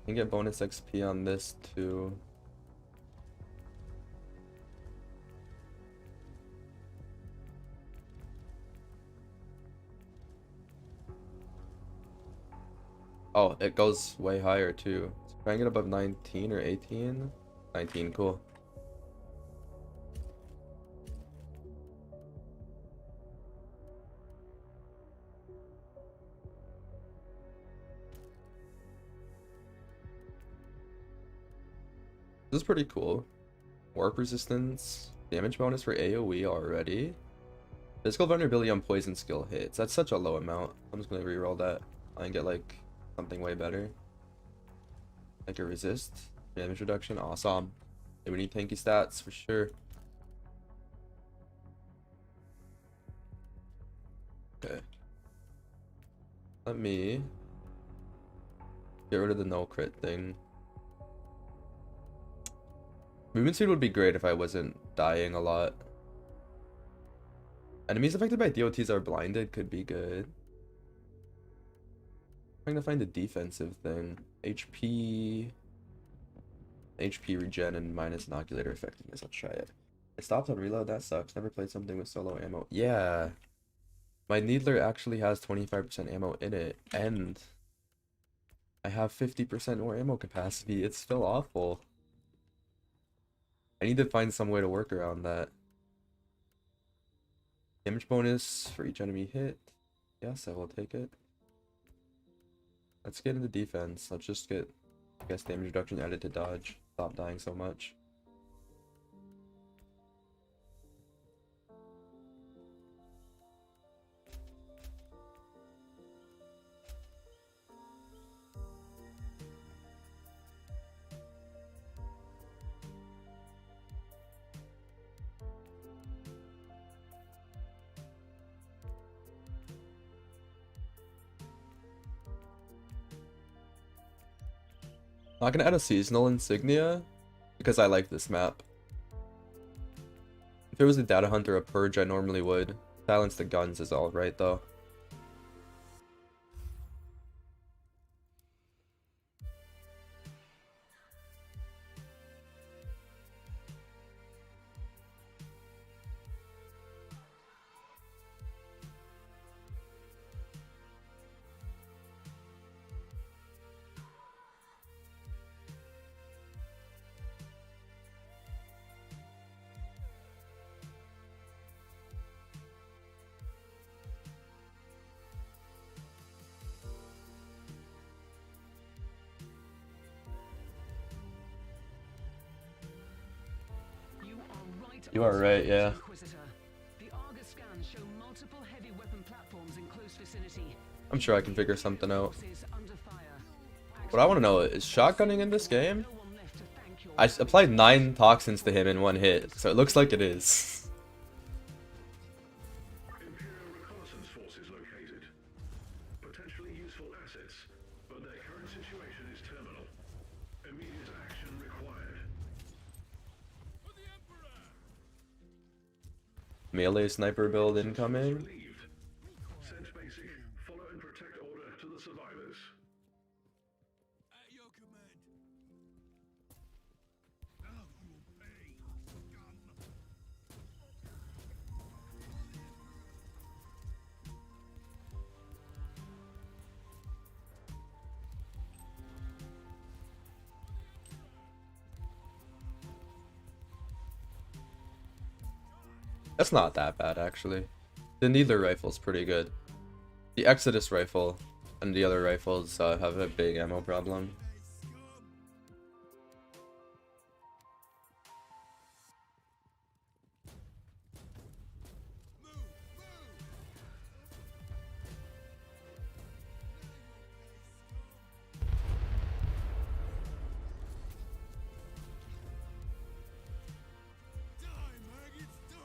You can get bonus XP on this too. Oh, it goes way higher too. So try and get above 19 or 18. 19, cool. This is pretty cool. Warp resistance, damage bonus for AoE already. Physical vulnerability on poison skill hits. That's such a low amount. I'm just gonna reroll that and get like something way better. Like a resist, damage reduction, awesome. Yeah, we need tanky stats for sure. Okay. Let me get rid of the no crit thing. Movement speed would be great if I wasn't dying a lot. Enemies affected by DOTs are blinded could be good. Trying to find a defensive thing. HP regen and minus inoculator effectiveness. Let's try it. It stops on reload. That sucks. Never played something with solo ammo. Yeah. My Needler actually has 25% ammo in it, and I have 50% more ammo capacity. It's still awful. I need to find some way to work around that. Damage bonus for each enemy hit. Yes, I will take it. Let's get into defense. Let's just get, I guess, damage reduction added to dodge. Stop dying so much. Not gonna add a seasonal insignia because I like this map. If it was a data hunt or a purge, I normally would. Silence the guns is alright though. You are right, yeah. Inquisitor. The Argus scans show multiple heavy weapon platforms in close vicinity. I'm sure I can figure something out. Forces under fire. What I want to know is shotgunning in this game? No one left to thank your I applied 9 toxins to him in one hit, so it looks like it is. Imperial reconnaissance forces located. Potentially useful assets, but their current situation is terminal. Immediate action required. Melee sniper build incoming. Relieved. Send basic. Follow and protect order to the survivors. At your command. Now you will pay, scum. That's not that bad actually. The Needler rifle's pretty good. The Exodus rifle and the other rifles have a big ammo problem. Die, maggots, die!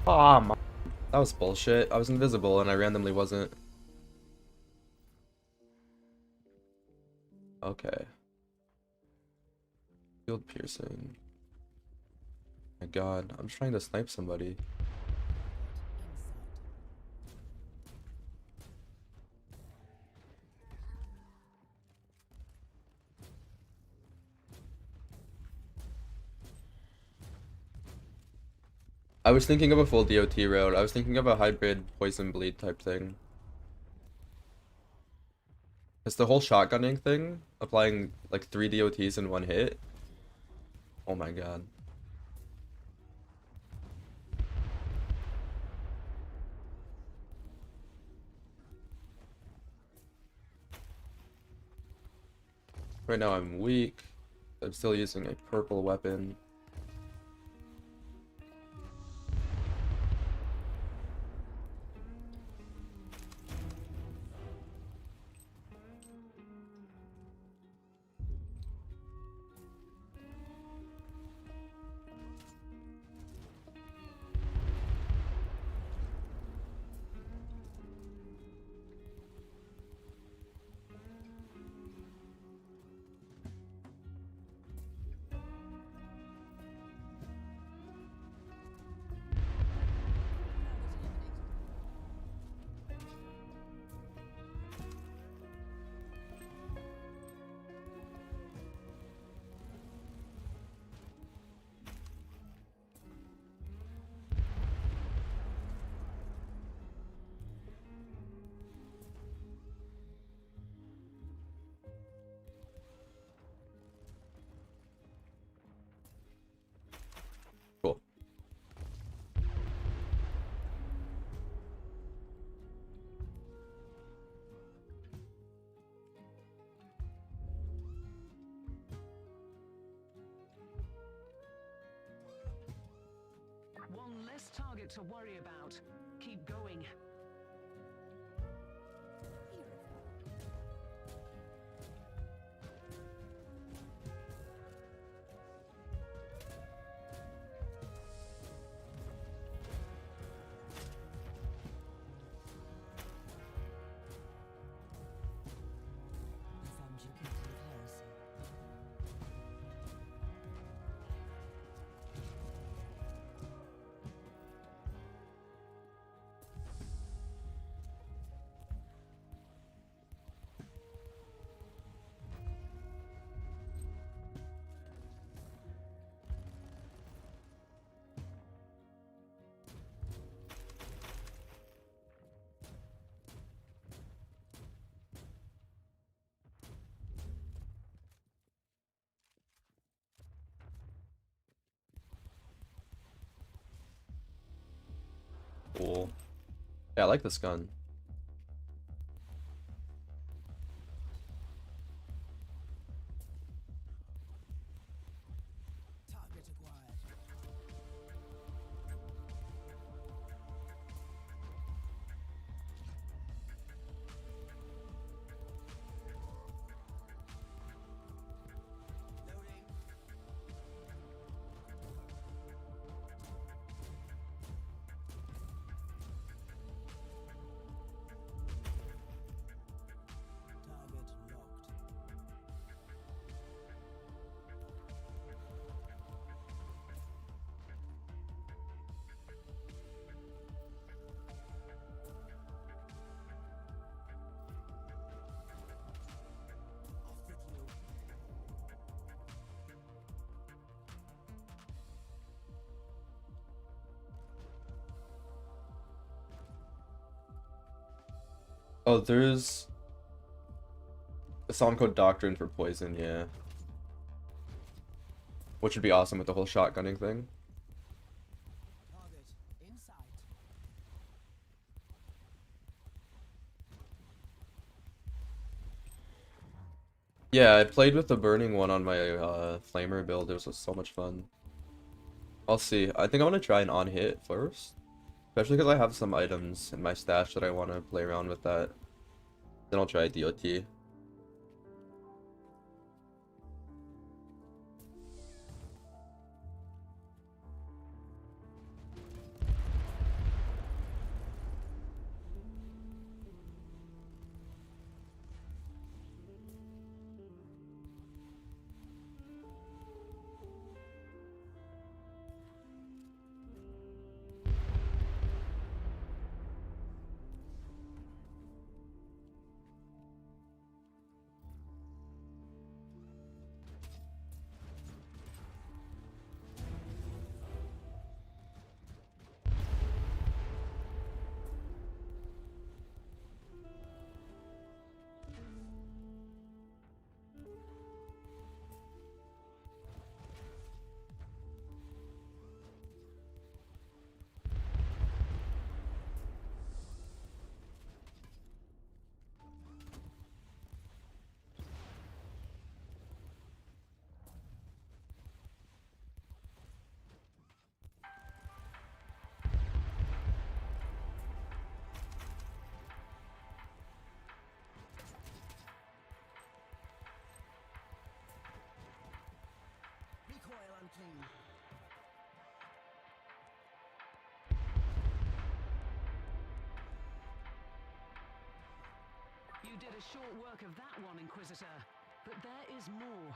Ah, my. That was bullshit. I was invisible and I randomly wasn't. Okay. Field piercing. My god, I'm just trying to snipe somebody. I was thinking of a full DOT route. I was thinking of a hybrid poison bleed type thing. It's the whole shotgunning thing, applying like 3 DOTs in one hit. Oh my god. Right now I'm weak. I'm still using a purple weapon. less target to worry about. Keep going. I found you guilty of heresy. Cool. Yeah, I like this gun. Target acquired. Loading. Target locked. Off with you. Oh, there's a song called Doctrine for Poison, yeah. Which would be awesome with the whole shotgunning thing. Target in sight. Yeah, I played with the burning one on my flamer build. It was so much fun. I'll see. I think I want to try an on hit first. Especially because I have some items in my stash that I want to play around with that. Then I'll try DOT. Recoil unclean. You did a short work of that one, Inquisitor, but there is more.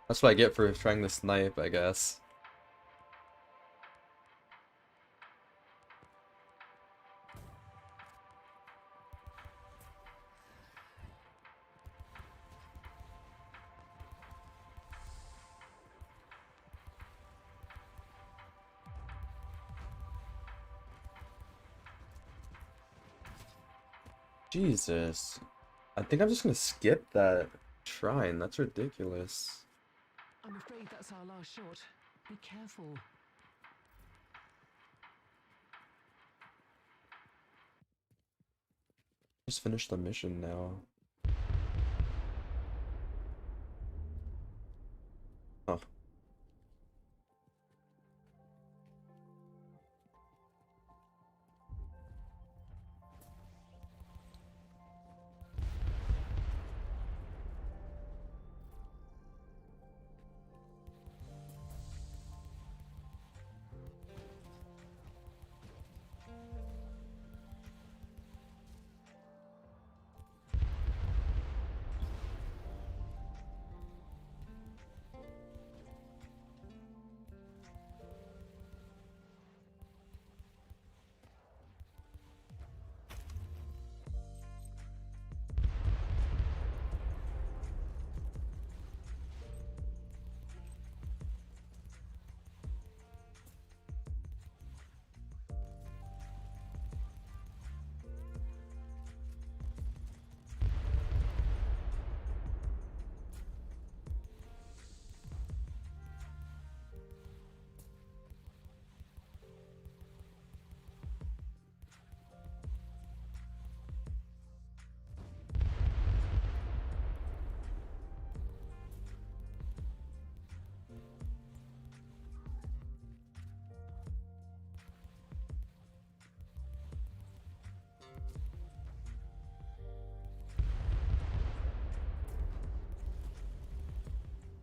That's what I get for trying to snipe, I guess. Jesus. I think I'm just gonna skip that shrine. That's ridiculous. I'm afraid that's our last shot. Be careful. Just finish the mission now. Oh.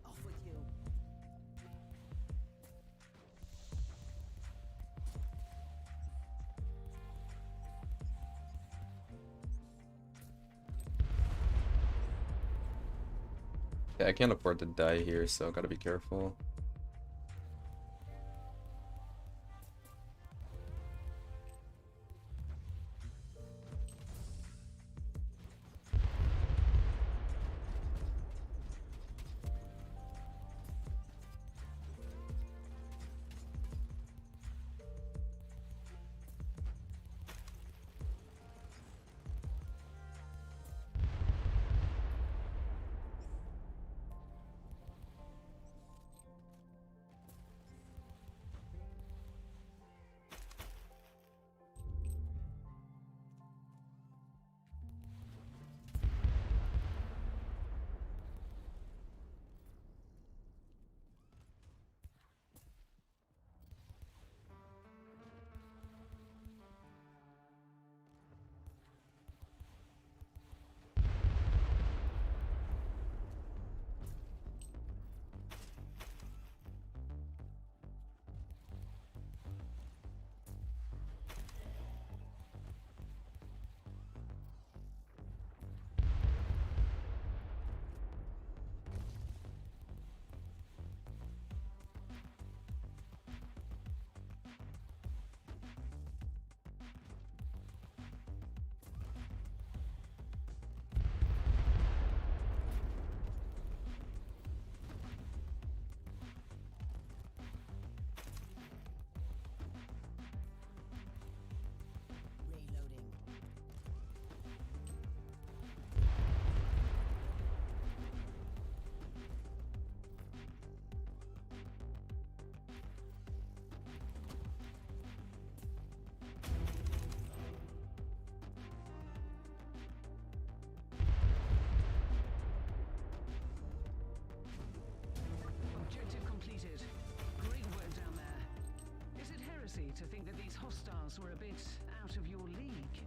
Off with you. Yeah, I can't afford to die here, so gotta be careful. Reloading. Objective completed. Great work down there. Is it heresy to think that these hostiles were a bit out of your league?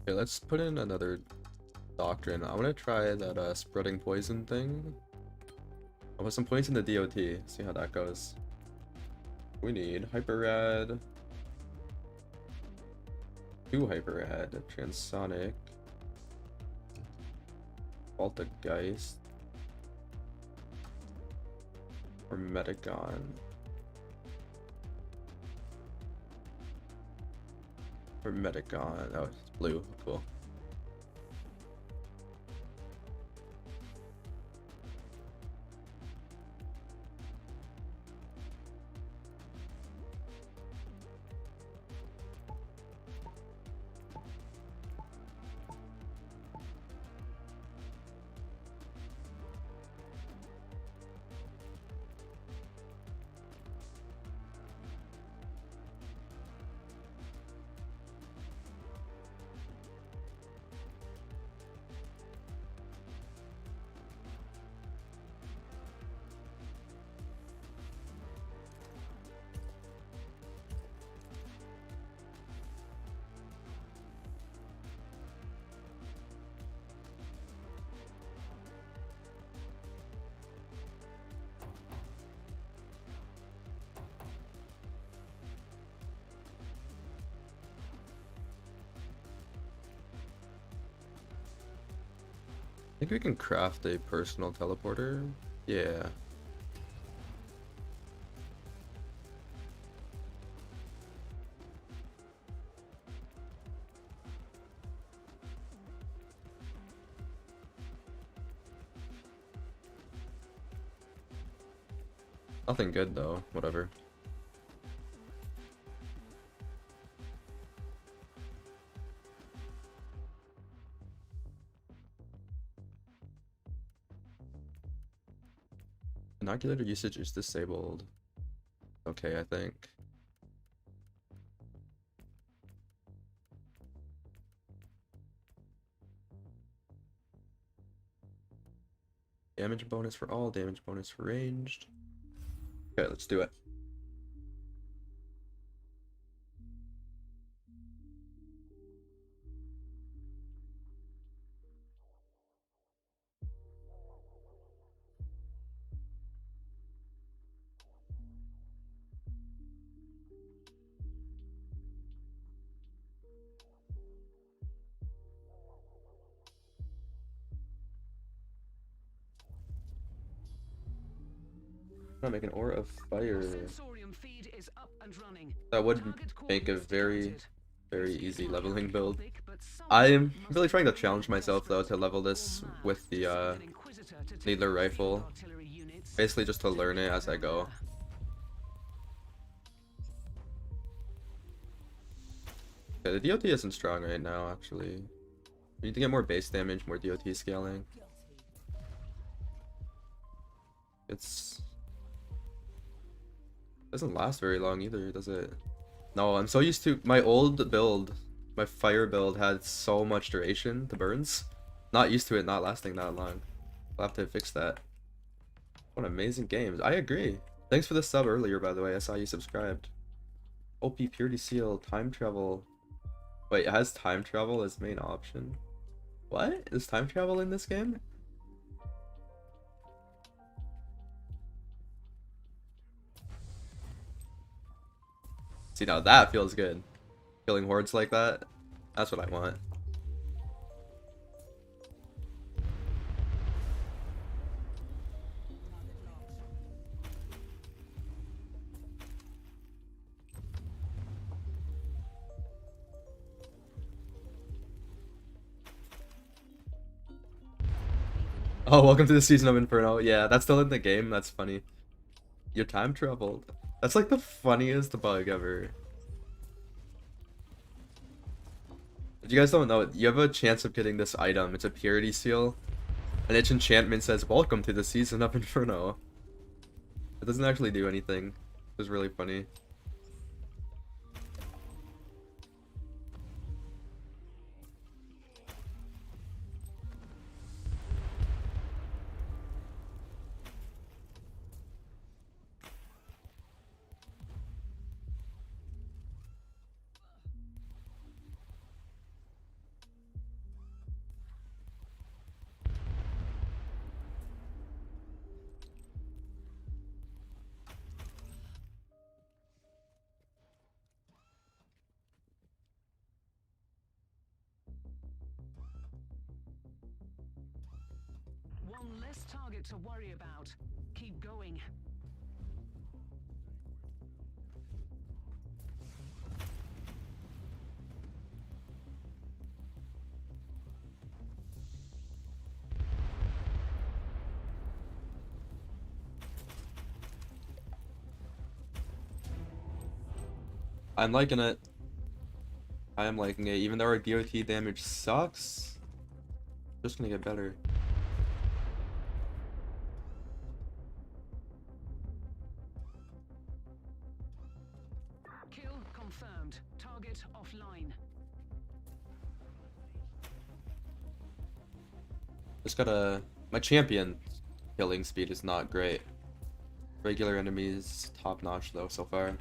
Okay, let's put in another doctrine. I want to try that spreading poison thing. I'll put some points in the DOT, see how that goes. We need hyper rad, 2 hyper rad, transonic, Baltageist, or Metagon. Or Metagon. Oh, it's blue. Cool. I think we can craft a personal teleporter. Yeah. Nothing good though, whatever. Inoculator usage is disabled. Okay, I think. Damage bonus for all, damage bonus for ranged. Okay, let's do it. I'm gonna make an aura of fire. Sensorium feed is up and running. That would Target make a coordinates very, denoted. very This easy is leveling build. utopic, but some I'm must really trying to be challenge myself though to desperate level or this mad with to the send an Inquisitor to take needler out rifle. field artillery units. Basically just to learn it as I go. Okay, the DOT isn't strong right now actually. We need to get more base damage, more DOT scaling. It's doesn't last very long either, does it? No, I'm so used to my old build. My fire build had so much duration to burns. Not used to it not lasting that long. I'll have to fix that. What amazing games. I agree. Thanks for the sub earlier, by the way. I saw you subscribed. OP Purity Seal, time travel. Wait, it has time travel as main option. What? Is time travel in this game? See, now that feels good. Killing hordes like that, that's what I want. Oh, welcome to the season of Inferno. Yeah, that's still in the game. That's funny. Your time traveled. That's like the funniest bug ever. If you guys don't know, you have a chance of getting this item. It's a purity seal. And its enchantment says, "Welcome to the season of Inferno." It doesn't actually do anything. It was really funny. less target to worry about. Keep going. I'm liking it. I am liking it. Even though our DOT damage sucks, just gonna get better. Kill confirmed. Target offline. Just gotta... My champion killing speed is not great. Regular enemies, top notch though so far.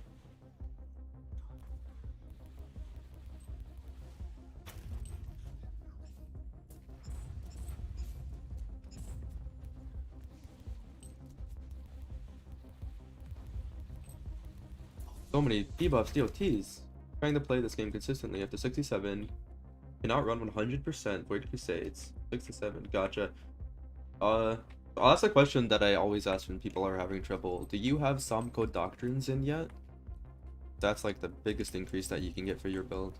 So many debuffs, DOTs. Trying to play this game consistently after 67. Cannot run 100% Void Crusades. 67, gotcha. I'll ask a question that I always ask when people are having trouble. Do you have some code doctrines in yet? That's like the biggest increase that you can get for your build.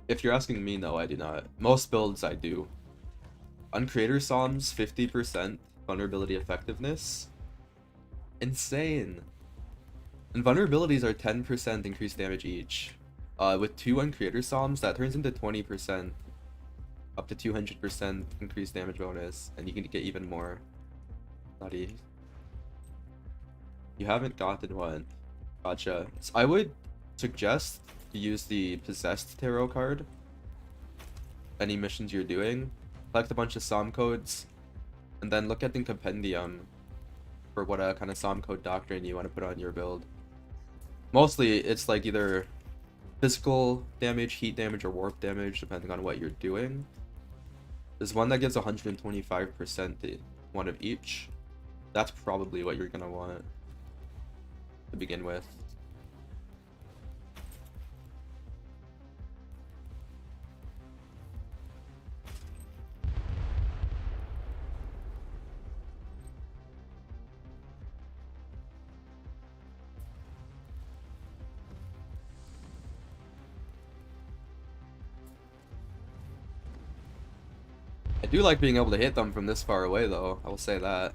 If you're asking me, no, I do not. Most builds I do. Uncreator Psalms, 50% vulnerability effectiveness. Insane. And vulnerabilities are 10% increased damage each. With 2 Uncreator Psalms, that turns into 20%. Up to 200% increased damage bonus. And you can get even more. Bloody. You haven't gotten one. Gotcha. So I would suggest to use the Possessed Tarot card. Any missions you're doing. Collect a bunch of Psalm codes. And then look at the compendium for what kind of Psalm code doctrine you want to put on your build. Mostly it's like either physical damage, heat damage, or warp damage, depending on what you're doing. There's one that gives 125% one of each. That's probably what you're gonna want to begin with. I do like being able to hit them from this far away though, I will say that.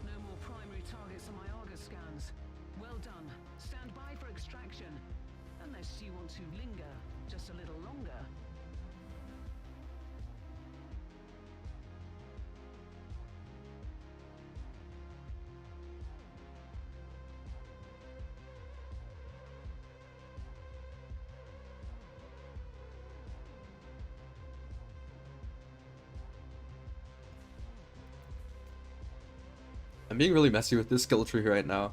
No more primary targets on my Argus scans. Well done. Stand by for extraction. Unless you want to linger just a little longer. I'm being really messy with this skill tree right now.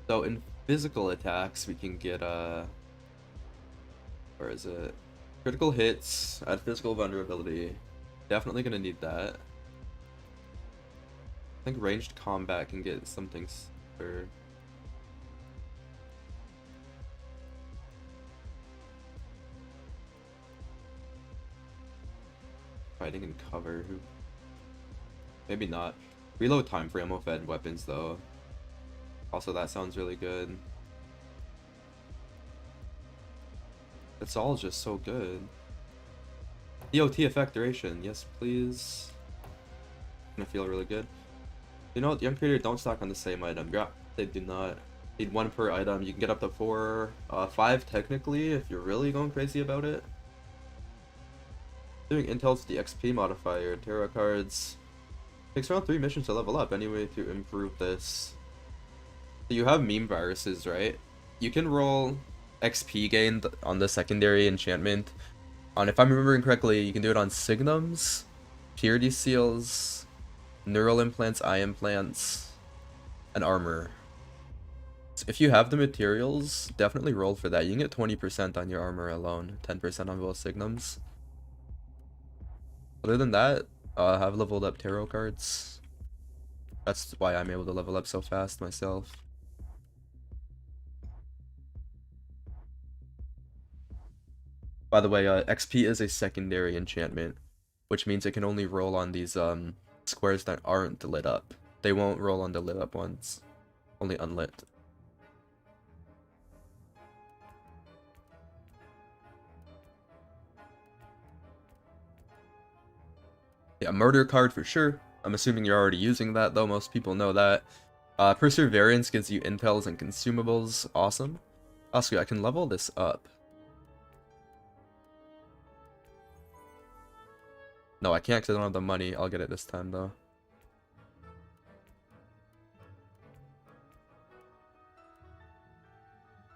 So in physical attacks, we can get where is it? Critical hits at physical vulnerability. Definitely gonna need that. I think ranged combat can get something for fighting in cover. Maybe not. Reload time for ammo fed weapons though. Also that sounds really good. It's all just so good. DOT effect duration, yes please. Gonna feel really good. You know, the Uncreator don't stack on the same item. Yeah, they do not. Need 1 per item. You can get up to 4, 5 technically if you're really going crazy about it. Doing intels to the XP modifier, tarot cards. Takes around 3 missions to level up anyway to improve this. So you have meme viruses, right? You can roll XP gained on the secondary enchantment. If I'm remembering correctly, you can do it on signums, purity seals, neural implants, eye implants, and armor. So if you have the materials, definitely roll for that. You can get 20% on your armor alone, 10% on both signums. Other than that, I have leveled up tarot cards. That's why I'm able to level up so fast myself. By the way, XP is a secondary enchantment, which means it can only roll on these squares that aren't lit up. They won't roll on the lit up ones, only unlit. Yeah, murder card for sure. I'm assuming you're already using that, though most people know that. Perseverance gives you intels and consumables. Awesome. Also, I can level this up. No, I can't because I don't have the money. I'll get it this time, though.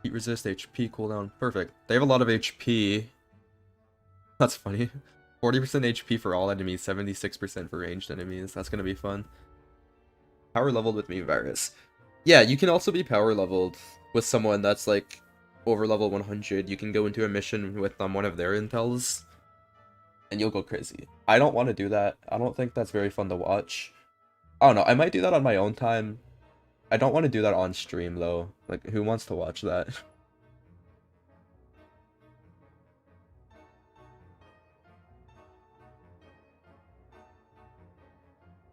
Heat resist, HP cooldown. Perfect. They have a lot of HP. That's funny. 40% HP for all enemies, 76% for ranged enemies. That's gonna be fun. Power leveled with meme virus. Yeah, you can also be power leveled with someone that's like over level 100. You can go into a mission with one of their intels, and you'll go crazy. I don't want to do that. I don't think that's very fun to watch. I don't know. I might do that on my own time. I don't want to do that on stream though. Like, who wants to watch that?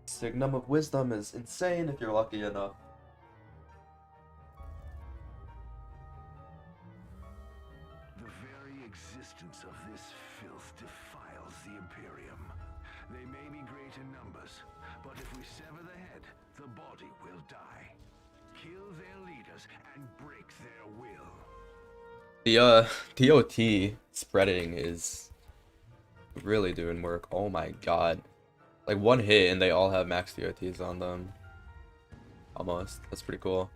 Signum of Wisdom is insane if you're lucky enough. The very existence of this filth defiles the Imperium. They may be great in numbers, but if we sever the head, the body will die. Kill their leaders and break their will. The DOT spreading is really doing work. Oh my god. Like one hit and they all have max DOTs on them. Almost. That's pretty cool.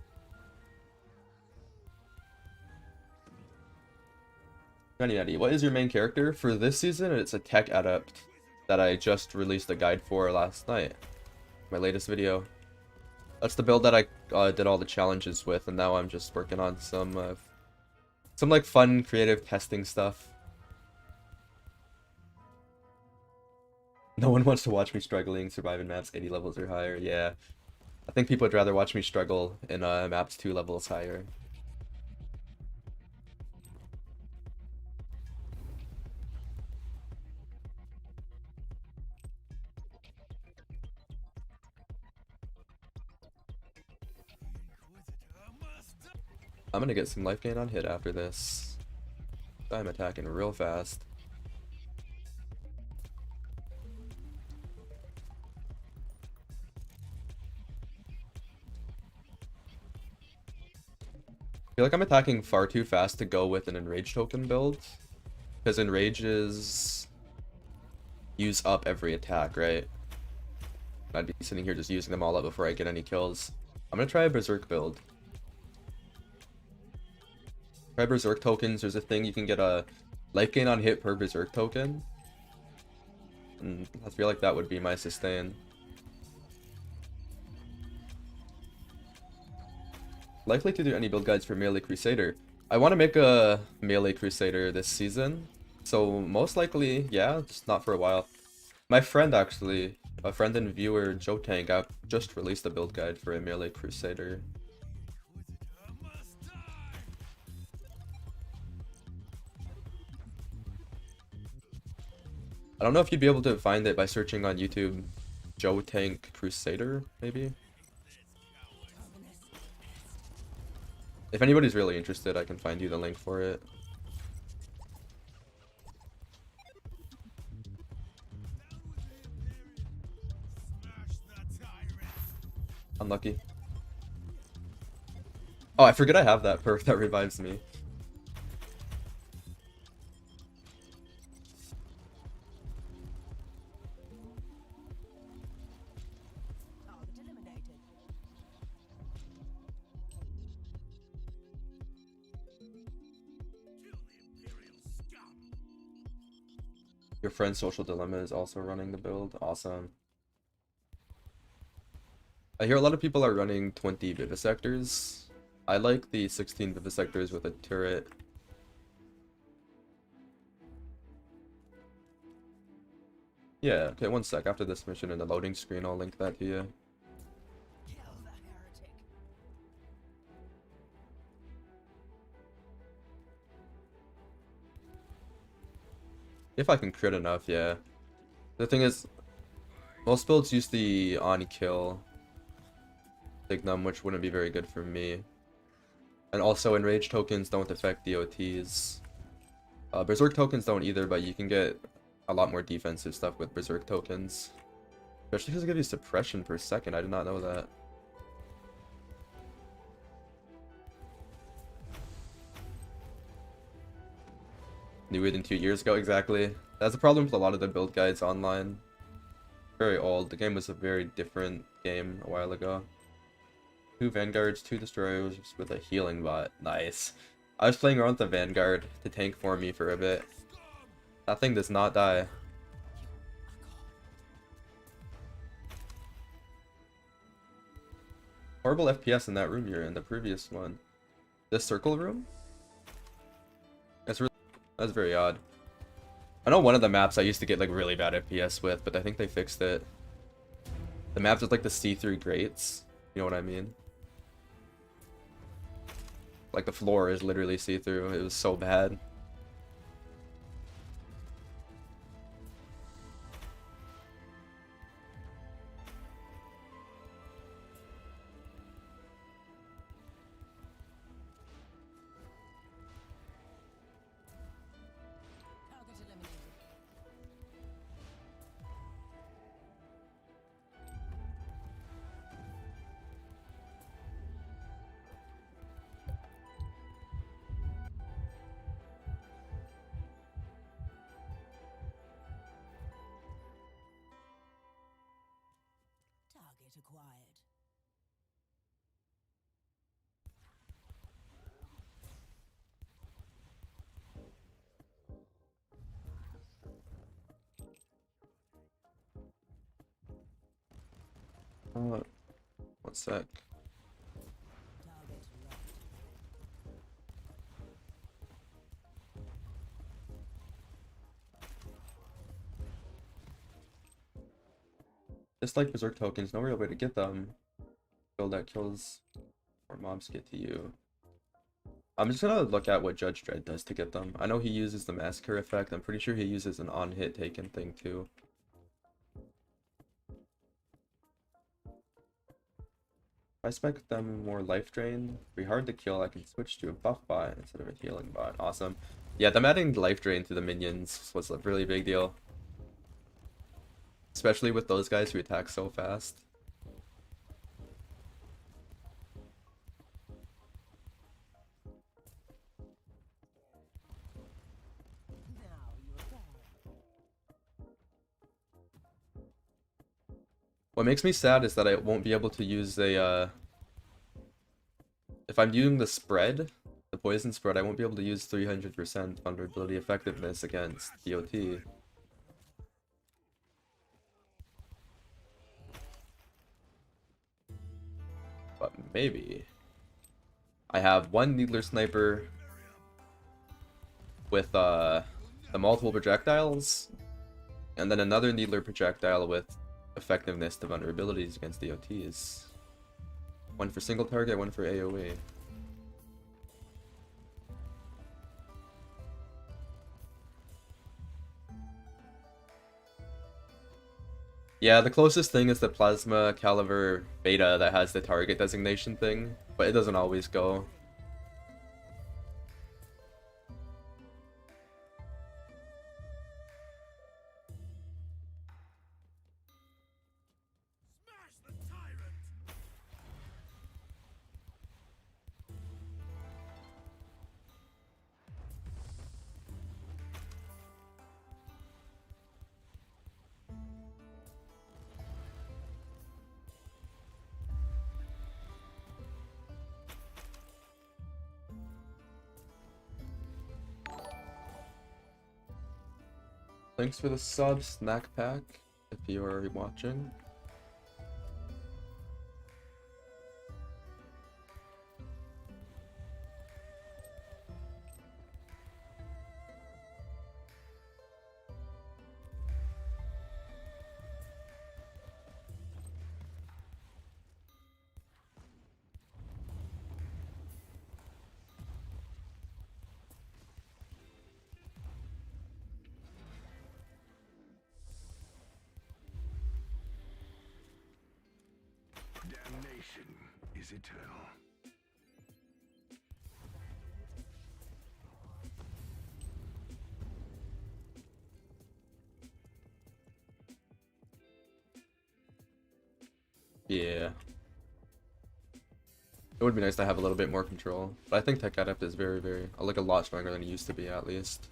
What is your main character? For this season, it's a tech-adept that I just released a guide for last night. My latest video. That's the build that I did all the challenges with, and now I'm just working on some like fun, creative testing stuff. No one wants to watch me struggling, surviving maps 80 levels or higher. Yeah, I think people would rather watch me struggle in maps 2 levels higher. I'm gonna get some life gain on hit after this. I'm attacking real fast. I feel like I'm attacking far too fast to go with an enrage token build. Because enrages use up every attack, right? I'd be sitting here just using them all up before I get any kills. I'm gonna try a berserk build. Try berserk tokens. There's a thing you can get a life gain on hit per berserk token. And I feel like that would be my sustain. Likely to do any build guides for melee crusader. I want to make a melee crusader this season. So most likely, yeah, just not for a while. My friend actually, a friend and viewer, Joe Tank, just released a build guide for a melee crusader. I don't know if you'd be able to find it by searching on YouTube, Joe Tank Crusader, maybe? If anybody's really interested, I can find you the link for it. Unlucky. Oh, I forget I have that perk that revives me. Your friend's social dilemma is also running the build. Awesome. I hear a lot of people are running 20 vivisectors. I like the 16 vivisectors with a turret. Yeah, okay, one sec. After this mission in the loading screen, I'll link that to you. Kill the heretic. If I can crit enough, yeah. The thing is, most builds use the on-kill Signum, which wouldn't be very good for me. And also, enrage tokens don't affect DOTs. Berserk tokens don't either, but you can get a lot more defensive stuff with Berserk tokens. Especially because it gives you suppression per second. I did not know that. Newer than 2 years ago, exactly. That's a problem with a lot of the build guides online. Very old. The game was a very different game a while ago. 2 Vanguards, 2 Destroyers with a healing bot. Nice. I was playing around with the Vanguard to tank for me for a bit. That thing does not die. Horrible FPS in that room you're in, the previous one. This circle room? That's very odd. I know one of the maps I used to get like really bad FPS with, but I think they fixed it. The maps with like the see-through grates. You know what I mean? Like the floor is literally see-through. It was so bad. Target eliminated. Target acquired. One sec. Target locked. Just like Berserk tokens, no real way to get them. Build that kills or mobs get to you. I'm just gonna look at what Judge Dredd does to get them. I know he uses the massacre effect. I'm pretty sure he uses an on-hit taken thing too. If I spec them more life drain, be hard to kill, I can switch to a buff bot instead of a healing bot. Awesome. Yeah, them adding life drain to the minions was a really big deal. Especially with those guys who attack so fast. Now you die. What makes me sad is that I won't be able to use a, if I'm doing the spread, the poison spread, I won't be able to use 300% vulnerability effectiveness against DOT. But maybe. I have one Needler Sniper with the multiple projectiles, and then another Needler projectile with effectiveness to vulnerabilities against DOTs. One for single target, one for AoE. Yeah, the closest thing is the Plasma Caliber Beta that has the target designation thing, but it doesn't always go. Smash the tyrant! thanks for the sub, Snack Pack, if you are watching. Damnation is eternal. Yeah. It would be nice to have a little bit more control. But I think tech-adept is very, like a lot stronger than it used to be at least.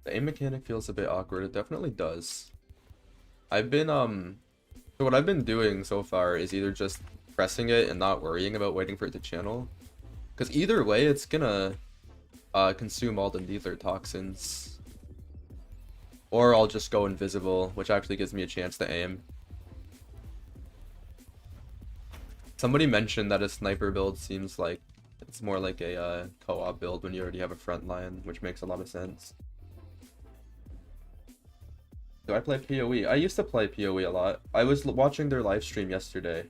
The aim mechanic feels a bit awkward. It definitely does. I've been, so what I've been doing so far is either just pressing it and not worrying about waiting for it to channel. Because either way, it's gonna consume all the needler toxins. Or I'll just go invisible, which actually gives me a chance to aim. Somebody mentioned that a sniper build seems like it's more like a co-op build when you already have a front line, which makes a lot of sense. Do I play PoE? I used to play PoE a lot. I was watching their live stream yesterday.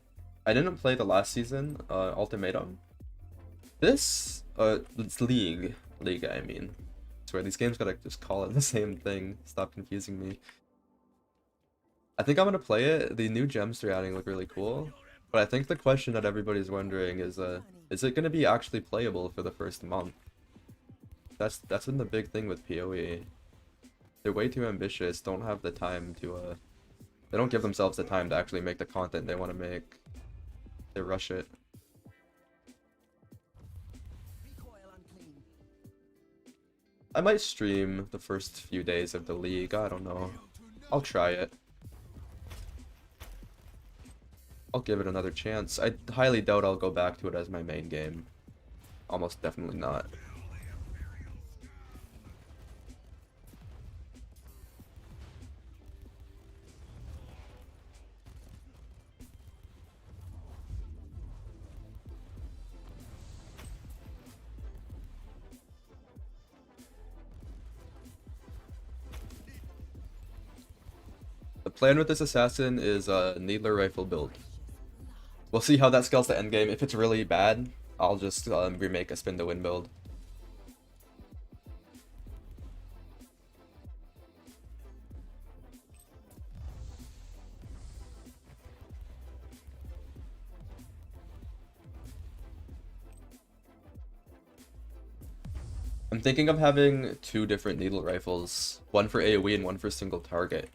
I didn't play the last season, Ultimatum. This, it's League, I mean. I swear, these games gotta just call it the same thing. Stop confusing me. I think I'm gonna play it. The new gems they're adding look really cool. But I think the question that everybody's wondering is it gonna be actually playable for the first month? That's been the big thing with PoE. They're way too ambitious, don't have the time to, they don't give themselves the time to actually make the content they want to make. They rush it. I might stream the first few days of the league, I don't know. I'll try it. I'll give it another chance. I highly doubt I'll go back to it as my main game. Almost definitely not. The plan with this assassin is a needler rifle build. We'll see how that scales to endgame. If it's really bad, I'll just remake a spin to win build. I'm thinking of having two different needle rifles, one for AoE and one for single target.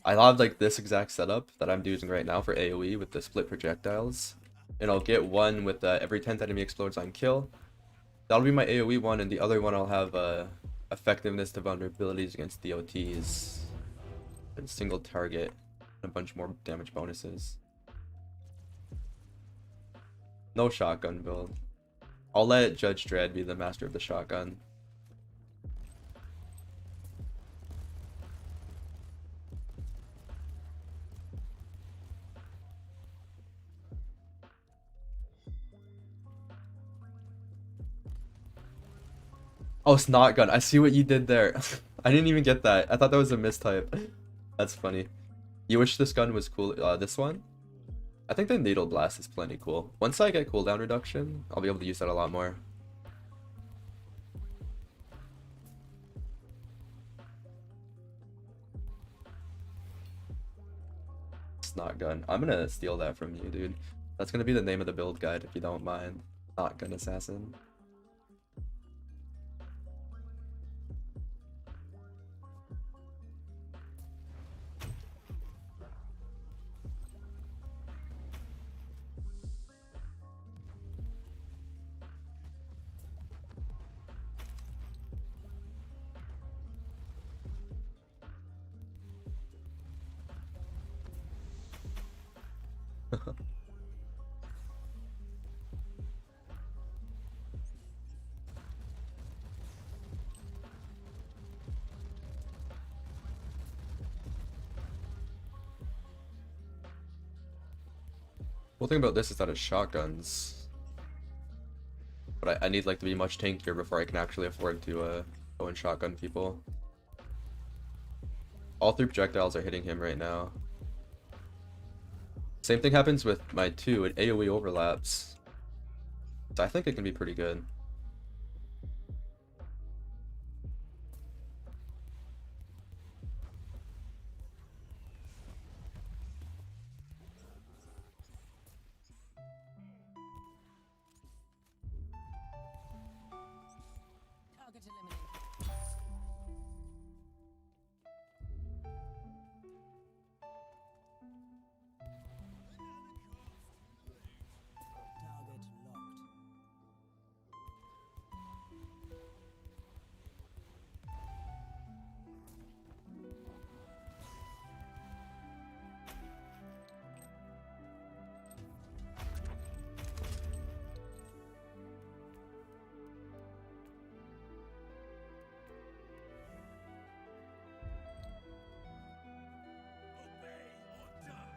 I have like this exact setup that I'm using right now for AoE with the split projectiles. And I'll get one with every 10th enemy explodes on kill. That'll be my AoE one, and the other one I'll have effectiveness to vulnerabilities against DOTs. And single target, and a bunch more damage bonuses. No shotgun build. I'll let Judge Dredd be the master of the shotgun. Oh, snot gun. I see what you did there. I didn't even get that. I thought that was a mistype. That's funny. You wish this gun was cool. This one? I think the needle blast is plenty cool. Once I get cooldown reduction, I'll be able to use that a lot more. Snot gun. I'm gonna steal that from you, dude. That's gonna be the name of the build guide if you don't mind. Snot gun assassin. One thing about this is that it's shotguns. But I need like to be much tankier before I can actually afford to go and shotgun people. All 3 projectiles are hitting him right now. Same thing happens with my 2, it AoE overlaps. So I think it can be pretty good. Target eliminated. Target locked. Obey or die.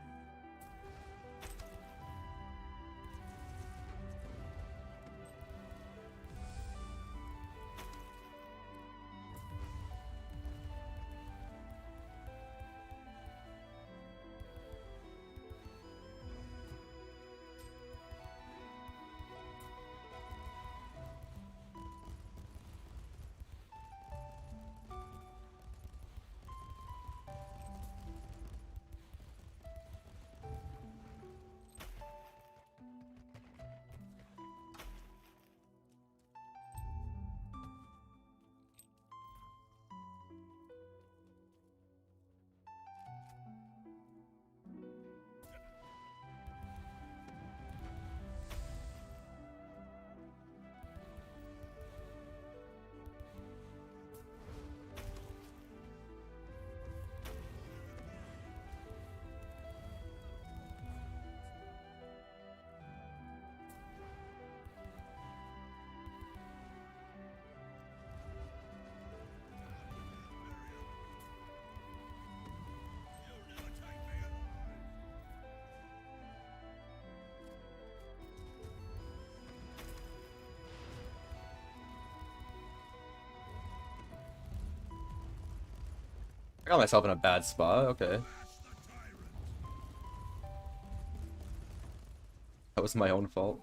You'll never take me alive. I got myself in a bad spot, okay. Crush the tyrant. That was my own fault.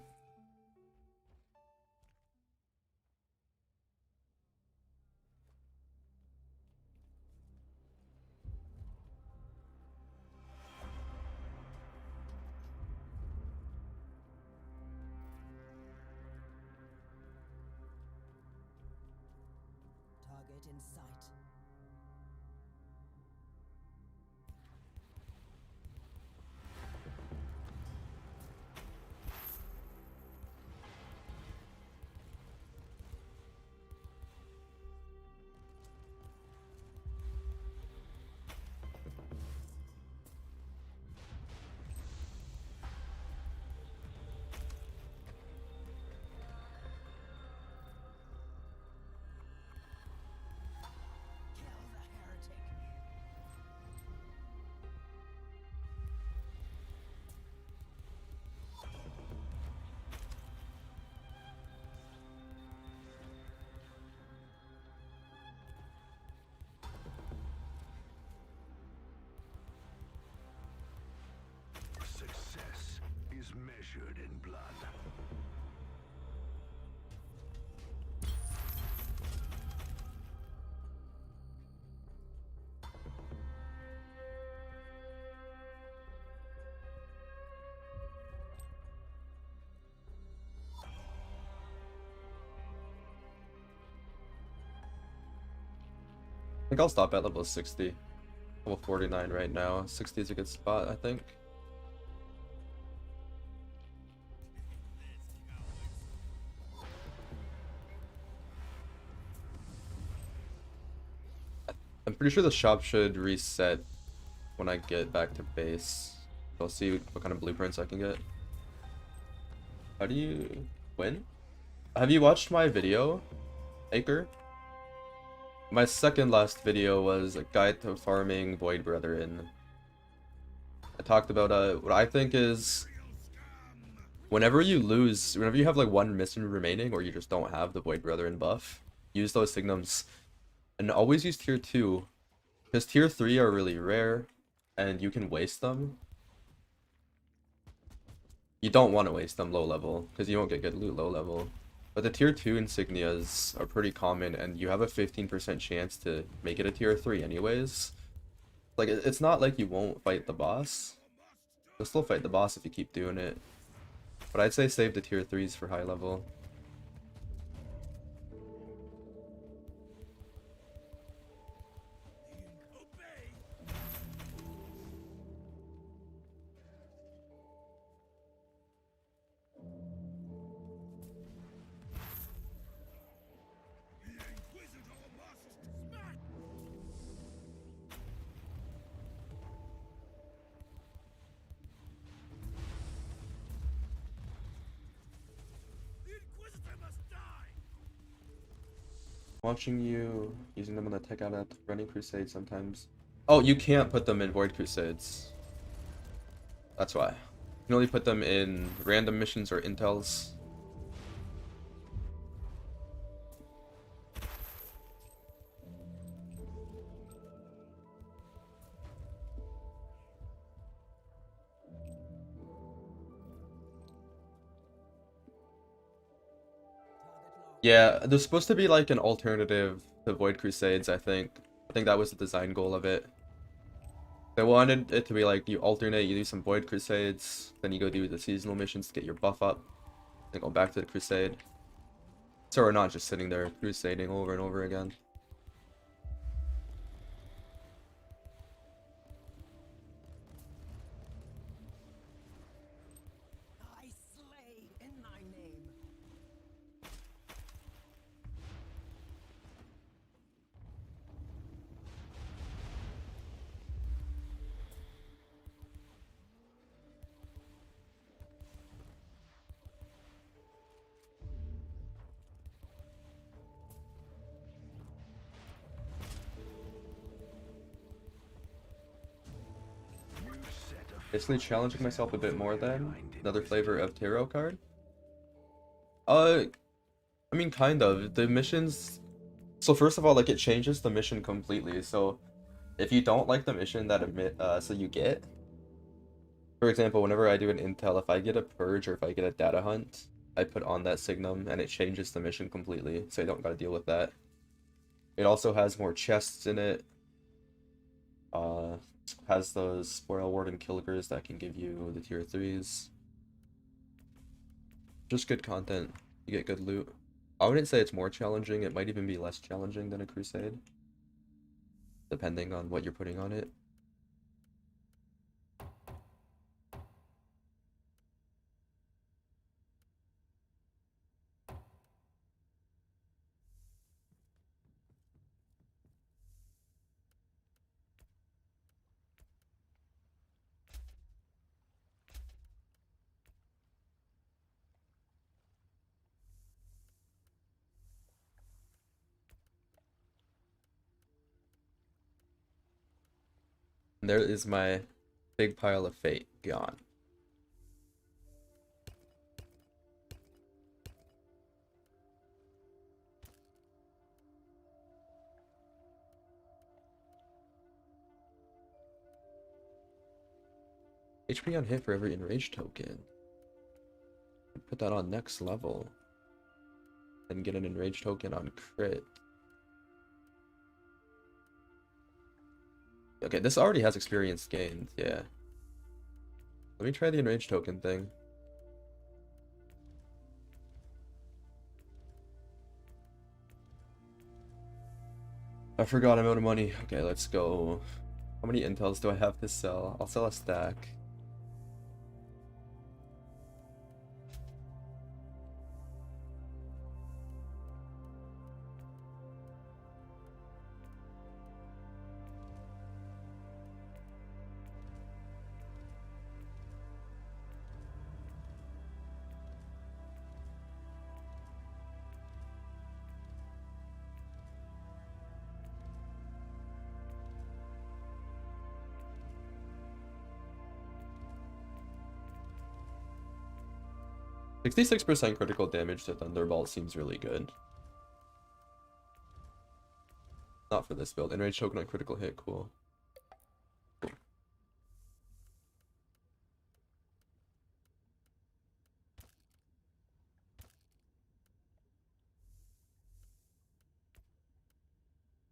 Target in sight. Kill the heretic. Success is measured in blood. I think I'll stop at level 60. Level 49 right now. 60 is a good spot, I think. I'm pretty sure the shop should reset when I get back to base. I'll see what kind of blueprints I can get. How do you win? Have you watched my video, Acre? My second last video was a guide to farming Void Brethren. I talked about what I think is whenever you have like one mission remaining or you just don't have the Void Brethren buff, use those signums. And always use tier 2. Because tier 3 are really rare and you can waste them. You don't want to waste them low level because you won't get good loot low level. But the tier 2 insignias are pretty common and you have a 15% chance to make it a tier 3 anyways. Like, it's not like you won't fight the boss. You'll still fight the boss if you keep doing it. But I'd say save the tier 3s for high level. Obey. The Inquisitor must smack. The Inquisitor must die. Watching you using them on the tech-adept, running Crusades sometimes. Oh, you can't put them in Void Crusades. That's why. You can only put them in random missions or intels. Yeah, there's supposed to be like an alternative to Void Crusades, I think. I think that was the design goal of it. They wanted it to be like you alternate, you do some Void Crusades, then you go do the seasonal missions to get your buff up, then go back to the Crusade. So we're not just sitting there crusading over and over again. I slay in thy name. Basically challenging myself a bit more then. Another flavor of tarot card. I mean, kind of. The missions... So first of all, like, it changes the mission completely. So if you don't like the mission that you get... For example, whenever I do an intel, if I get a purge or if I get a data hunt, I put on that signum and it changes the mission completely. So I don't gotta deal with that. It also has more chests in it. Has those Spoil Ward and Kilgers that can give you the tier 3s. Just good content. You get good loot. I wouldn't say it's more challenging, it might even be less challenging than a Crusade. Depending on what you're putting on it. And there is my big pile of fate gone. HP on hit for every enraged token. Put that on next level. And get an enraged token on crit. Okay, this already has experience gained, yeah. Let me try the enraged token thing. I forgot I'm out of money. Okay, let's go. How many intels do I have to sell? I'll sell a stack. 66% critical damage to Thunderbolt seems really good. Not for this build. Enrage token on critical hit, cool.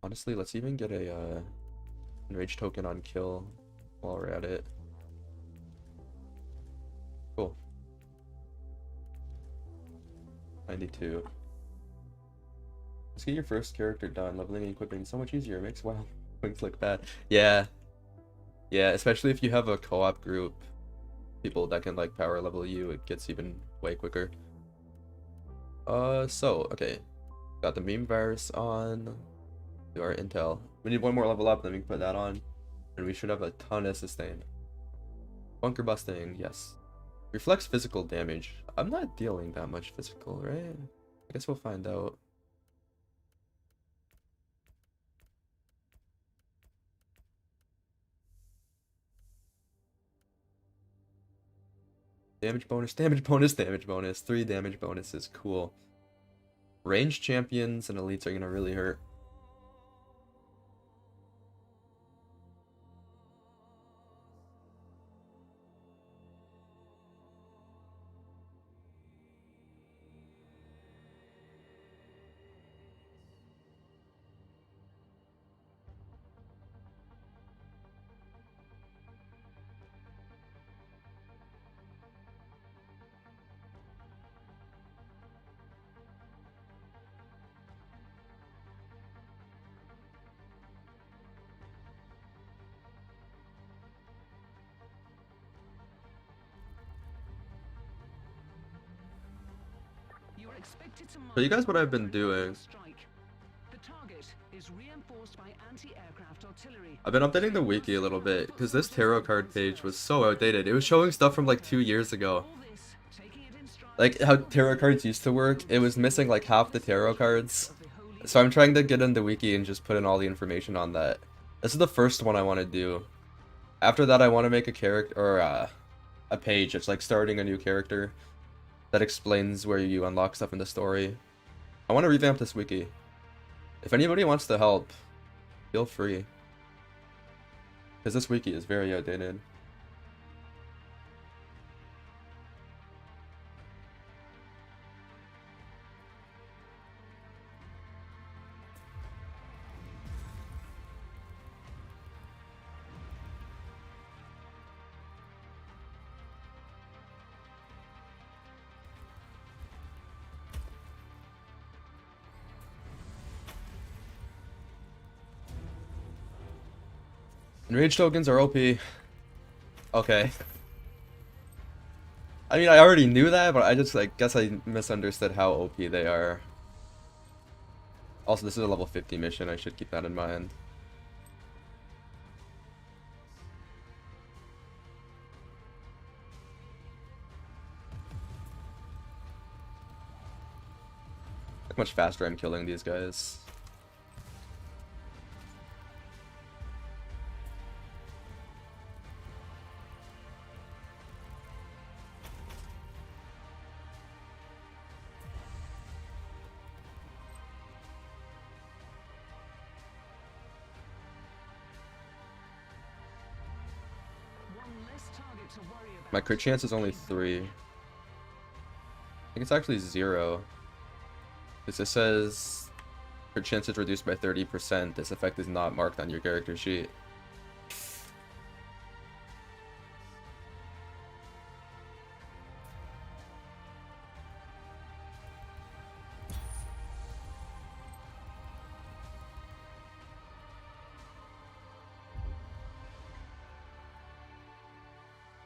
Honestly, let's even get a enrage token on kill while we're at it. Cool. 92. Let's get your first character done. Leveling and equipping is so much easier. It makes wild things look bad. Yeah. Yeah, especially if you have a co-op group, people that can like power level you, it gets even way quicker. Okay. Got the meme virus on. Do our intel. We need one more level up, then we can put that on. And we should have a ton of sustain. Bunker busting, yes. Reflects physical damage. I'm not dealing that much physical, right? I guess we'll find out. Damage bonus, damage bonus, damage bonus. 3 damage bonuses, cool. Ranged champions and elites are gonna really hurt. You are expected to Show you guys what I've been mine doing. strike. The target is reinforced by anti-aircraft artillery. I've been updating the wiki a little bit, because this tarot card page was so outdated. It was showing stuff from like 2 years ago. All this, taking it in stride, Like how tarot cards used to work, it was missing like half the tarot cards. So I'm trying to get in the wiki and just put in all the information on that. This is the first one I want to do. After that, I want to make a character, or a page. It's like starting a new character that explains where you unlock stuff in the story. I want to revamp this wiki. If anybody wants to help, feel free. Because this wiki is very outdated. Enrage tokens are OP. Okay. I mean, I already knew that, but I just, like, guess I misunderstood how OP they are. Also, this is a level 50 mission. I should keep that in mind. Look how much faster I'm killing these guys. one less target to worry about. My crit chance is only 3. I think it's actually 0. Because it says crit chance is reduced by 30%. This effect is not marked on your character sheet.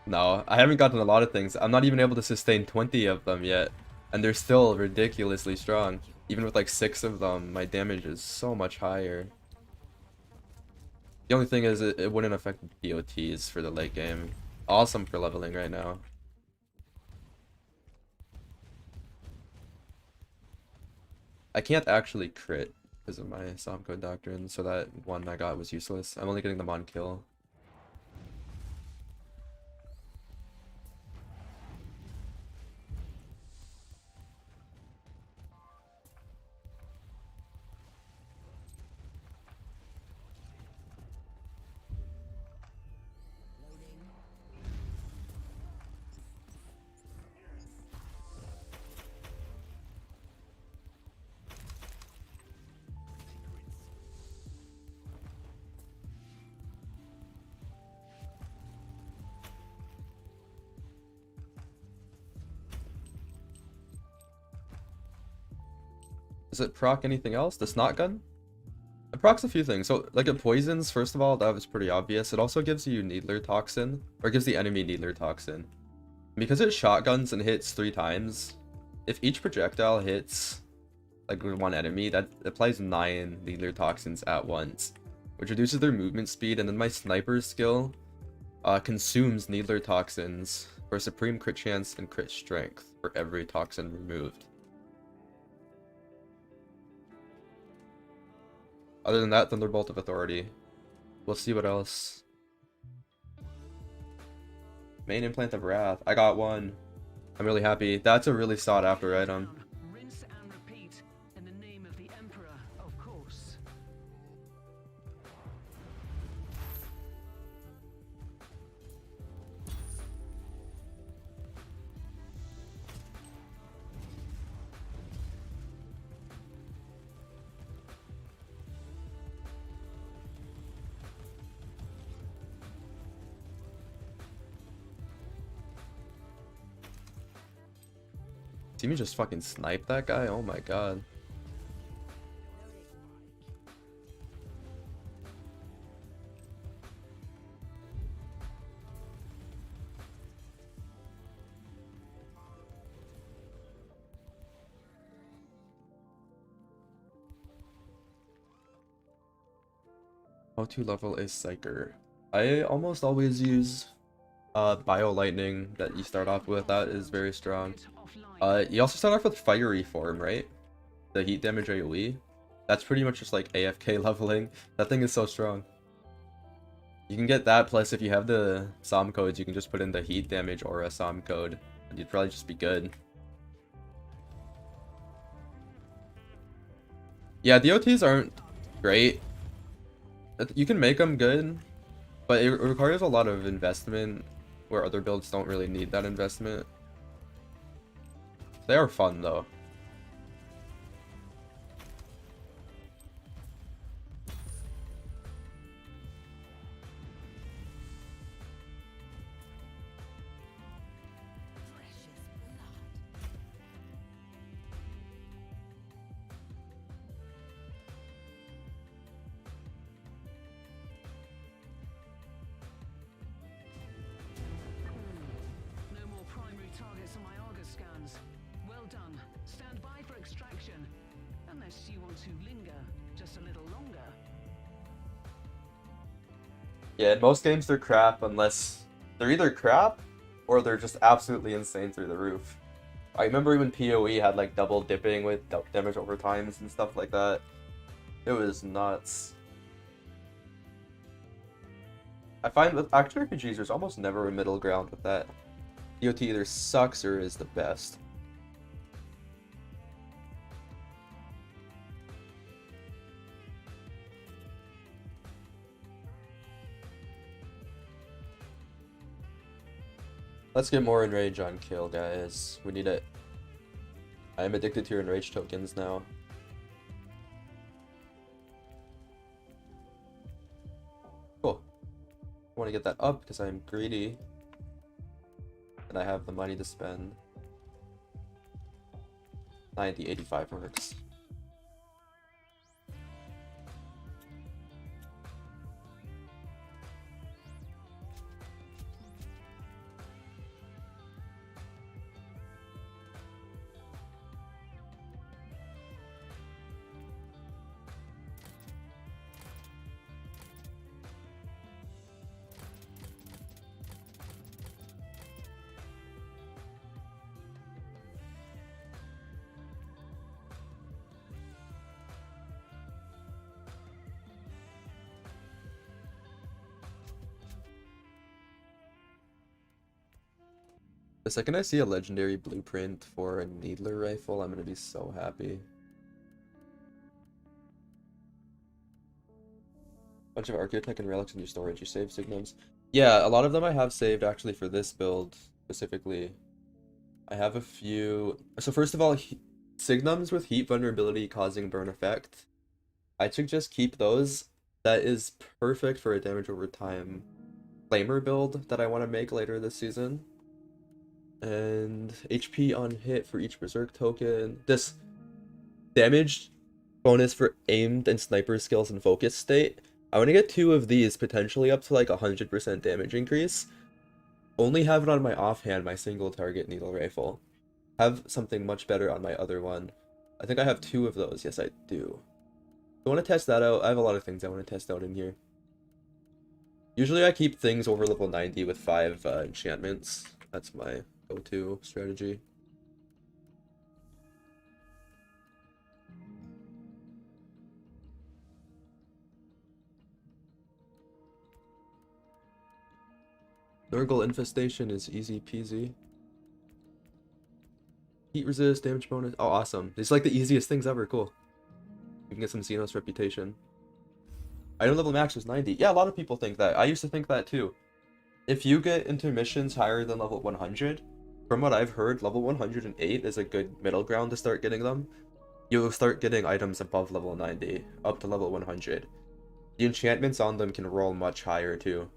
No, I haven't gotten a lot of things. I'm not even able to sustain 20 of them yet. And they're still ridiculously strong. Even with like 6 of them, my damage is so much higher. The only thing is it wouldn't affect DOTs for the late game. Awesome for leveling right now. I can't actually crit because of my Somco Doctrine, so that one I got was useless. I'm only getting them on kill. Does it proc anything else? The snot gun? It procs a few things. So, like, it poisons, first of all, that was pretty obvious. It also gives you Needler Toxin, or gives the enemy Needler Toxin. Because it shotguns and hits 3 times, if each projectile hits, like, one enemy, that applies 9 Needler Toxins at once, which reduces their movement speed, and then my sniper skill consumes Needler Toxins for supreme crit chance and crit strength for every toxin removed. Other than that, Thunderbolt of Authority. We'll see what else. Main Implant of Wrath. I got one. I'm really happy. That's a really sought after item. Rinse and repeat in the name of the Emperor, of course. See me just fucking snipe that guy? Oh my god. O2 level is Psyker. I almost always use Bio Lightning that you start off with. That is very strong. You also start off with Fiery Form, right? The heat damage AoE. That's pretty much just like AFK leveling. That thing is so strong. You can get that, plus if you have the SOM codes, you can just put in the heat damage or a SOM code, and you'd probably just be good. Yeah, DOTs aren't great. You can make them good, but it requires a lot of investment, where other builds don't really need that investment. They are fun though. No more primary targets on my Argus scans. Well done. Stand by for extraction. Unless you want to linger just a little longer. Yeah, in most games they're crap unless they're either crap or they're just absolutely insane through the roof. I remember when PoE had like double dipping with damage over times and stuff like that. It was nuts. I find with action RPGs there's almost never a middle ground with that. DOT either sucks or is the best. Let's get more enrage on kill, guys. We need it. I am addicted to your enrage tokens now. Cool. I want to get that up because I'm greedy. And I have the money to spend. 9085 works. The second I see a legendary blueprint for a Needler rifle, I'm gonna be so happy. Bunch of Archeotech and relics in your storage. You save signums? Yeah, a lot of them I have saved actually for this build specifically. I have a few. So first of all, signums with heat vulnerability causing burn effect. I'd suggest keep those. That is perfect for a damage over time flamer build that I want to make later this season. And HP on hit for each berserk token. This damage bonus for aimed and sniper skills and focus state. I want to get 2 of these, potentially up to like 100% damage increase. Only have it on my offhand, my single target needle rifle. Have something much better on my other one. I think I have 2 of those. Yes, I do. I want to test that out. I have a lot of things I want to test out in here. Usually I keep things over level 90 with 5 enchantments. That's my go-to strategy. Nurgle infestation is easy peasy. Heat resist, damage bonus. Oh, awesome. It's like the easiest things ever. Cool. You can get some Xenos reputation. Item level max was 90. Yeah, a lot of people think that. I used to think that too. If you get intermissions higher than level 100, from what I've heard, level 108 is a good middle ground to start getting them. You'll start getting items above level 90, up to level 100. The enchantments on them can roll much higher too.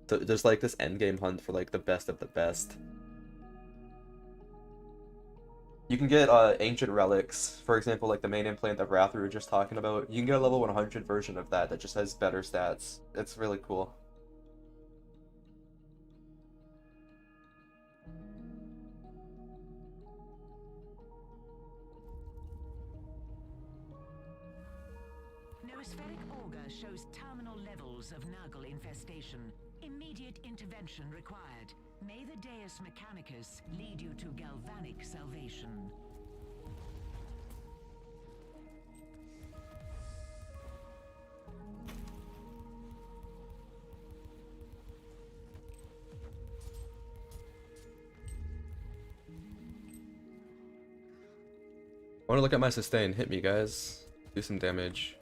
So there's like this endgame hunt for like the best of the best. You can get ancient relics, for example, like the main implant of Wrath we were just talking about. You can get a level 100 version of that that just has better stats. It's really cool. Noospheric auger shows terminal levels of Nurgle infestation. Immediate intervention required. May the Deus Mechanicus lead you to galvanic salvation. I want to look at my sustain. Hit me, guys. Do some damage.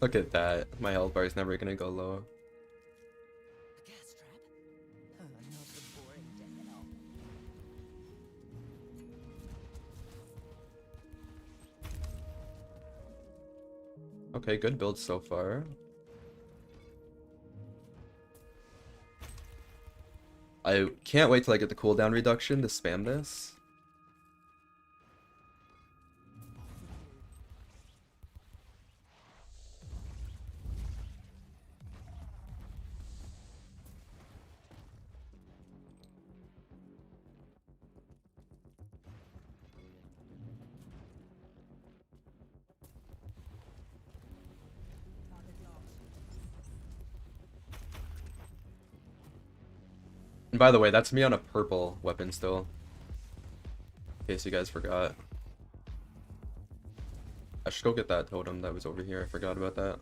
Look at that. My health bar is never gonna go low. A gas trap? Oh, not a boring day at all. Okay, good build so far. I can't wait till I get the cooldown reduction to spam this. And by the way, that's me on a purple weapon still. In case you guys forgot. I should go get that totem that was over here. I forgot about that.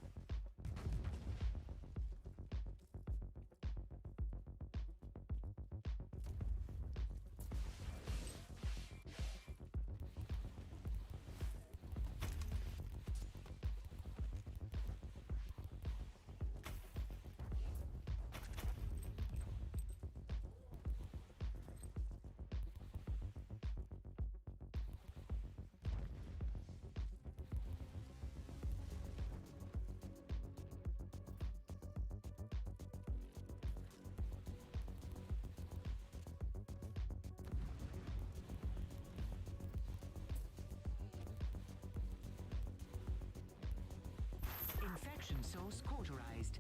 Infection source cauterized.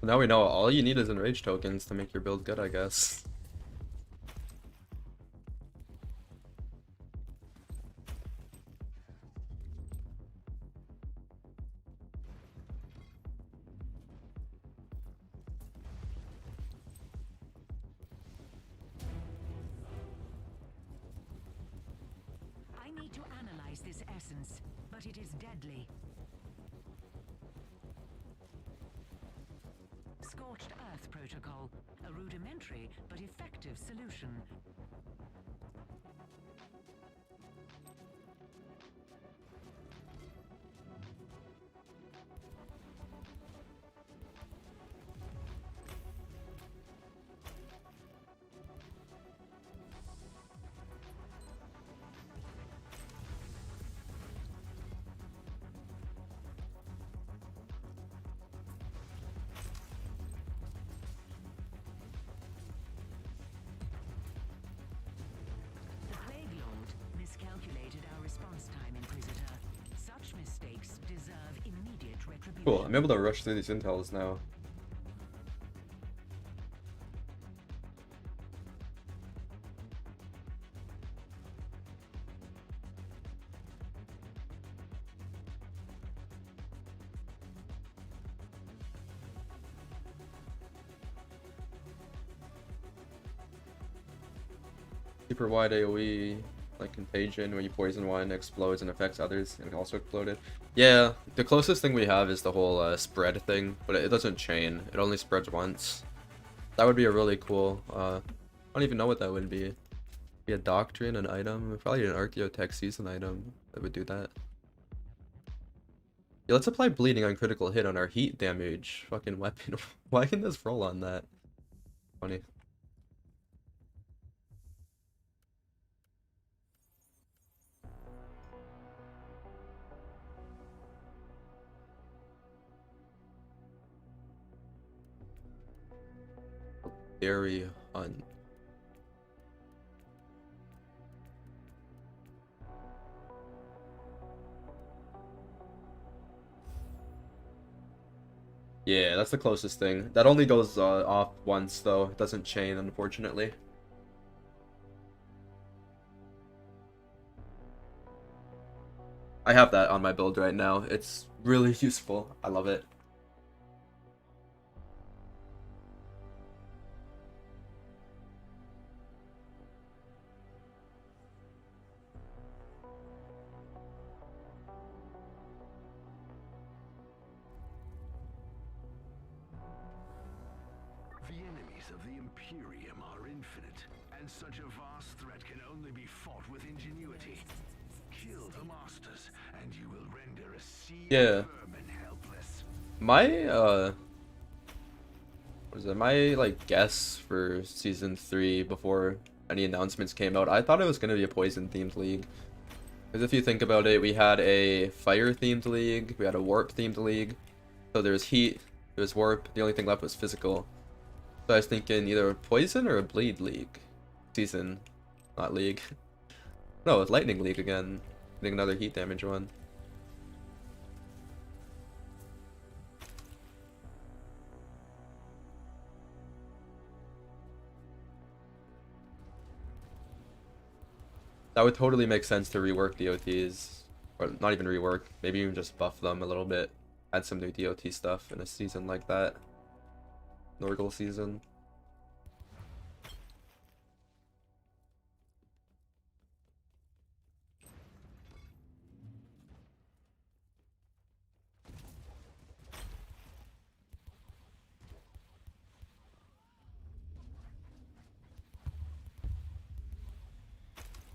Now we know all you need is enrage tokens to make your build good, I guess. I need to analyze this essence, but it is deadly. Scorched Earth Protocol, a rudimentary but effective solution. Cool, I'm able to rush through these intels now. Super wide AoE, like Contagion, where you poison one, explodes and affects others, and also exploded. Yeah, the closest thing we have is the whole spread thing, but it doesn't chain. It only spreads once. That would be a really cool. I don't even know what that would be. Be a doctrine, an item, probably an Archeotech season item that would do that. Yeah, let's apply bleeding on critical hit on our heat damage fucking weapon. Why can this roll on that? Funny. Dairy hunt. Yeah, that's the closest thing. That only goes off once, though. It doesn't chain, unfortunately. I have that on my build right now. It's really useful. I love it. The enemies of the Empyrean are infinite, and such a vast threat can only be fought with ingenuity. Kill the masters, and you will render a sea Yeah. of vermin helpless. My what is it? My like guess for season 3 before any announcements came out, I thought it was gonna be a poison themed league. Because if you think about it, we had a fire themed league, we had a warp themed league. So there's heat, there's warp, the only thing left was physical. So I was thinking either a poison or a bleed league. Season, not league. No, it's lightning league again. Getting another heat damage one. That would totally make sense to rework DOTs. Or not even rework, maybe even just buff them a little bit. Add some new DOT stuff in a season like that. Norgal season.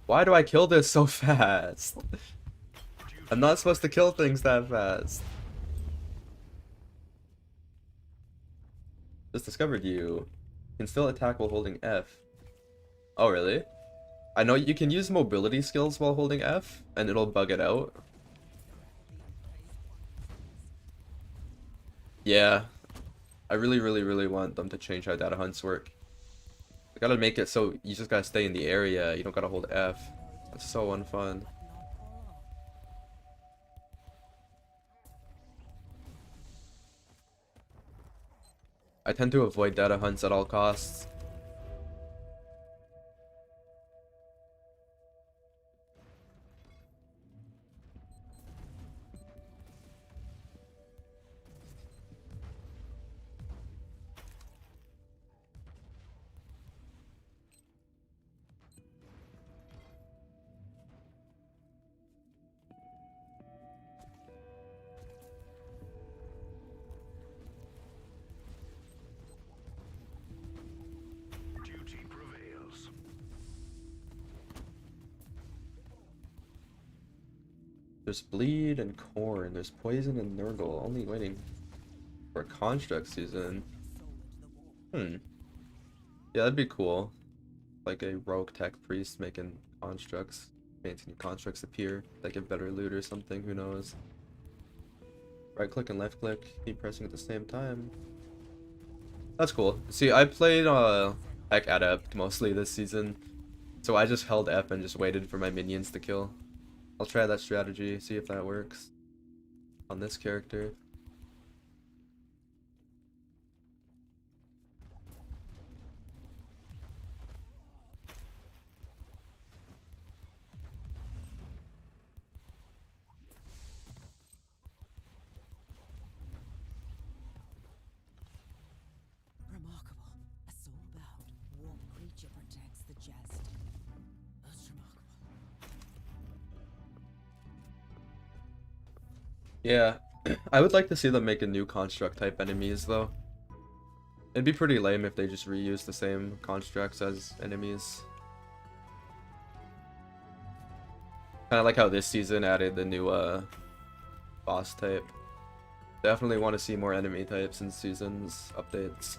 Why do I kill this so fast? I'm not supposed to kill things that fast. Just discovered you. Can still attack while holding F. Oh, really? I know you can use mobility skills while holding F, and it'll bug it out. Yeah. I really want them to change how data hunts work. They gotta make it so you just gotta stay in the area, you don't gotta hold F. That's so unfun. I tend to avoid data hunts at all costs. Duty prevails. There's bleed and corn, there's poison and nurgle, only waiting for a construct season. Yeah, that'd be cool. Like a rogue tech priest making constructs. Fancy new constructs appear that give better loot or something, who knows. Right click and left click, keep pressing at the same time. That's cool. See, I played tech-adept mostly this season. So I just held F and just waited for my minions to kill. I'll try that strategy, see if that works on this character. Yeah, I would like to see them make a new construct type enemies though. It'd be pretty lame if they just reuse the same constructs as enemies. Kind of like how this season added the new boss type. Definitely want to see more enemy types in seasons updates.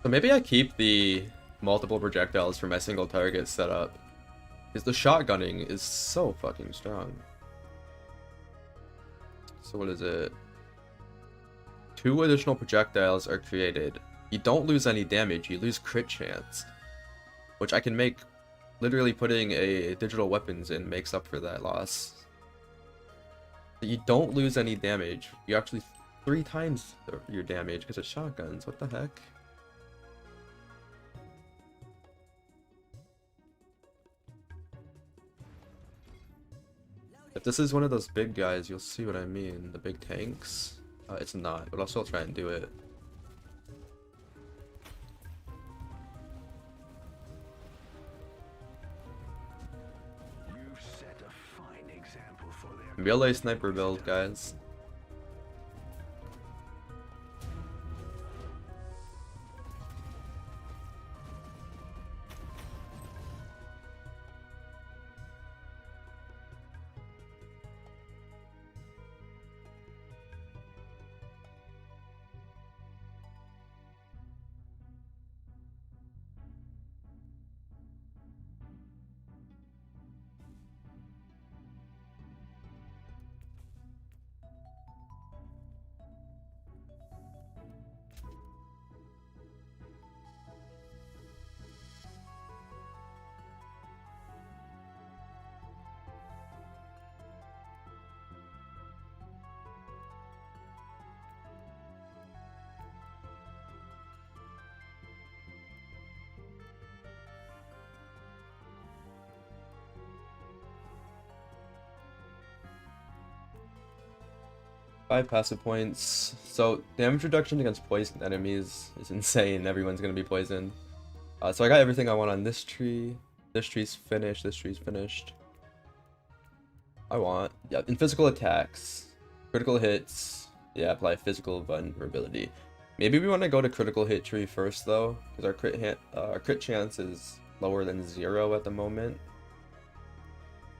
So maybe I keep the multiple projectiles for my single target setup. Because the shotgunning is so fucking strong. So what is it? 2 additional projectiles are created. You don't lose any damage, you lose crit chance. Which I can make, literally putting a digital weapons in makes up for that loss. You don't lose any damage. You actually 3 times your damage because of shotguns. What the heck? If this is one of those big guys, you'll see what I mean. The big tanks. It's not, but I'll still try and do it. You've set a fine example for their Melee sniper build, guys. Five passive points. So damage reduction against poisoned enemies is insane. Everyone's gonna be poisoned. So I got everything I want on this tree. This tree's finished. This tree's finished. Yeah, in physical attacks, critical hits. Yeah, apply physical vulnerability. Maybe we want to go to critical hit tree first though, because our crit chance is lower than 0 at the moment.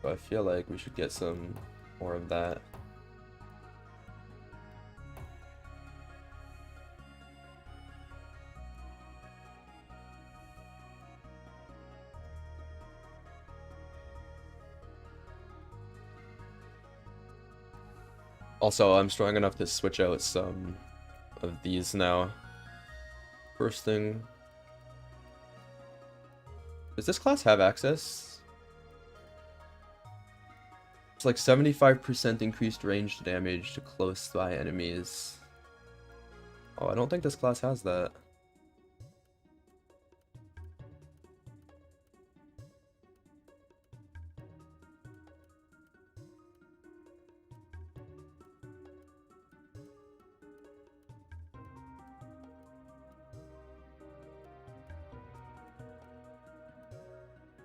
So I feel like we should get some more of that. Also, I'm strong enough to switch out some of these now. First thing... Does this class have access? It's like 75% increased ranged damage to close by enemies. Oh, I don't think this class has that.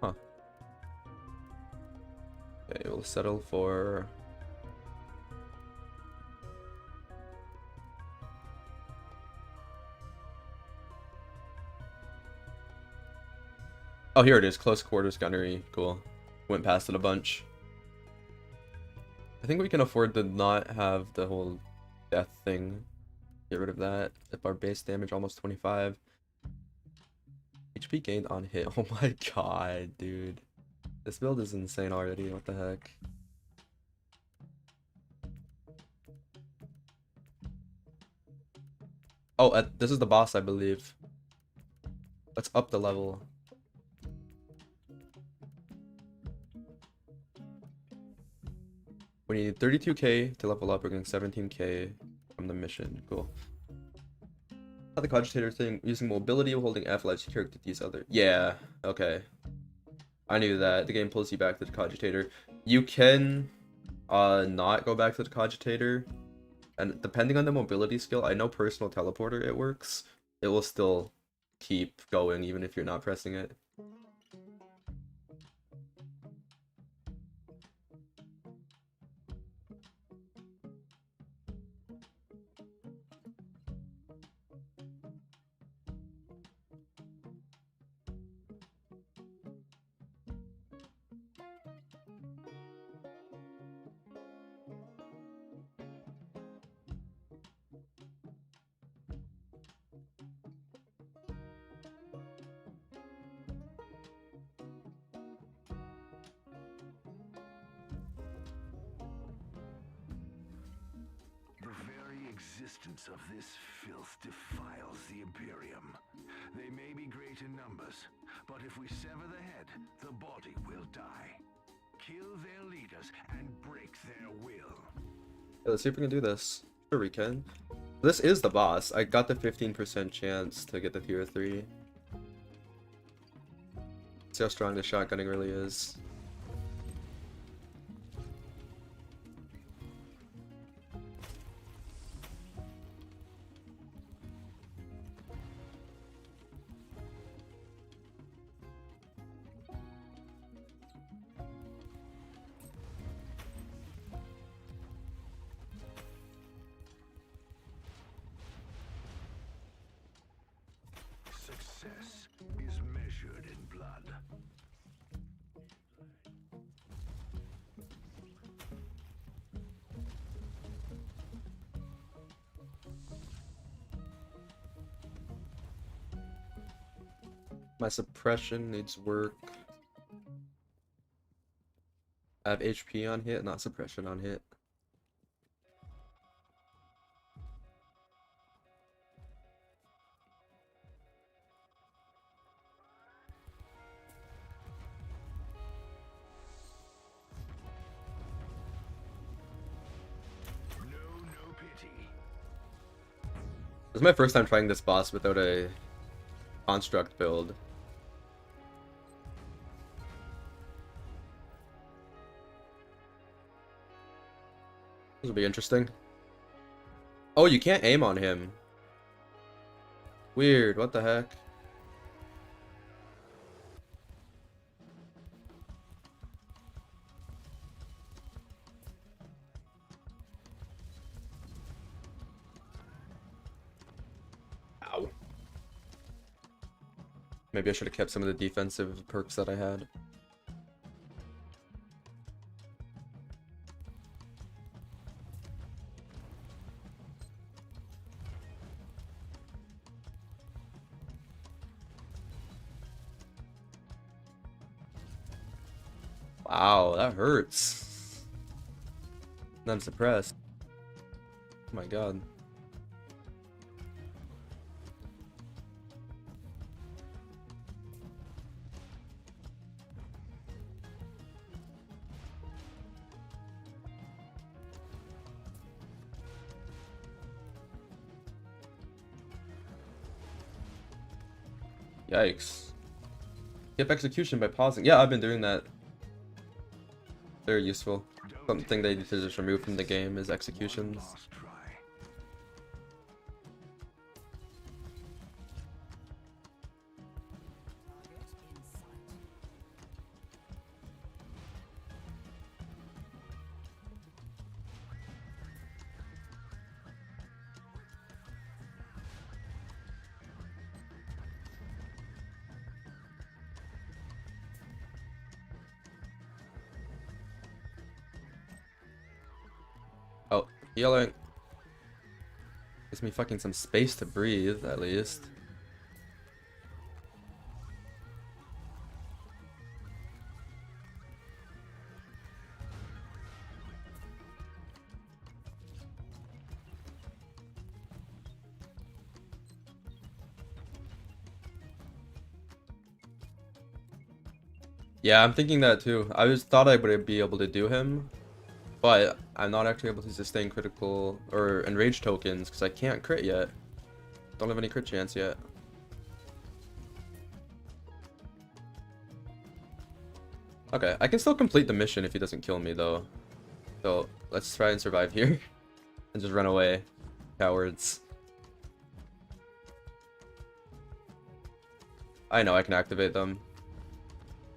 Huh. Okay, we'll settle for... Oh, here it is. Close quarters gunnery. Cool. Went past it a bunch. I think we can afford to not have the whole death thing. Get rid of that. If our base damage almost 25. HP gained on hit. Oh my god, dude. This build is insane already. What the heck? Oh, this is the boss, I believe. Let's up the level. We need 32k to level up. We're getting 17k from the mission. Cool. The cogitator thing, using mobility, holding F lets you character these other. Yeah, okay. I knew that. The game pulls you back to the cogitator. You can not go back to the cogitator. And depending on the mobility skill, I know personal teleporter it works. It will still keep going even if you're not pressing it. The very existence of this filth defiles the Imperium. They may be great in numbers, but if we sever the head, the body will die. Kill their leaders and break their will. Yeah, let's see if we can do this. Sure we can. This is the boss. I got the 15% chance to get the tier 3. See how strong the shotgunning really is. Success is measured in blood. My suppression needs work. I have HP on hit, not suppression on hit. No pity. This is my first time trying this boss without a construct build. This will be interesting. Oh, you can't aim on him. Weird, what the heck? Ow. Maybe I should have kept some of the defensive perks that I had. Wow, that hurts. And I'm suppressed. Oh my god. Yikes. Skip execution by pausing. Yeah, I've been doing that. Very useful. Something they need to just remove from the game is executions. Last try. Target in sight. Oh, healing. Gives me fucking some space to breathe, at least. Yeah, I'm thinking that too. I just thought I would be able to do him, but I'm not actually able to sustain critical or enraged tokens because I can't crit yet. Don't have any crit chance yet. Okay, I can still complete the mission if he doesn't kill me though. So let's try and survive here and just run away. Cowards. I know I can activate them.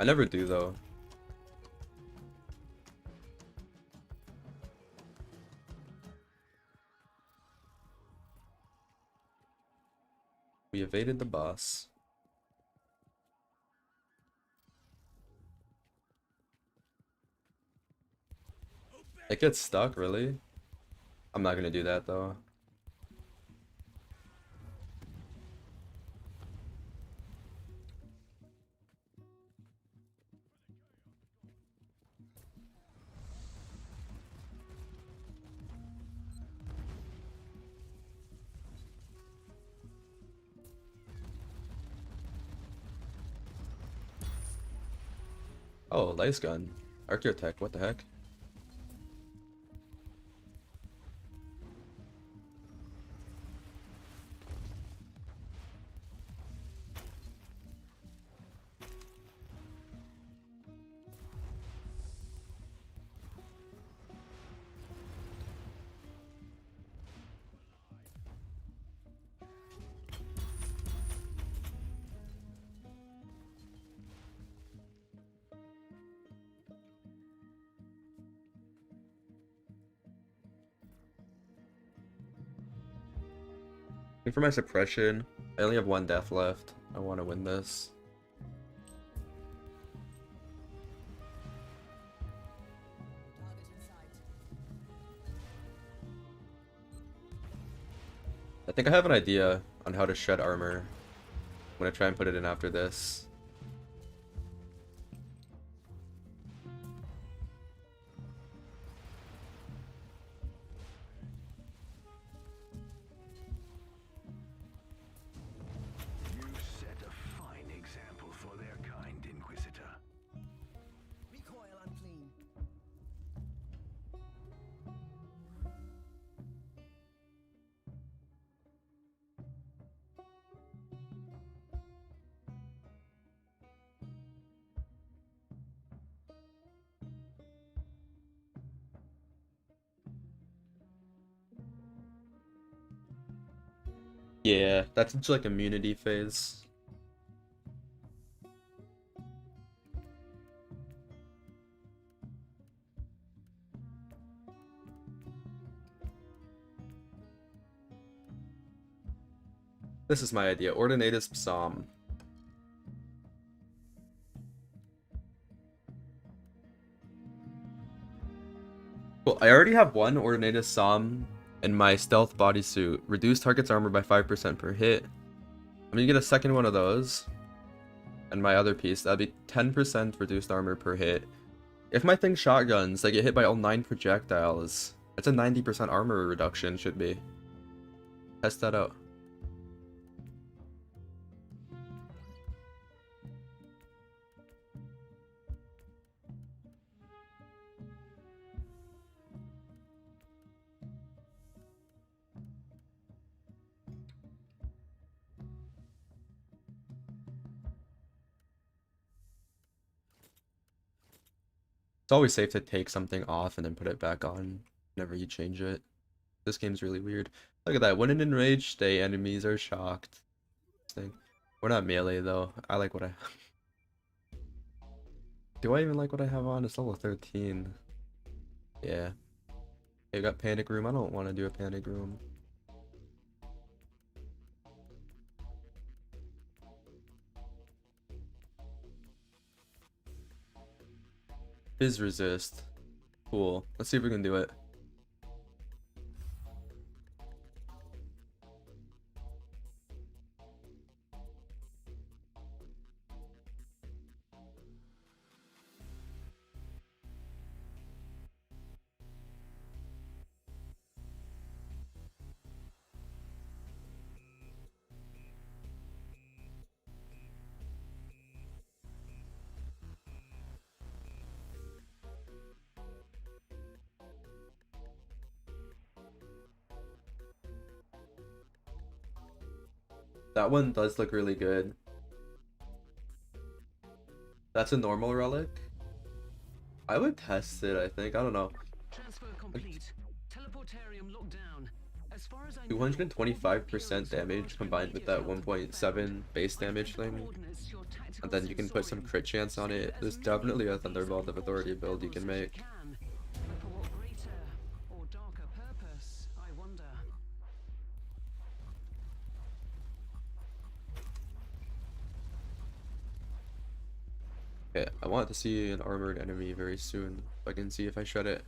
I never do though. We evaded the boss. It gets stuck, really? I'm not gonna do that though. Oh, lice gun. Archeotech, what the heck? For my suppression, I only have one death left. I want to win this. Target in sight. I think I have an idea on how to shred armor. I'm gonna try and put it in after this. You set a fine example for their kind, Inquisitor. Recoil unclean. Yeah, that's just like immunity phase. This is my idea. Ordinatus Psalm. Well, I already have one Ordinatus Psalm in my stealth bodysuit. Reduce target's armor by 5% per hit. I'm gonna get a second one of those. And my other piece, that'd be 10% reduced armor per hit. If my thing shotguns, they get hit by all 9 projectiles. That's a 90% armor reduction, should be. Test that out. It's always safe to take something off and then put it back on whenever you change it. This game's really weird. Look at that. When in enraged state, enemies are shocked. Thing. We're not melee though. I like what I Do I even like what I have on? It's level 13. Yeah. Okay, we got panic room. I don't want to do a panic room. Fizz resist. Cool. Let's see if we can do it. That one does look really good. That's a normal relic. I would test it, I think. I don't know. Transfer complete. Teleportarium lockdown. As far as I know, 225% damage combined with that 1.7 base damage thing. And then you can put some crit chance on it. There's definitely a Thunderbolt of Authority build you can make. But for what greater or darker purpose, I wonder. Okay, I want to see an armored enemy very soon. If I can see if I shred it.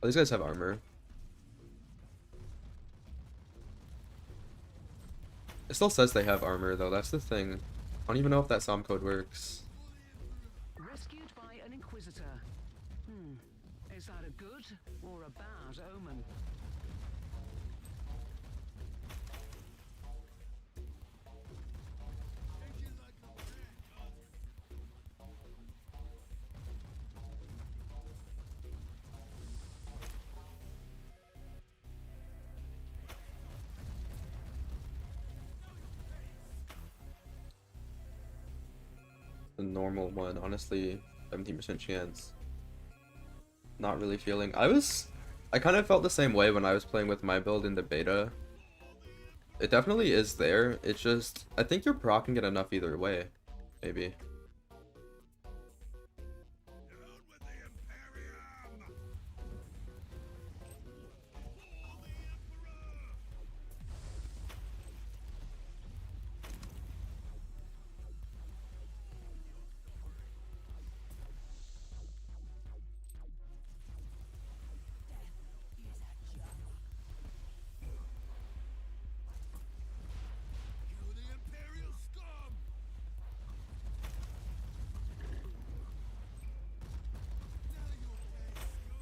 Oh, these guys have armor. It still says they have armor though, that's the thing. I don't even know if that SOM code works. Rescued by an Inquisitor. Is that a good or a bad omen? The normal one, honestly, 17% chance. Not really feeling. I kind of felt the same way when I was playing with my build in the beta. It definitely is there. It's just, I think you're proccing it enough either way. Maybe. Down with the Imperium! For the Emperor! Kill the Imperial scum! Now you'll pay, scum!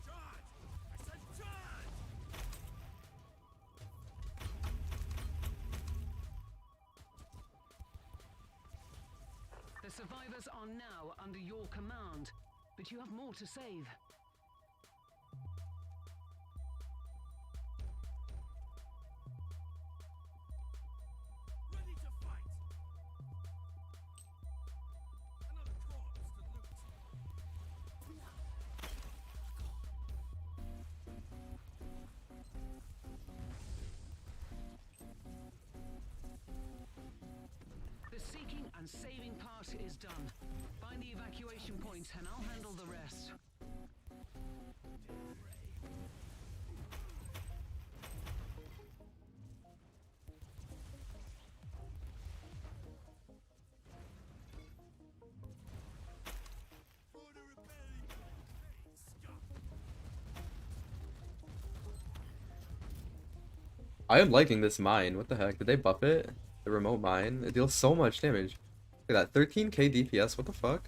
Charge! I said charge! The survivors are now under your command, but you have more to save. Ready to fight! Another corpse to loot! The seeking and saving part is done. Find the evacuation point and I'll handle the rest. For the rebellion! Scum! I am liking this mine. What the heck? Did they buff it? The remote mine? It deals so much damage. Look at that. 13k DPS. What the fuck?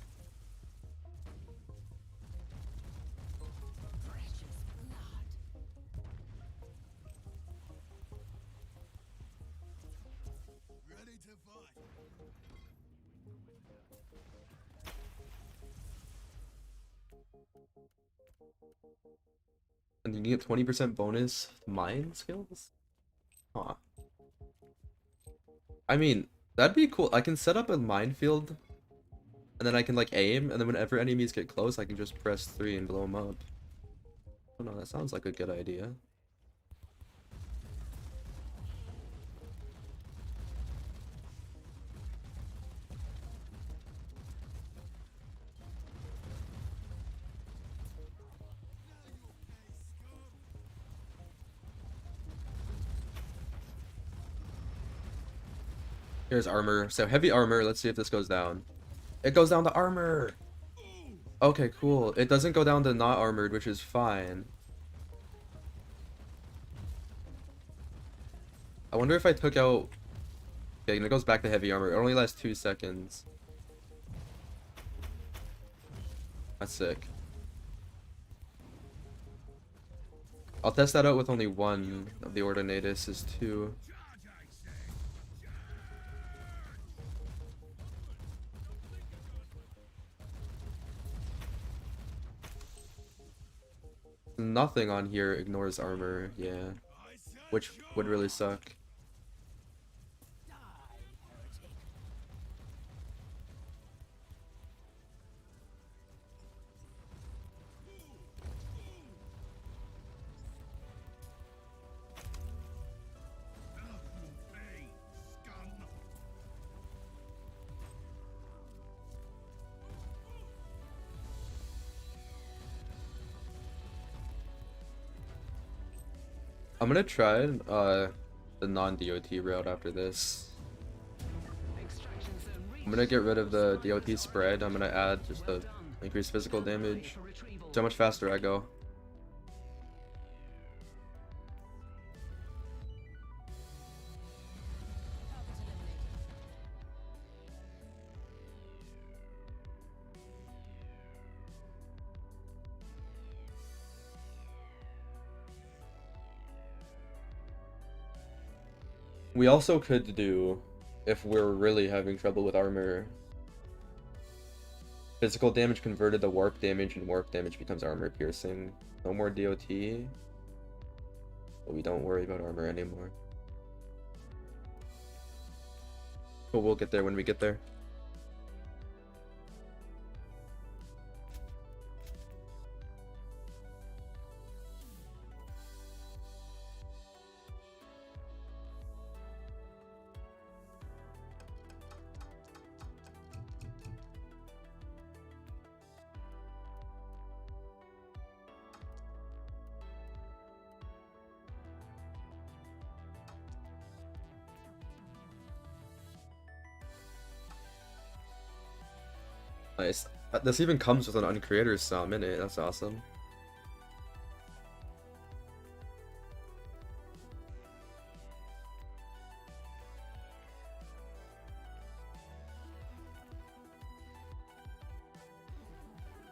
Precious blood. Ready to fight! And you can get 20% bonus mine skills? Huh. I mean, that'd be cool. I can set up a minefield, and then I can like aim, and then whenever enemies get close, I can just press 3 and blow them up. I don't know, that sounds like a good idea. Here's armor. So heavy armor. Let's see if this goes down. It goes down to armor. Okay, cool. It doesn't go down to not armored, which is fine. I wonder if I took out... Okay, and it goes back to heavy armor. It only lasts 2 seconds. That's sick. I'll test that out with only one of the Ordinatus is 2. Nothing on here ignores armor, yeah. Which would really suck. I'm gonna try the non-DOT route after this. Extraction zone reached. I'm gonna get rid of the DOT spread. I'm gonna add just the increased physical damage. For retrieval. So much faster I go. We also could do, if we're really having trouble with armor, physical damage converted to warp damage, and warp damage becomes armor piercing. No more DOT, but we don't worry about armor anymore. But we'll get there when we get there. Nice. This even comes with an uncreator sum in it. That's awesome.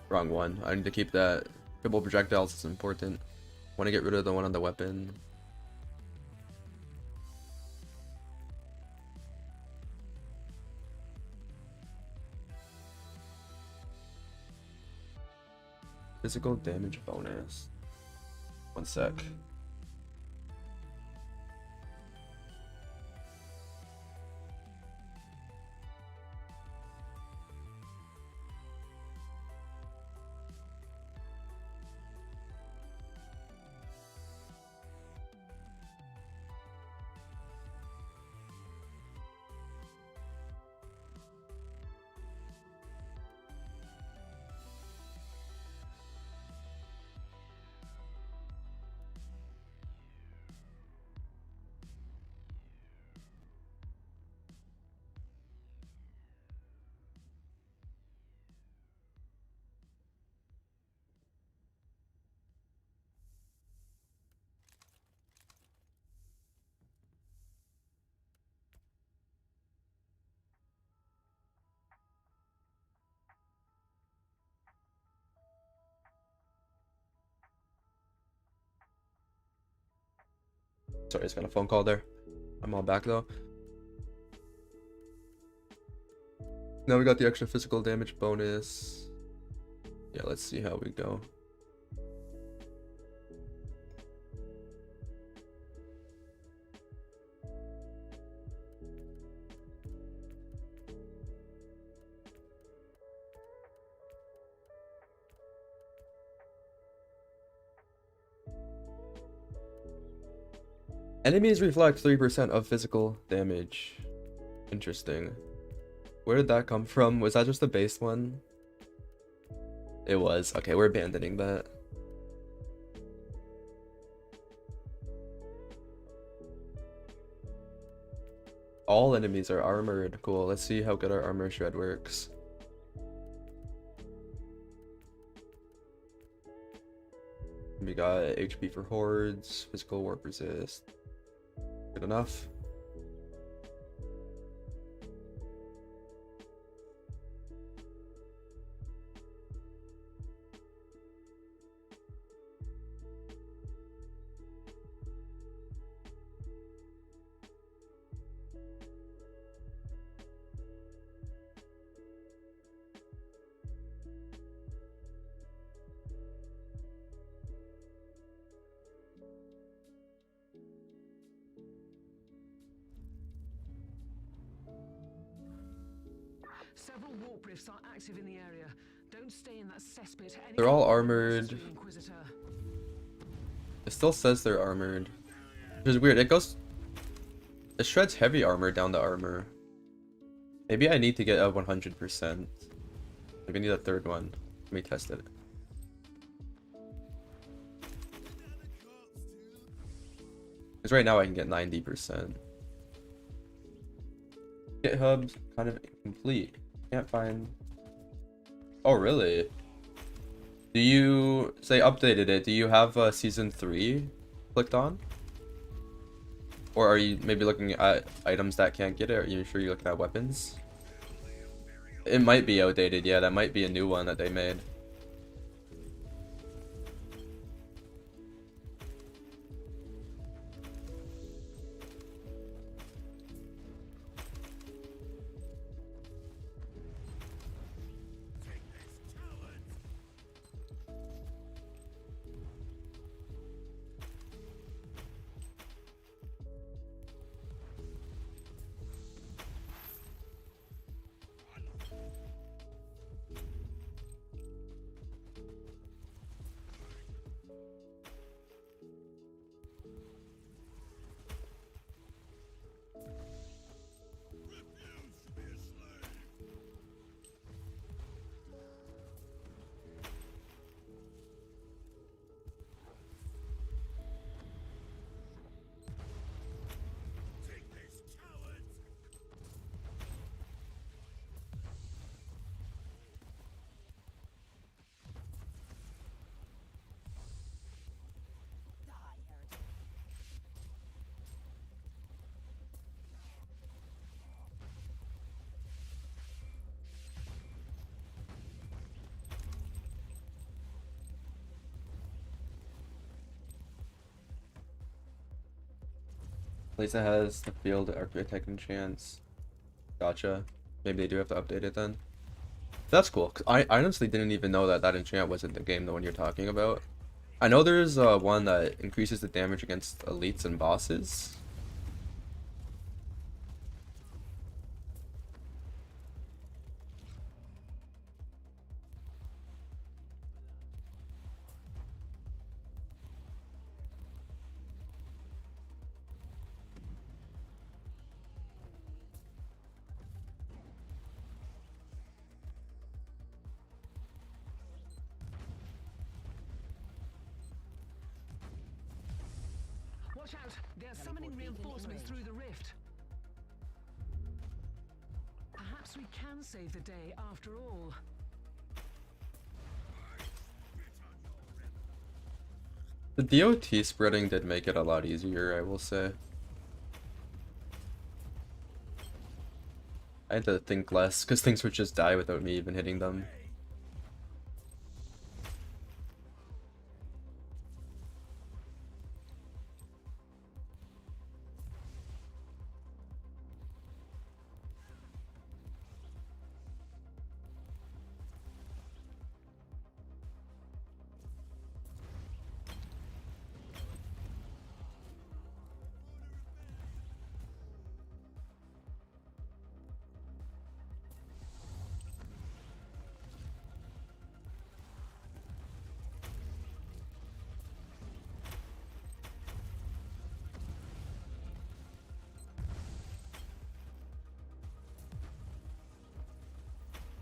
Wrong one. I need to keep that. Triple projectiles is important. Want to get rid of the one on the weapon. Physical damage bonus. 1 sec. Sorry, it's got a phone call there. I'm all back though. Now we got the extra physical damage bonus. Yeah, let's see how we go. Enemies reflect 3% of physical damage. Interesting. Where did that come from? Was that just the base one? It was. Okay, we're abandoning that. All enemies are armored. Cool. Let's see how good our armor shred works. We got HP for hordes, physical warp resist. Good enough. Several warp rifts are active in the area. Don't stay in that cesspit. They're all Anything armored. necessary, Inquisitor. It still says they're armored. Which is weird. It shreds heavy armor down to armor. Maybe I need to get a 100%. Maybe I need a third one. Let me test it. Because right now I can get 90%. GitHub's kind of incomplete. Can't find... Oh, really? Do you... Say updated it. Do you have Season 3 clicked on? Or are you maybe looking at items that can't get it? Are you sure you're looking at weapons? It might be outdated, yeah. That might be a new one that they made. At least it has the field Archeotech enchants. Gotcha. Maybe they do have to update it then. That's cool. 'Cause I honestly didn't even know that that enchant was in the game, the one you're talking about. I know there's one that increases the damage against elites and bosses. Watch out! They're summoning reinforcements through the rift. Perhaps we can save the day after all. The DOT spreading did make it a lot easier, I will say. I had to think less, because things would just die without me even hitting them.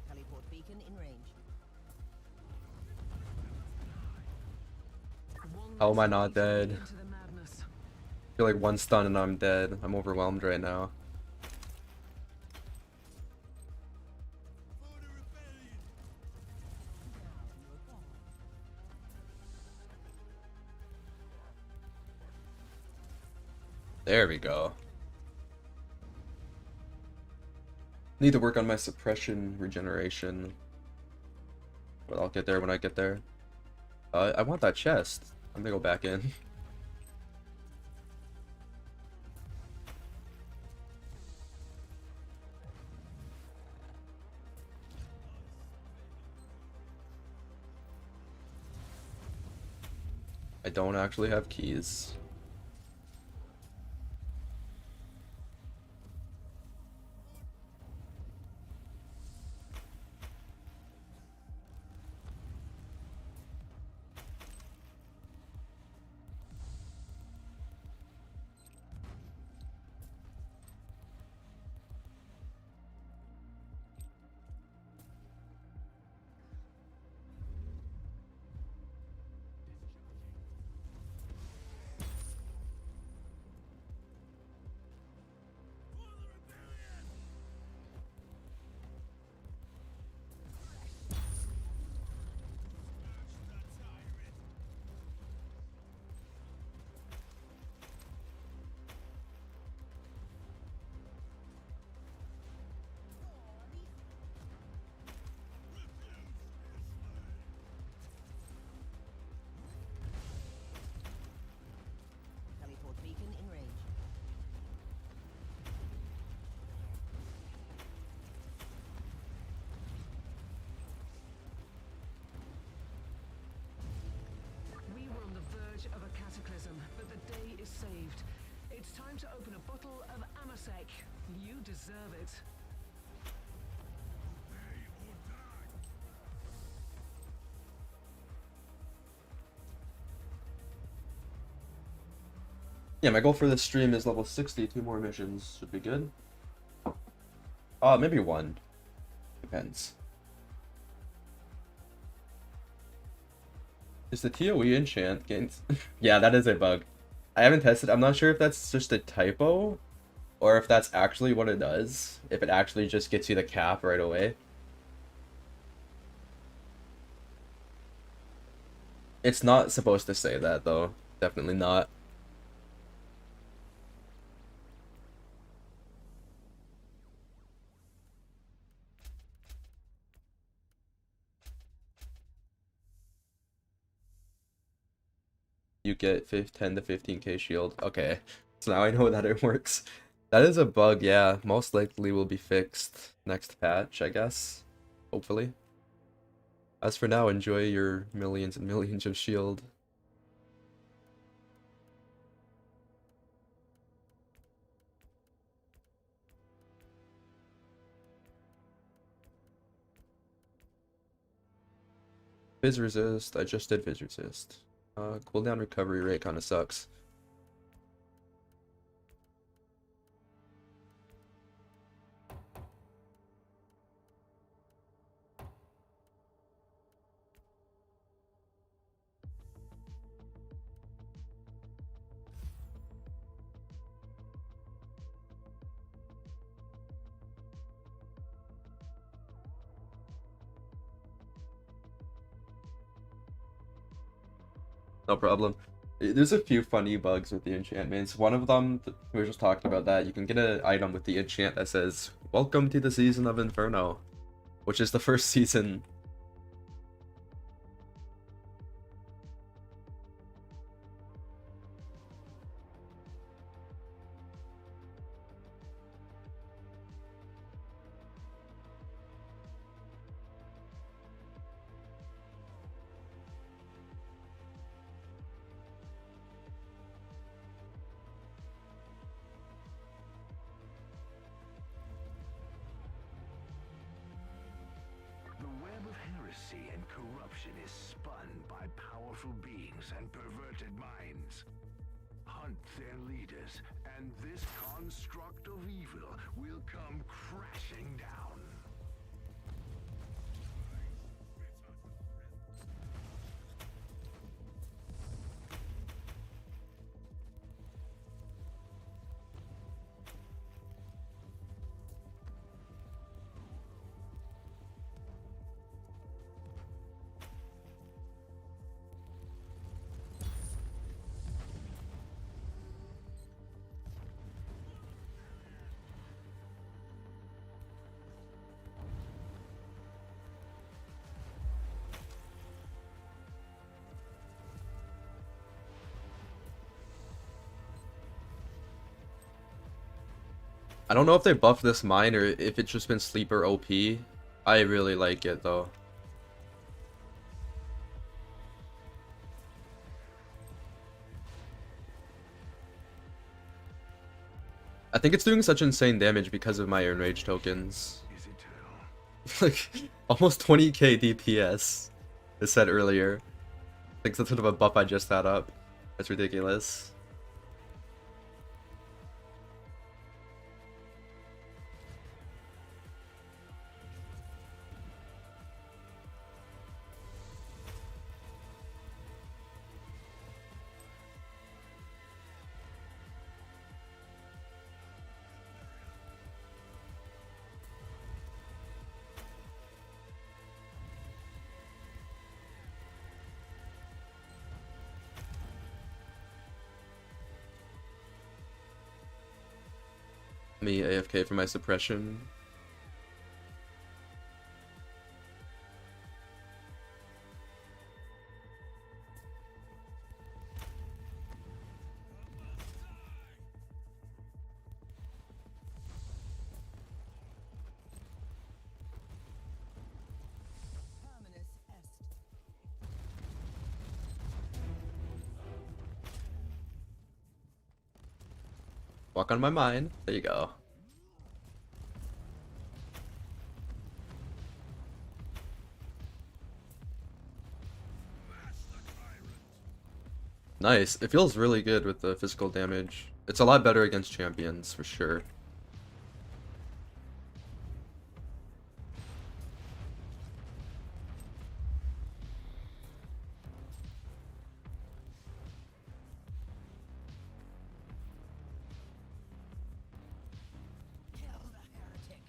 Teleport beacon in range. How am I not dead? Into the madness. I feel like one stun and I'm dead. I'm overwhelmed right now. There we go. Need to work on my suppression regeneration. But I'll get there when I get there. I want that chest. I'm gonna go back in. I don't actually have keys. Teleport beacon in range. We were on the verge of a cataclysm, but the day is saved. It's time to open a bottle of Amasek. You deserve it. Yeah, my goal for this stream is level 60. 2 more missions should be good. Maybe 1. Depends. Is the ToE enchant gains? Yeah, that is a bug. I haven't tested. I'm not sure if that's just a typo or if that's actually what it does. If it actually just gets you the cap right away. It's not supposed to say that though. Definitely not. You get 10 to 15k shield. Okay, so now I know that it works. That is a bug, yeah. Most likely will be fixed next patch, I guess. Hopefully. As for now, enjoy your millions and millions of shield. Fizz resist. I just did fizz resist. Cooldown recovery rate kind of sucks. No problem. There's a few funny bugs with the enchantments. One of them, we were just talking about that. You can get an item with the enchant that says, "Welcome to the season of Inferno," which is the first season. The web of heresy and corruption is spun by powerful beings and perverted minds. Hunt their leaders, and this construct of evil will come crashing down. I don't know if they buffed this mine or if it's just been sleeper OP. I really like it though. I think it's doing such insane damage because of my Enrage tokens. Is eternal. Like, almost 20k DPS, as said earlier. I think that's sort of a buff I just had up. That's ridiculous. Me AFK for my suppression. Terminus est. Walk on my mind. There you go. Nice. It feels really good with the physical damage. It's a lot better against champions, for sure. Kill the heretic.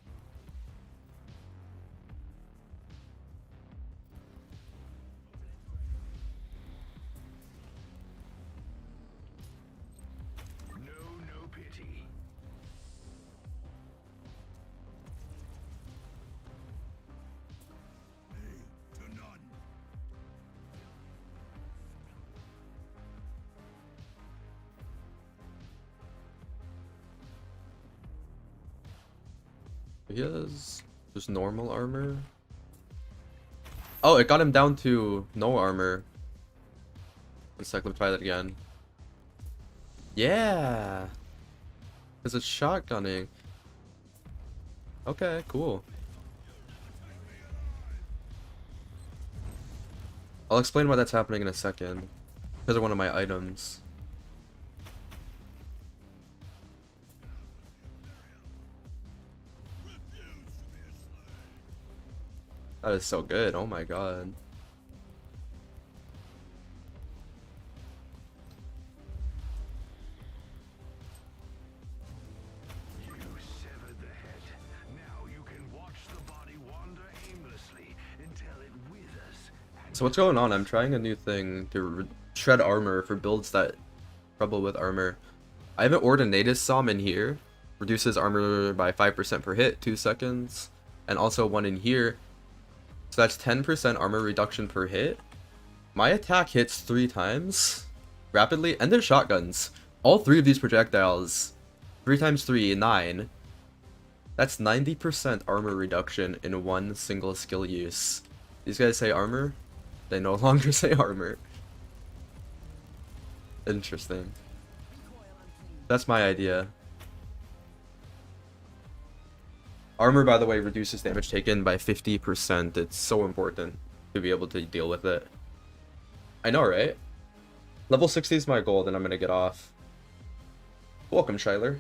No pity. Hey, to none. He has just normal armor. Oh, it got him down to no armor. One sec, let me try that again. Yeah! Because it's shotgunning. Okay, cool. I'll explain why that's happening in a second. Because of one of my items. That is so good, oh my god. You severed the head. Now you can watch the body wander aimlessly until it withers. So what's going on? I'm trying a new thing to shred armor for builds that trouble with armor. I have an Ordinatus Psalm in here. Reduces armor by 5% per hit, 2 seconds. And also one in here. So that's 10% armor reduction per hit. My attack hits 3 times rapidly, and they're shotguns. All 3 of these projectiles, 3 times 3, 9. That's 90% armor reduction in one single skill use. These guys say armor? They no longer say armor. Interesting. That's my idea. Armor, by the way, reduces damage taken by 50%. It's so important to be able to deal with it. I know, right? Level 60 is my goal, then I'm gonna get off. Welcome, Shyler.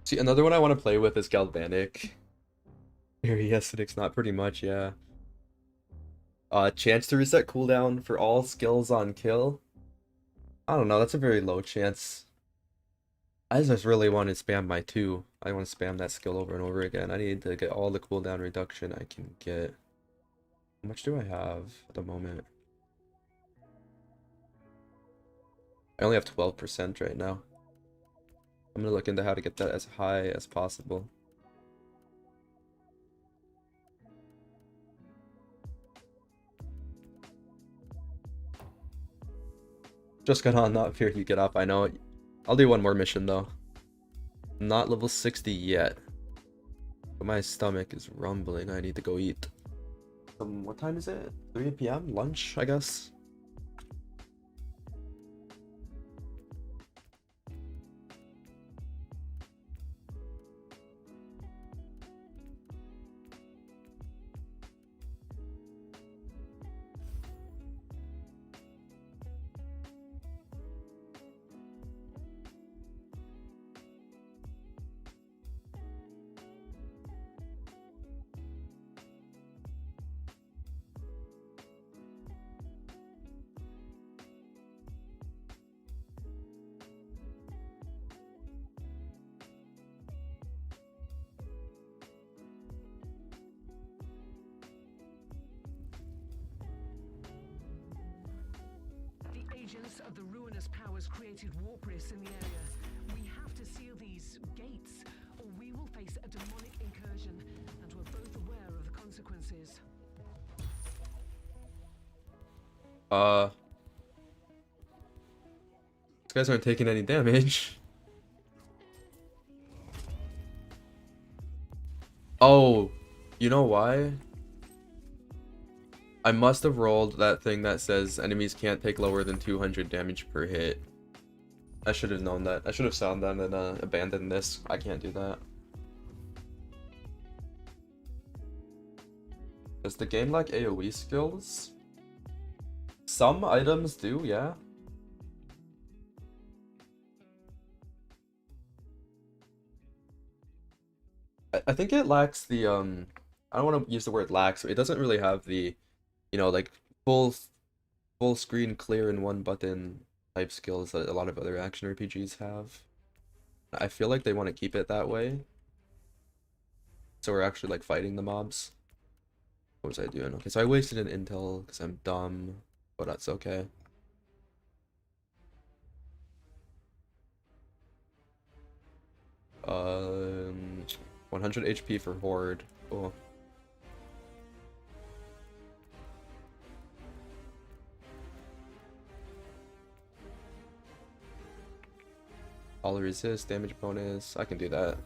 See, another one I want to play with is Galvanic. Very aesthetics, not pretty much, yeah. Chance to reset cooldown for all skills on kill. I don't know, that's a very low chance. I just really want to spam my 2. I want to spam that skill over and over again. I need to get all the cooldown reduction I can get. How much do I have at the moment? I only have 12% right now. I'm gonna look into how to get that as high as possible. Just got on, not fear you get up, I know. I'll do one more mission though. I'm not level 60 yet. But my stomach is rumbling, I need to go eat. What time is it? 3 p.m? Lunch, I guess? The agents of the ruinous powers created warp rifts in the area. We have to seal these gates, or we will face a demonic incursion, and we're both aware of the consequences. These guys aren't taking any damage. Oh, you know why? I must have rolled that thing that says enemies can't take lower than 200 damage per hit. I should have known that. I should have found that and abandoned this. I can't do that. Does the game lack AoE skills? Some items do, yeah. I think it lacks the I don't want to use the word lacks, but it doesn't really have the, you know, like full screen clear in one button type skills that a lot of other action RPGs have. I feel like they want to keep it that way. So we're actually like fighting the mobs. What was I doing? Okay, so I wasted an intel because I'm dumb, but that's okay. Um, 100 HP for Horde. Cool. All resist, damage bonus. I can do that.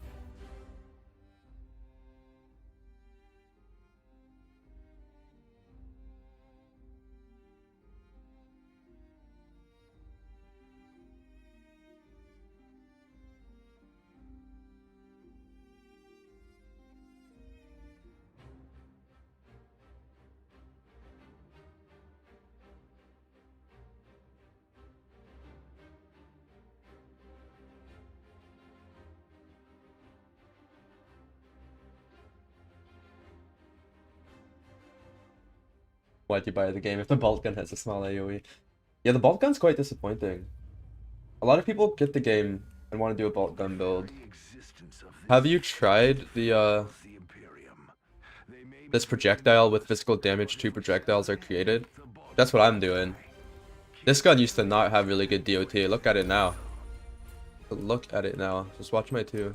Why'd you buy the game if the bolt gun has a small AoE? Yeah, the bolt gun's quite disappointing. A lot of people get the game and want to do a bolt gun build. Have you tried the this projectile with physical damage 2 projectiles are created? That's what I'm doing. This gun used to not have really good DOT. Look at it now. Look at it now. Just watch my 2.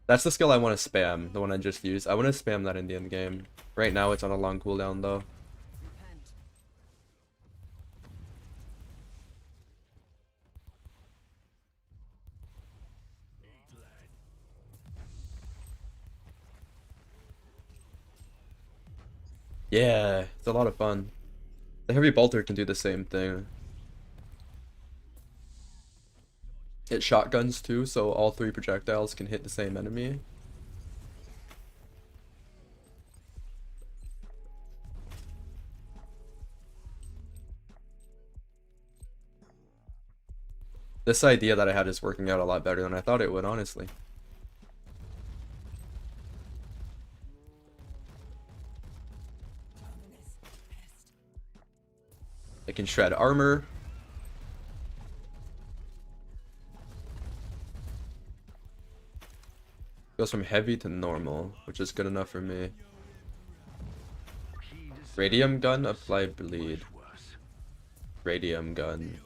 That's the skill I want to spam, the one I just used. I want to spam that in the end game. Right now it's on a long cooldown though. Yeah, it's a lot of fun. The heavy bolter can do the same thing. It shotguns too, so all 3 projectiles can hit the same enemy. This idea that I had is working out a lot better than I thought it would, honestly. It can shred armor. Goes from heavy to normal, which is good enough for me. Radium gun, apply bleed. Radium gun.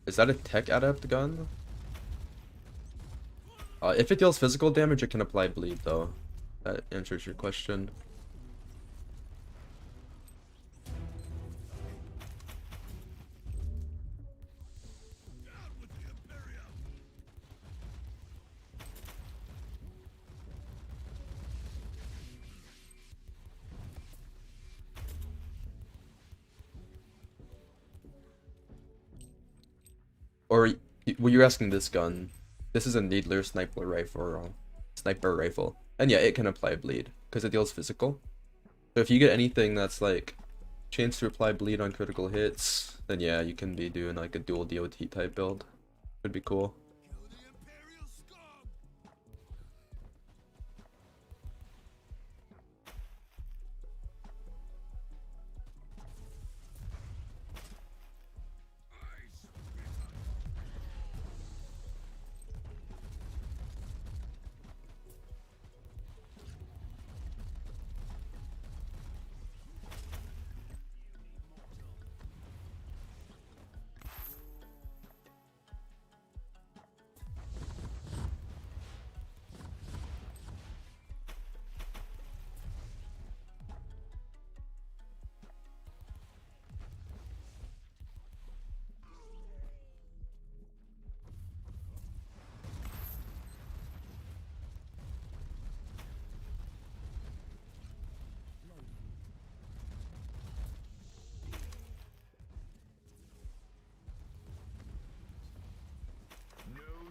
Is that a tech-adept gun? If it deals physical damage, it can apply bleed, though. That answers your question. Down with the Imperium! Or were you asking this gun? This is a needler sniper rifle, and yeah, it can apply bleed because it deals physical. So if you get anything that's like chance to apply bleed on critical hits, then yeah, you can be doing like a dual DOT type build. Would be cool. Kill the Imperial scum! Ice Wizard!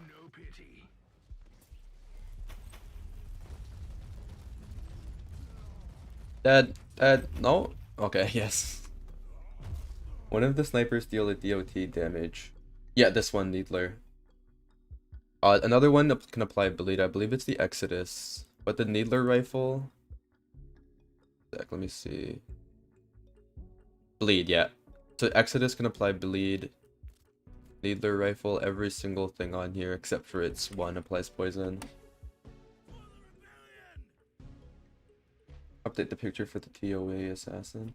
No pity. Dead, no? Okay, yes. One of the snipers deal a DOT damage. Yeah, this one, Needler. Another one can apply bleed. I believe it's the Exodus. But the Needler rifle... Let me see. Bleed, yeah. So Exodus can apply bleed. Needler rifle, every single thing on here except for its one applies poison. Update the picture for the TOA assassin.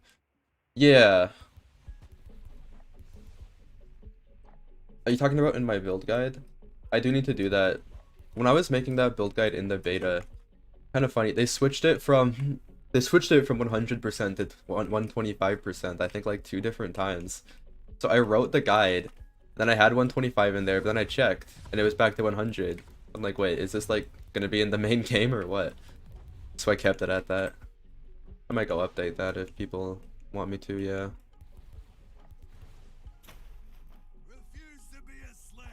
Yeah. Are you talking about in my build guide? I do need to do that. When I was making that build guide in the beta, kind of funny, they switched it from 100% to 125%, I think like 2 different times. So I wrote the guide, then I had 125 in there, but then I checked and it was back to 100. I'm like, wait, is this like gonna be in the main game or what? So I kept it at that. I might go update that if people want me to, yeah. Refuse to be a slave!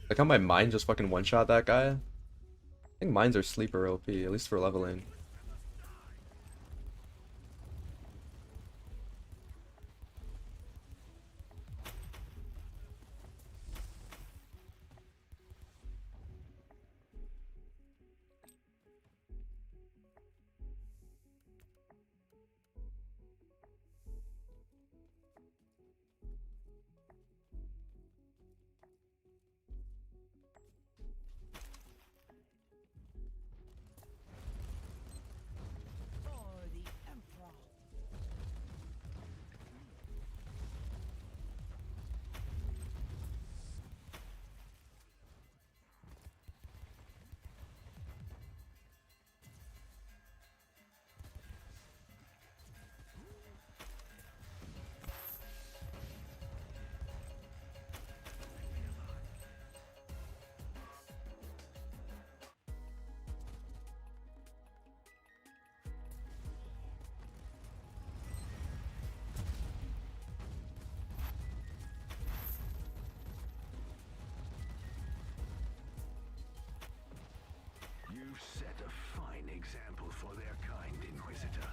Like how my mine just fucking one-shot that guy. I think mines are sleeper OP, at least for leveling. example for their kind, Inquisitor.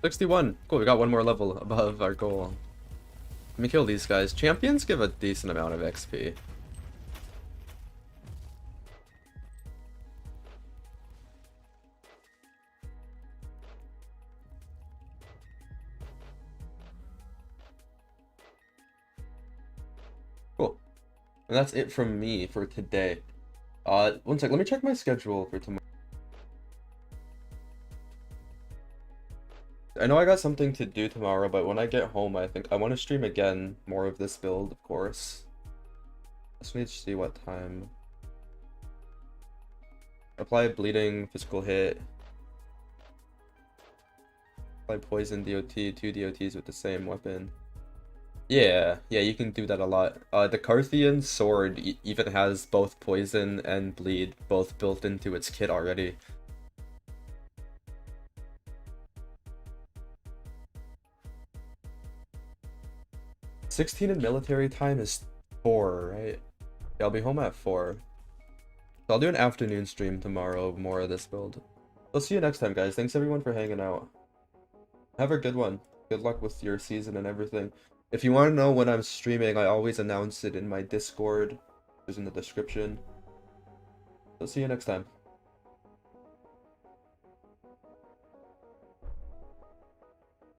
61. Cool, we got one more level above our goal. Let me kill these guys. Champions give a decent amount of XP. Cool. And that's it from me for today. One sec, let me check my schedule for tomorrow. I know I got something to do tomorrow, but when I get home, I think I want to stream again more of this build, of course. Let's need to see what time. Apply bleeding, physical hit. Apply poison DOT, 2 DOTs with the same weapon. Yeah, you can do that a lot. The Carthian sword even has both poison and bleed both built into its kit already. $16 in military time is 4, right? Yeah, I'll be home at 4. So I'll do an afternoon stream tomorrow, more of this build. I'll see you next time, guys. Thanks everyone for hanging out. Have a good one. Good luck with your season and everything. If you want to know when I'm streaming, I always announce it in my Discord. It's in the description. I'll see you next time.